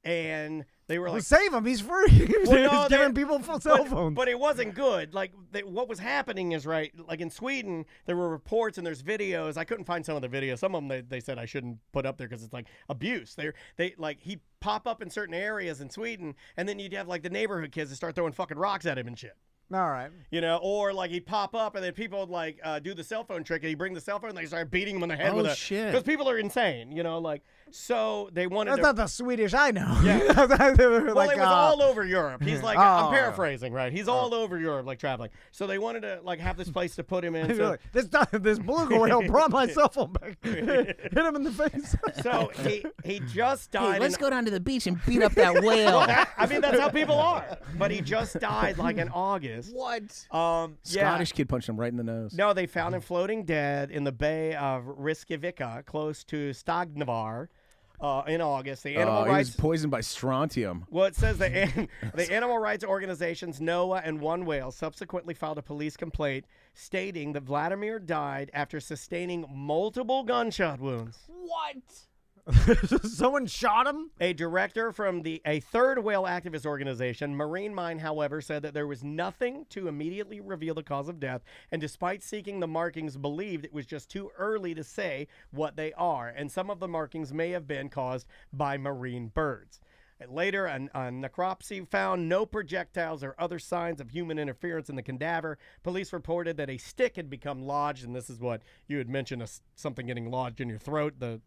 And they were like, save him. He's free. He's giving people cell phones. But it wasn't good. Like, what was happening is, right, like in Sweden, there were reports and there's videos. I couldn't find some of the videos. Some of them they said I shouldn't put up there because it's like abuse. He'd pop up in certain areas in Sweden, and then you'd have like the neighborhood kids that start throwing fucking rocks at him and shit. All right. Or like he'd pop up and then people would like do the cell phone trick, and he'd bring the cell phone and they start beating him on the head with it. Shit. Because people are insane, so they wanted That's not the Swedish I know. Yeah. It was all over Europe. He's like, I'm paraphrasing, right? He's all over Europe, like traveling. So they wanted to like have this place to put him in. So this beluga whale brought my cell phone back. Hit him in the face. So he just died. Hey, let's go down to the beach and beat up that whale. That's how people are. But he just died like in August. What? Scottish kid punched him right in the nose. No, they found him floating dead in the Bay of Reykjavik, close to Stagnavar. In August, the animal rights he was poisoned by strontium. Well, it says the animal rights organizations NOAA and One Whale subsequently filed a police complaint stating that Vladimir died after sustaining multiple gunshot wounds. What? Someone shot him? A director from a third whale activist organization, Marine Mind, however, said that there was nothing to immediately reveal the cause of death, and despite seeking the markings, believed it was just too early to say what they are, and some of the markings may have been caused by marine birds. Later, a necropsy found no projectiles or other signs of human interference in the cadaver. Police reported that a stick had become lodged, and this is what you had mentioned, something getting lodged in your throat, the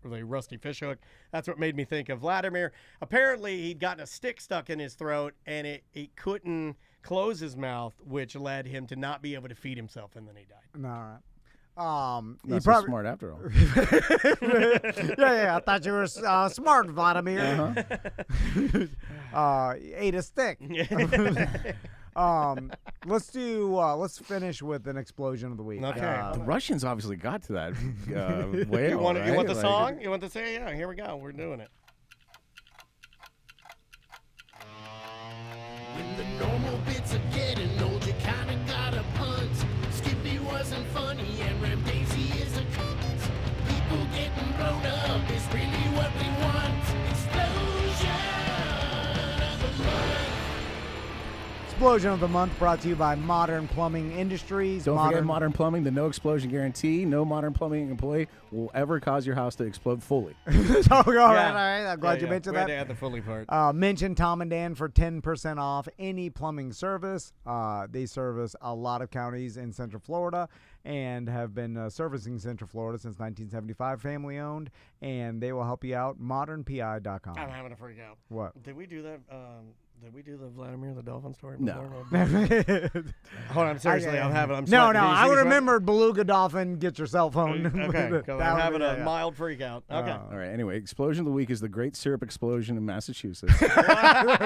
rusty fishhook. That's what made me think of Vladimir. Apparently, he'd gotten a stick stuck in his throat, and it couldn't close his mouth, which led him to not be able to feed himself, and then he died. All right. Not so smart after all. yeah, I thought you were smart, Vladimir. Ate a stick. Let's finish with an explosion of the week. Okay. The Russians obviously got to that whale. You want right? the song? You want the song? Yeah, here we go. We're doing it. When the normal bits are getting old, you kinda gotta punt. Skippy wasn't funny and Ram Daisy is a cunt. People getting blown up is really what we want. Explosion of the month brought to you by Modern Plumbing Industries. Don't forget Modern Plumbing, the no explosion guarantee. No Modern Plumbing employee will ever cause your house to explode fully. All right. I'm glad you mentioned that. Glad to add the fully part. Mention Tom and Dan for 10% off any plumbing service. They service a lot of counties in Central Florida and have been servicing Central Florida since 1975, family owned, and they will help you out. ModernPI.com. I'm having a freak out. What? Did we do that? Did we do the Vladimir the Dolphin story No. before? Hold on, seriously, I'm No, sweating. I would remember Beluga Dolphin, get your cell phone. Okay, because I'm having a mild freak out. Okay. All right, anyway, explosion of the week is the Great Syrup Explosion in Massachusetts. I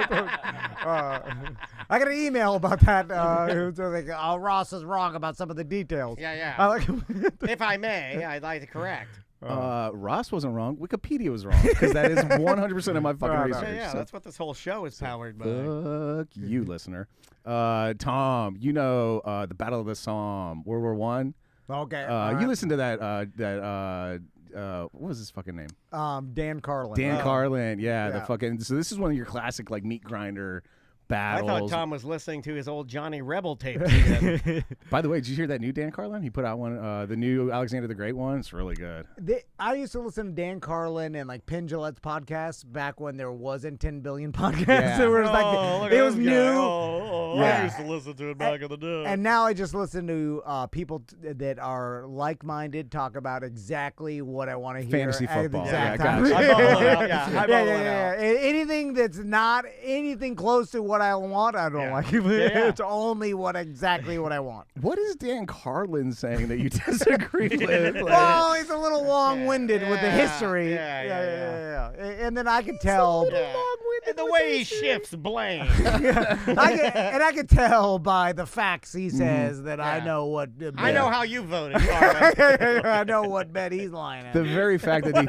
got an email about that. Like, Ross is wrong about some of the details. Yeah. If I may, I'd like to correct. Ross wasn't wrong. Wikipedia was wrong because that is 100% of my fucking research. Yeah, that's what this whole show is powered by. Fuck you, listener. Tom, you know the Battle of the Somme, World War One. Okay. You listened to that. What was his fucking name? Dan Carlin. Dan Carlin. Yeah, the fucking. So this is one of your classic like meat grinder battles. I thought Tom was listening to his old Johnny Rebel tape. By the way, did you hear that new Dan Carlin? He put out one, the new Alexander the Great one. It's really good. I used to listen to Dan Carlin and like Penn Jillette's podcasts back when there wasn't 10 billion podcasts. Yeah. It was like it was new. I used to listen to it back in the day. And now I just listen to people that are like-minded talk about exactly what I want to hear. Fantasy at football. the exact Yeah, I time. got you. I bubble it out. Anything that's not anything close to what I want, I don't like. It's only exactly what I want. What is Dan Carlin saying that you disagree with? Well, he's a little long-winded with the history. Yeah. And then I can tell. The way he shifts blame. I can tell by the facts he says that I know what. I know how you voted, Carlin. I know what bet he's lying at. The very fact that he.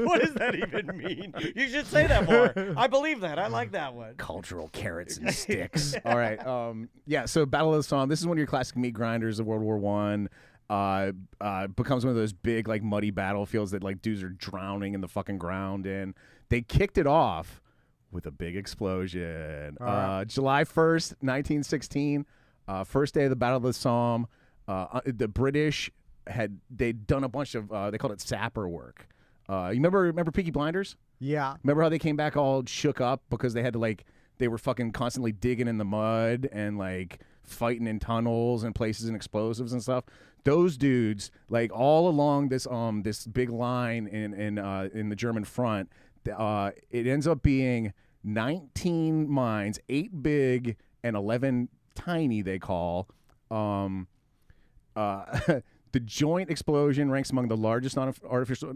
What does that even mean? You should say that more. I believe that. I like that one. Cultural carrots and sticks. All right. Yeah. So Battle of the Somme. This is one of your classic meat grinders of World War One. Becomes one of those big like muddy battlefields that like dudes are drowning in the fucking ground in. They kicked it off with a big explosion. July 1st, 1916, first day of the Battle of the Somme. The British they'd done a bunch of they called it sapper work. You remember Peaky Blinders? Yeah. Remember how they came back all shook up because they had to they were fucking constantly digging in the mud and like fighting in tunnels and places and explosives and stuff. Those dudes, like all along this big line in the German front, it ends up being 19 mines, 8 big and 11 tiny. They call the joint explosion ranks among the largest artificial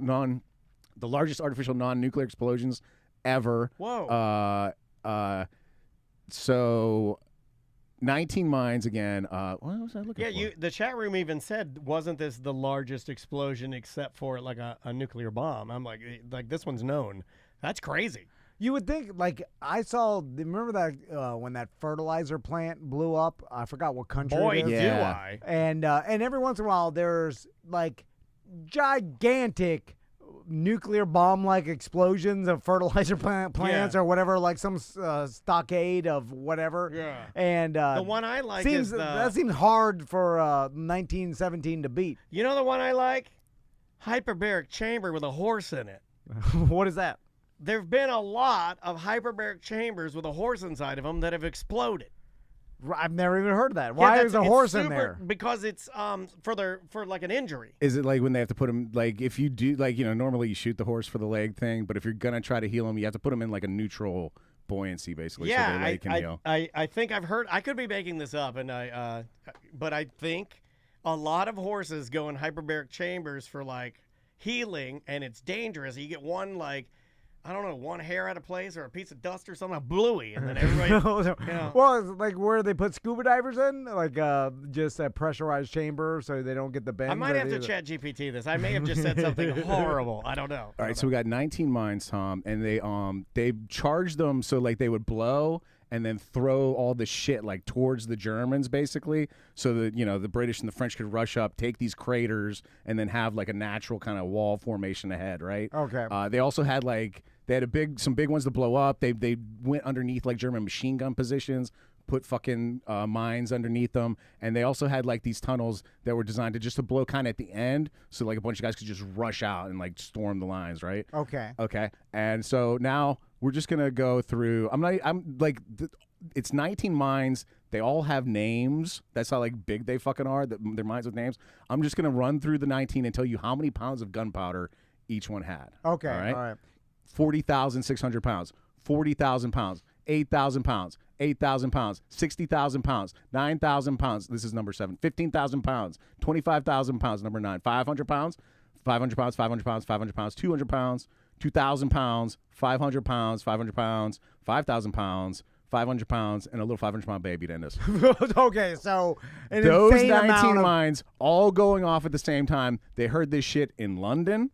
non-nuclear explosions ever. Whoa. So 19 mines again. What was I looking for? The chat room even said, wasn't this the largest explosion except for like a nuclear bomb? I'm like this one's known. That's crazy. You would think, like, remember that when that fertilizer plant blew up? I forgot what country Boy, it is. do I. And every once in a while, there's, like, gigantic nuclear bomb-like explosions of fertilizer plants or whatever, like some stockade of whatever. Yeah. And the one I like seems is the... that seems hard for 1917 to beat. You know the one I like? Hyperbaric chamber with a horse in it. What is that? There have been a lot of hyperbaric chambers with a horse inside of them that have exploded. I've never even heard of that. Why is a horse in there? Because it's for like an injury. Is it like when they have to put him, like if you do, like, you know, normally you shoot the horse for the leg thing, but if you're going to try to heal him, you have to put him in like a neutral buoyancy, basically, so their leg can heal. I think I've heard, I could be making this up, and but I think a lot of horses go in hyperbaric chambers for like healing, and it's dangerous. You get one, like, I don't know, one hair out of place or a piece of dust or something, a bluey, and then everybody. You know. Well, it's like where they put scuba divers in, like just a pressurized chamber so they don't get the bends. I might have to chat GPT this. I may have just said something horrible. I don't know. All right, so we got 19 mines, Tom, and they charged them so like they would blow and then throw all the shit like towards the Germans, basically, so that, you know, the British and the French could rush up, take these craters, and then have like a natural kind of wall formation ahead, right? Okay. They also had like they had some big ones to blow up. They went underneath like German machine gun positions, put fucking mines underneath them, and they also had like these tunnels that were designed to blow kind of at the end, so like a bunch of guys could just rush out and like storm the lines, right? Okay. And so now we're just gonna go through. It's 19 mines. They all have names. That's how like big they fucking are. They're mines with names. I'm just gonna run through the 19 and tell you how many pounds of gunpowder each one had. Okay. All right. All right. 40,600 pounds, 40,000 pounds, 8,000 pounds, 8,000 pounds, 60,000 pounds, 9,000 pounds. This is number 7. 15,000 pounds, 25,000 pounds, number 9. 500 pounds, 500 pounds, 500 pounds, 500 pounds, 200 pounds, 2,000 pounds, 500 pounds, 500 pounds, 5,000 pounds, 500 pounds, and a little 500-pound baby to end us. Okay, so those insane 19 mines all going off at the same time. They heard this shit in London.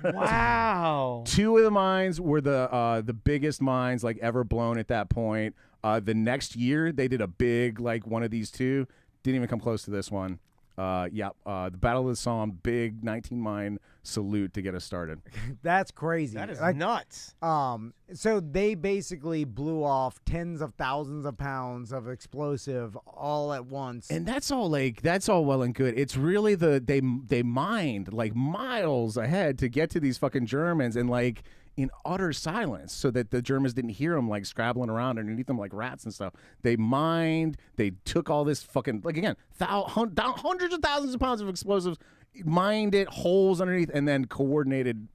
Wow. 2 of the mines were the biggest mines like ever blown at that point. The next year they did a big like one of these 2. Didn't even come close to this one. The Battle of the Somme, big 19 mine salute to get us started. That's crazy. That is like, nuts. So they basically blew off tens of thousands of pounds of explosive all at once. And that's all well and good. It's really they mined like miles ahead to get to these fucking Germans and like in utter silence so that the Germans didn't hear them like scrabbling around underneath them like rats and stuff. They mined, they took all this fucking, like again, hundreds of thousands of pounds of explosives, mined it, holes underneath, and then coordinated.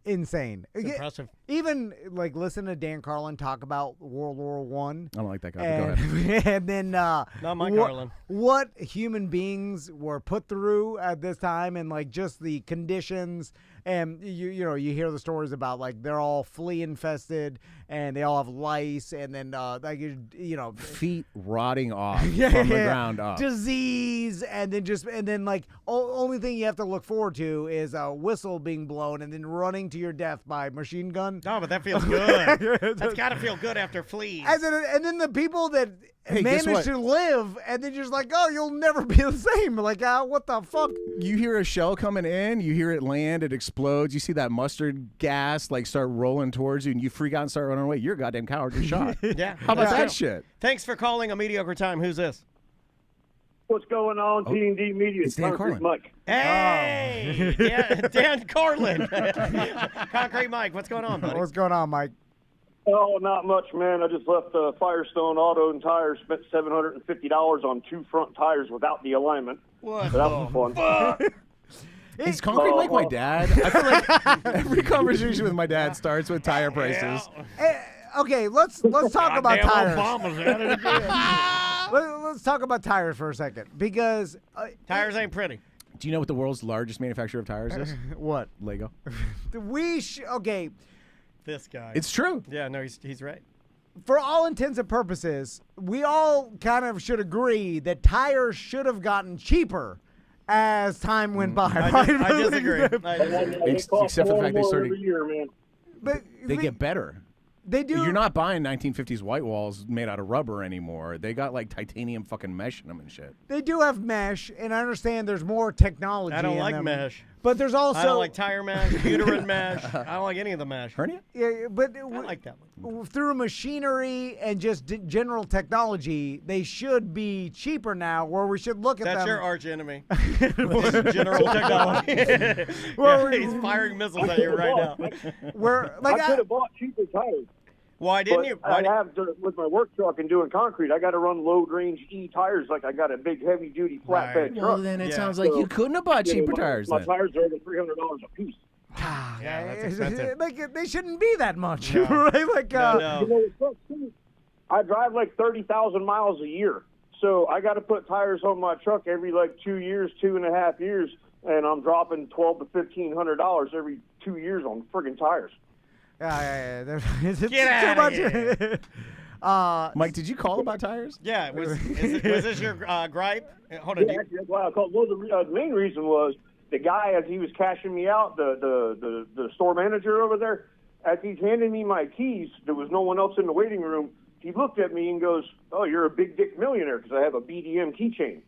Insane. It's impressive. Even like listen to Dan Carlin talk about World War One. I don't like that guy. Go ahead. And then not Mike Carlin. What human beings were put through at this time, and like just the conditions. And you know you hear the stories about like they're all flea infested and they all have lice, and then like you know feet rotting off from the ground up, disease, and then like only thing you have to look forward to is a whistle being blown and then running to your death by machine gun. No, but that feels good. That's got to feel good after fleas. And then the people that manage to live, and then just like, oh, you'll never be the same. Like, what the fuck? You hear a shell coming in, you hear it land, it explodes, you see that mustard gas like start rolling towards you, and you freak out and start running away. You're a goddamn coward. You're shot. Yeah. How about that shit? Thanks for calling A Mediocre Time. Who's this? What's going on, T&D Media? It's Dan Carlin. Mike. Hey, Dan Carlin. Concrete Mike, what's going on, buddy? What's going on, Mike? Oh, not much, man. I just left Firestone Auto and Tires, spent $750 on 2 front tires without the alignment. What? So that was fun. Is Concrete like my dad? I feel like every conversation with my dad starts with tire prices. Okay, let's talk about tires. Obama's at it again. Let's talk about tires for a second, because tires ain't pretty. Do you know what the world's largest manufacturer of tires is? What? Lego. Okay. This guy. It's true. Yeah, no, he's right. For all intents and purposes, we all kind of should agree that tires should have gotten cheaper as time went by. I disagree. Except for the fact they started. Every year, man. But they get better. They do. You're not buying 1950s white walls made out of rubber anymore. They got like titanium fucking mesh in them and shit. They do have mesh, and I understand there's more technology. I don't in like them, mesh. But there's also I don't like tire mash, uterine mash. I don't like any of the mash. Hernia? Yeah, but I like that one. through machinery and just general technology, they should be cheaper now. Where we should look at That's them. your arch enemy. General technology. Well, he's firing missiles at you right now. Like I could have bought cheaper tires. Why didn't you? With my work truck and doing concrete, I got to run low range E tires like I got a big heavy duty flatbed truck. Well, then it sounds like you couldn't have bought cheaper tires. My then. tires are over $300 a piece. Yeah, that's expensive. Like they shouldn't be that much, No. right? Like No. You know, it sucks, too. I drive like 30,000 miles a year, so I got to put tires on my truck every like 2 years, 2.5 years, and I'm dropping $1,200 to $1,500 every 2 years on friggin' tires. Yeah. Get out of here. Mike, did you call about tires? Yeah. Was this your gripe? Hold on. Yeah, actually, that's why I called. Well, the main reason was the guy, as he was cashing me out, the store manager over there, as he's handing me my keys, there was no one else in the waiting room. He looked at me and goes, "Oh, you're a big dick millionaire," because I have a BDM keychain.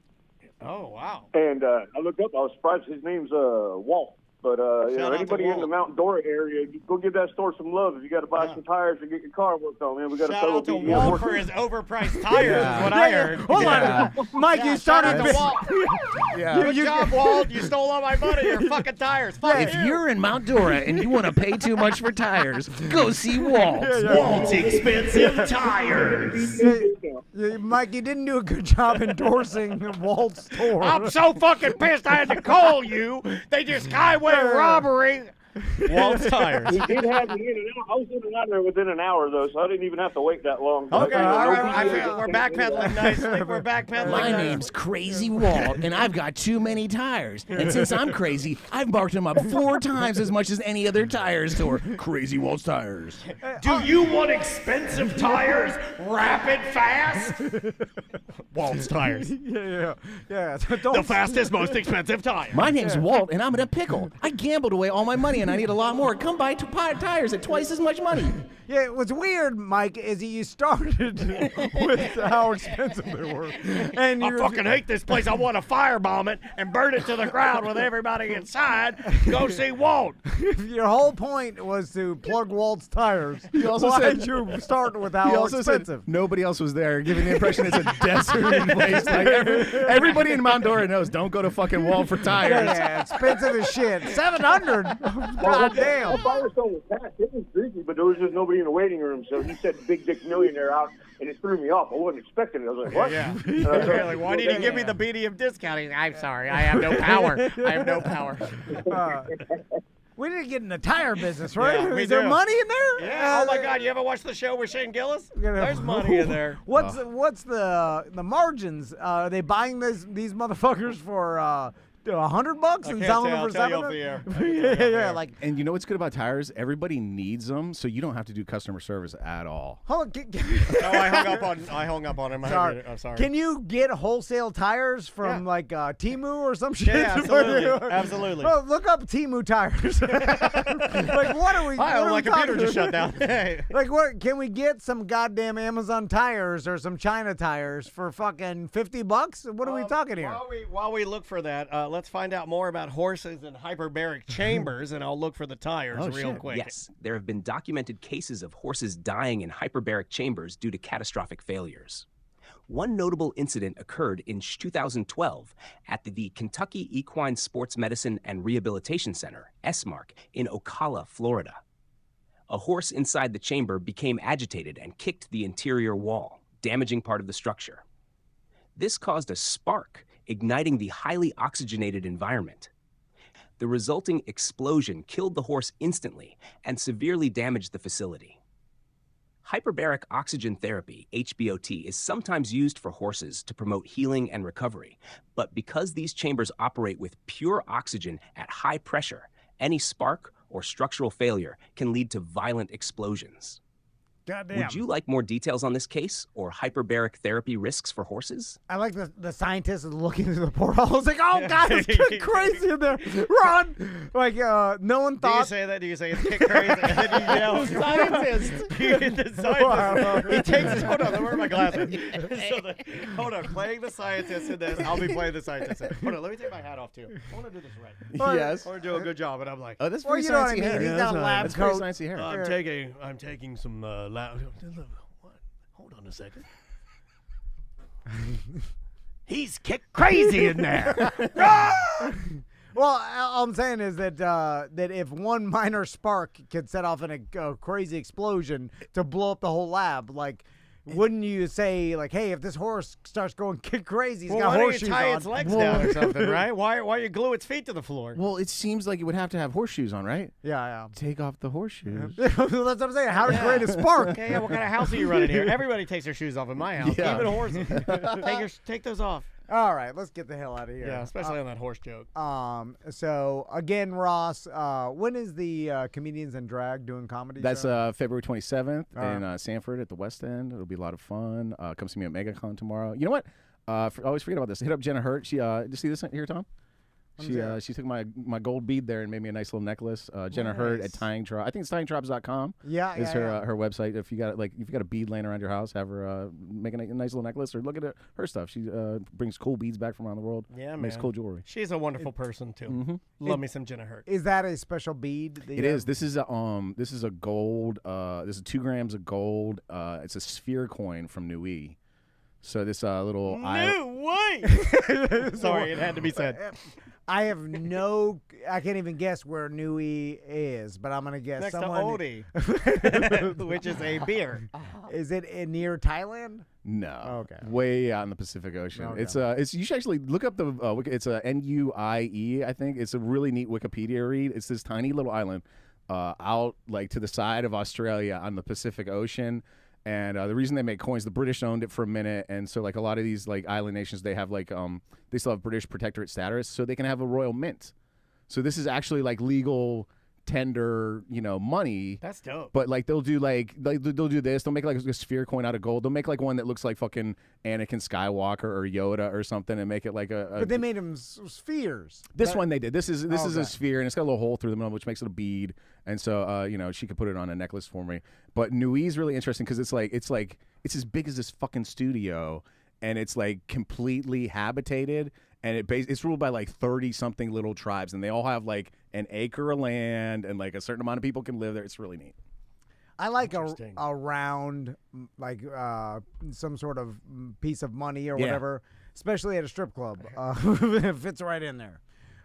Oh, wow. And I looked up. I was surprised. His name's Walt. But Shout out anybody to in the Walt. Mount Dora area, go give that store some love. If you got to buy some tires to get your car worked on, man, we got Shout out to BDM Walt work. for his overpriced tires, is what I heard. Hold on, Mike, you started. Shout out to Walt. Yeah. Good job, Walt. You stole all my money. Your fucking tires. Fuck If you. you're in Mount Dora and you want to pay too much for tires, go see Walt. Walt's expensive tires. Mike, you didn't do a good job endorsing Walt's store. I'm so fucking pissed I had to call you. They just highway robbery. Walt's tires. He did have me in and out. I was in and out there within an hour, though, so I didn't even have to wait that long. Okay, all right. I feel we're backpedaling nicely. We're backpedaling. My nicely. name's Crazy Walt, and I've got too many tires. And since I'm crazy, I've marked them up 4 times as much as any other tire store. Crazy Walt's tires. Do you want expensive tires? Rapid fast? Walt's tires. Yeah. The fastest, most expensive tire. My name's Walt, and I'm in a pickle. I gambled away all my money, and I need a lot more. Come buy tires at twice as much money. Yeah, what's weird, Mike, is that you started with how expensive they were. And I fucking hate this place. I want to firebomb it and burn it to the ground with everybody inside. Go see Walt. Your whole point was to plug Walt's tires. He also Why said did you start with He how also expensive? said nobody else was there, giving the impression it's a desert place. Like everybody in Mount Dora knows, don't go to fucking Walt for tires. Yeah, expensive as shit. $700. God damn. The Firestone was packed. It was busy, but there was just nobody in the waiting room. So he said "Big Dick Millionaire" out, and it threw me off. I wasn't expecting it. I was like, "What?" Yeah. Really, why did he give me the BDM discount? I'm sorry. I have no power. I have no power. We didn't get in the tire business, right? Yeah, we Is there do. money in there? Yeah. Oh my God! You ever watch the show with Shane Gillis? There's money in there. What's the margins? Are they buying these motherfuckers for $100 and selling them for $700? Yeah, like. And you know what's good about tires? Everybody needs them, so you don't have to do customer service at all. Hold on, No, I hung up on him. I'm sorry. Can you get wholesale tires from like Temu or some shit? Yeah, absolutely. Absolutely. Oh, look up Temu tires. Like, what are we? My computer just shut down. Like, what? Can we get some goddamn Amazon tires or some China tires for fucking $50? What are we talking here? While we look for that, let's find out more about horses and hyperbaric chambers, and I'll look for the tires real quick. Yes, there have been documented cases of horses dying in hyperbaric chambers due to catastrophic failures. One notable incident occurred in 2012 at the Kentucky Equine Sports Medicine and Rehabilitation Center, SMARC, in Ocala, Florida. A horse inside the chamber became agitated and kicked the interior wall, damaging part of the structure. This caused a spark, igniting the highly oxygenated environment. The resulting explosion killed the horse instantly and severely damaged the facility. Hyperbaric oxygen therapy, HBOT, is sometimes used for horses to promote healing and recovery, but because these chambers operate with pure oxygen at high pressure, any spark or structural failure can lead to violent explosions. Goddamn. Would you like more details on this case or hyperbaric therapy risks for horses? I like the scientist is looking through the porthole. I was like, oh, God, it's getting crazy in there. Run! Like, no one thought. Do you say that? Do you say it's get crazy? And then you yell, scientist! The scientist. He takes his, hold on, where are my glasses? Hold on, playing the scientist, and then I'll be playing the scientist. Hold on, let me take my hat off, too. I want to do this right. Yes. I want to do a good job, and I'm like, oh, that's well, pretty you know what I sciencey mean. hair. He's got a lab That's coat. pretty sciencey hair. I'm taking some lab. What? Hold on a second. He's kicked crazy in there. Well, all I'm saying is that that if one minor spark could set off in a crazy explosion to blow up the whole lab, like, wouldn't you say, like, hey, if this horse starts going crazy, he's got horseshoes on. Why don't you tie its legs down or something, right? Why you glue its feet to the floor? Well, it seems like it would have to have horseshoes on, right? Yeah. Take off the horseshoes. That's what I'm saying. How to create a spark. Okay, yeah, what kind of house are you running here? Everybody takes their shoes off in my house, Yeah. even horses. Take those off. All right, let's get the hell out of here. Yeah, especially on that horse joke. So again, Ross, when is the Comedians and Drag doing comedy? That's show? February 27th in Sanford at the West End. It'll be a lot of fun. Come see me at MegaCon tomorrow. You know what? Always forget about this. Hit up Jenna Hurt. She did you see this here, Tom? She took my gold bead there and made me a nice little necklace. Jenna Hurt at Tying Tribe. I think it's tyingtribes.com. Yeah, is her website. If you got a bead laying around your house, have her make a nice little necklace or look at her stuff. She brings cool beads back from around the world. Yeah, makes man. cool jewelry. She's a wonderful person too. Mm-hmm. Love me some Jenna Hurt. Is that a special bead? It is. This is a gold. This is 2 grams of gold. It's a sphere coin from Nui. So this little Sorry, it had to be said. I have I can't even guess where Nui is, but I'm gonna guess Next somewhere to Odie, which is a beer. Is it near Thailand? No. Okay. Way out in the Pacific Ocean. Okay. It's you should actually look up the it's a NUIE, I think. It's a really neat Wikipedia read. It's this tiny little island out like to the side of Australia on the Pacific Ocean. And the reason they make coins, the British owned it for a minute, and so like a lot of these like island nations, they have like they still have British protectorate status, so they can have a royal mint. So this is actually like legal tender, money. That's dope. But like they'll do they'll do this. They'll make like a sphere coin out of gold. They'll make like one that looks like fucking Anakin Skywalker or Yoda or something, and make it like a But they made them spheres. This one they did. This is a sphere, and it's got a little hole through the middle, which makes it a bead. And so, she could put it on a necklace for me. But Nui is really interesting because it's as big as this fucking studio, and it's like completely habitated, and it's ruled by like 30 something little tribes, and they all have like an acre of land, and like a certain amount of people can live there. It's really neat. I like a round, like some sort of piece of money or whatever, especially at a strip club. It fits right in there.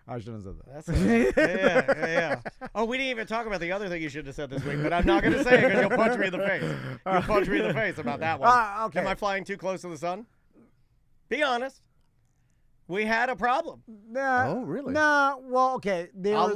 I shouldn't have said that. Yeah. Oh, we didn't even talk about the other thing you should have said this week, but I'm not going to say it because you'll punch me in the face. You'll punch me in the face about that one. Okay. Am I flying too close to the sun? Be honest. We had a problem. Oh, really? Nah, well, okay.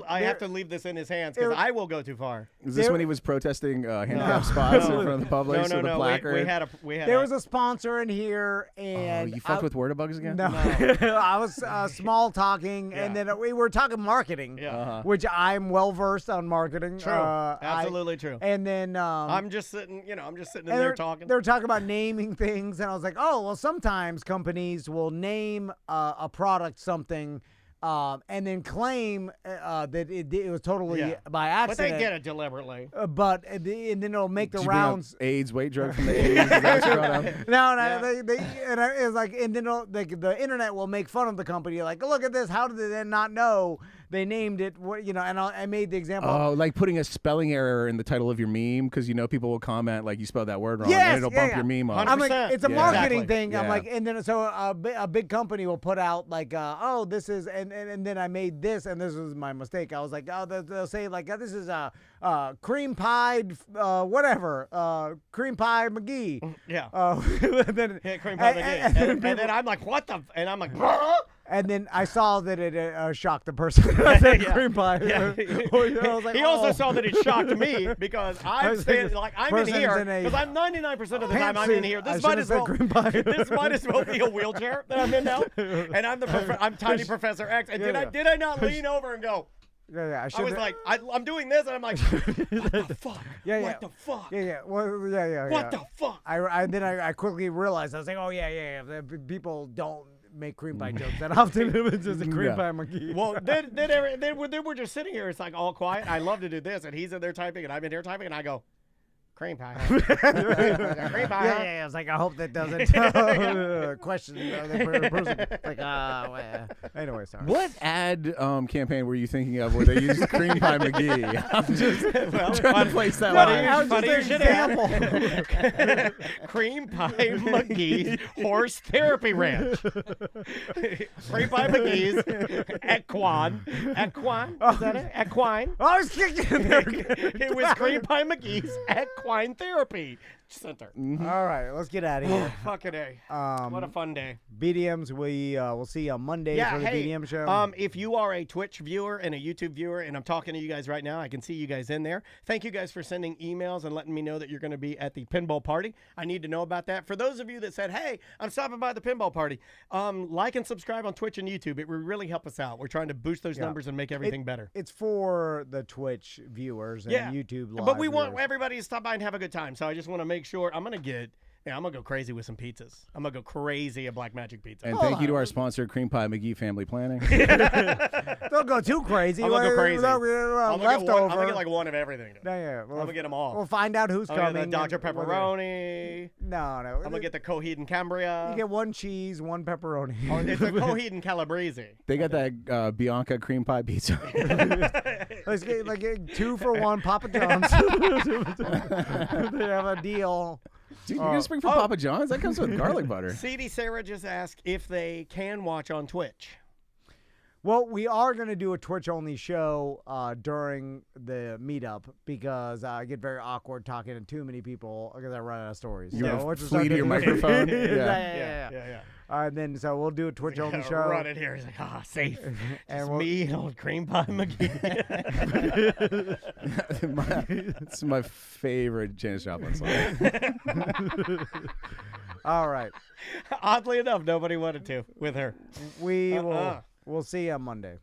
I have to leave this in his hands because I will go too far. Is this when he was protesting handicap spots in front of the public? No. The placard? There was a sponsor in here, and you fucked with Word-A-Bugs again? No, I was small talking, and then we were talking marketing, which I'm well versed on marketing. True, absolutely true. And then I'm just sitting, in there talking. They were talking about naming things, and I was like, oh, well, sometimes companies will name a product something and then claim that it was totally by accident. But they did it deliberately. And then it'll make the Did you rounds. bring up AIDS weight drug from the 80s? Is that what you brought up? No. It's like, and then the internet will make fun of the company. Like, look at this. How did they then not know they named it? And I made the example. Oh, like putting a spelling error in the title of your meme because people will comment like you spelled that word wrong, Yes, and it'll bump your meme up. I'm like, it's a marketing thing. Yeah. I'm like, and then so a big company will put out like, oh, this is, and then I made this, and this was my mistake. I was like, oh, they'll say like, this is cream pied, whatever, cream pie McGee. Yeah. Then, cream pie McGee, and then I'm like, what the? And I'm like, and then I saw that it shocked the person. I said cream pie. Yeah. I was like, he also saw that it shocked me because I'm in here because I'm 99% of the time I'm in here. This might as well be a wheelchair that I'm in now, and I'm Tiny Professor X. And did I not lean over and go? Yeah. I was like, I'm doing this, and I'm like, what the fuck? Yeah. What the fuck? Yeah. Well, yeah. What the fuck? Then I quickly realized, I was like, oh, yeah. People don't make cream pie jokes that often. It's just a cream pie McGee. Well, then we're just sitting here. It's like all quiet. I love to do this, and he's in there typing, and I'm in here typing, and I go, cream pie. Cream pie. Yeah. I was like, I hope that doesn't question the person. Like, well. Anyway, sorry. What ad campaign were you thinking of where they used Cream Pie McGee? I'm just trying to place that line. Funny you should example. Cream Pie McGee's Horse Therapy Ranch. Cream Pie McGee's Equine. Is that it? Equine. I was kicking there. It was Cream Pie McGee's Equine Therapy Center. All right, let's get out of here. Fucking A. What a fun day. BDMs, we'll see you on Monday for the BDM show. If you are a Twitch viewer and a YouTube viewer, and I'm talking to you guys right now, I can see you guys in there. Thank you guys for sending emails and letting me know that you're going to be at the pinball party. I need to know about that. For those of you that said, hey, I'm stopping by the pinball party, like and subscribe on Twitch and YouTube. It will really help us out. We're trying to boost those numbers and make everything better. It's for the Twitch viewers and YouTube live but we want viewers. everybody to stop by and have a good time. So I just want to make sure I'm going to go crazy with some pizzas. I'm going to go crazy at Black Magic Pizza. And thank you to our sponsor, Cream Pie McGee Family Planning. Don't go too crazy. I'm going to go crazy. I'm going Leftover. to get like one of everything. Yeah. I'm going to get them all. We'll find out who's coming. The Dr. Pepperoni. No. I'm going to get the Coheed and Cambria. You get one cheese, one pepperoni. Oh, it's a Coheed and Calabrese. They got that Bianca Cream Pie Pizza. Let's get like 2-for-1 Papa John's. They have a deal. Dude, you're going to spring for Papa John's? That comes with garlic butter. CD Sarah just asked if they can watch on Twitch. Well, we are going to do a Twitch-only show during the meetup because I get very awkward talking to too many people because I run out of stories. You're going to flee to your microphone? Yeah. So we'll do a Twitch-only show. Run it here. He's like, safe. Just me and old Cream Pie McGee. It's my favorite Janis Joplin song. All right. Oddly enough, nobody wanted to with her. We'll see you on Monday.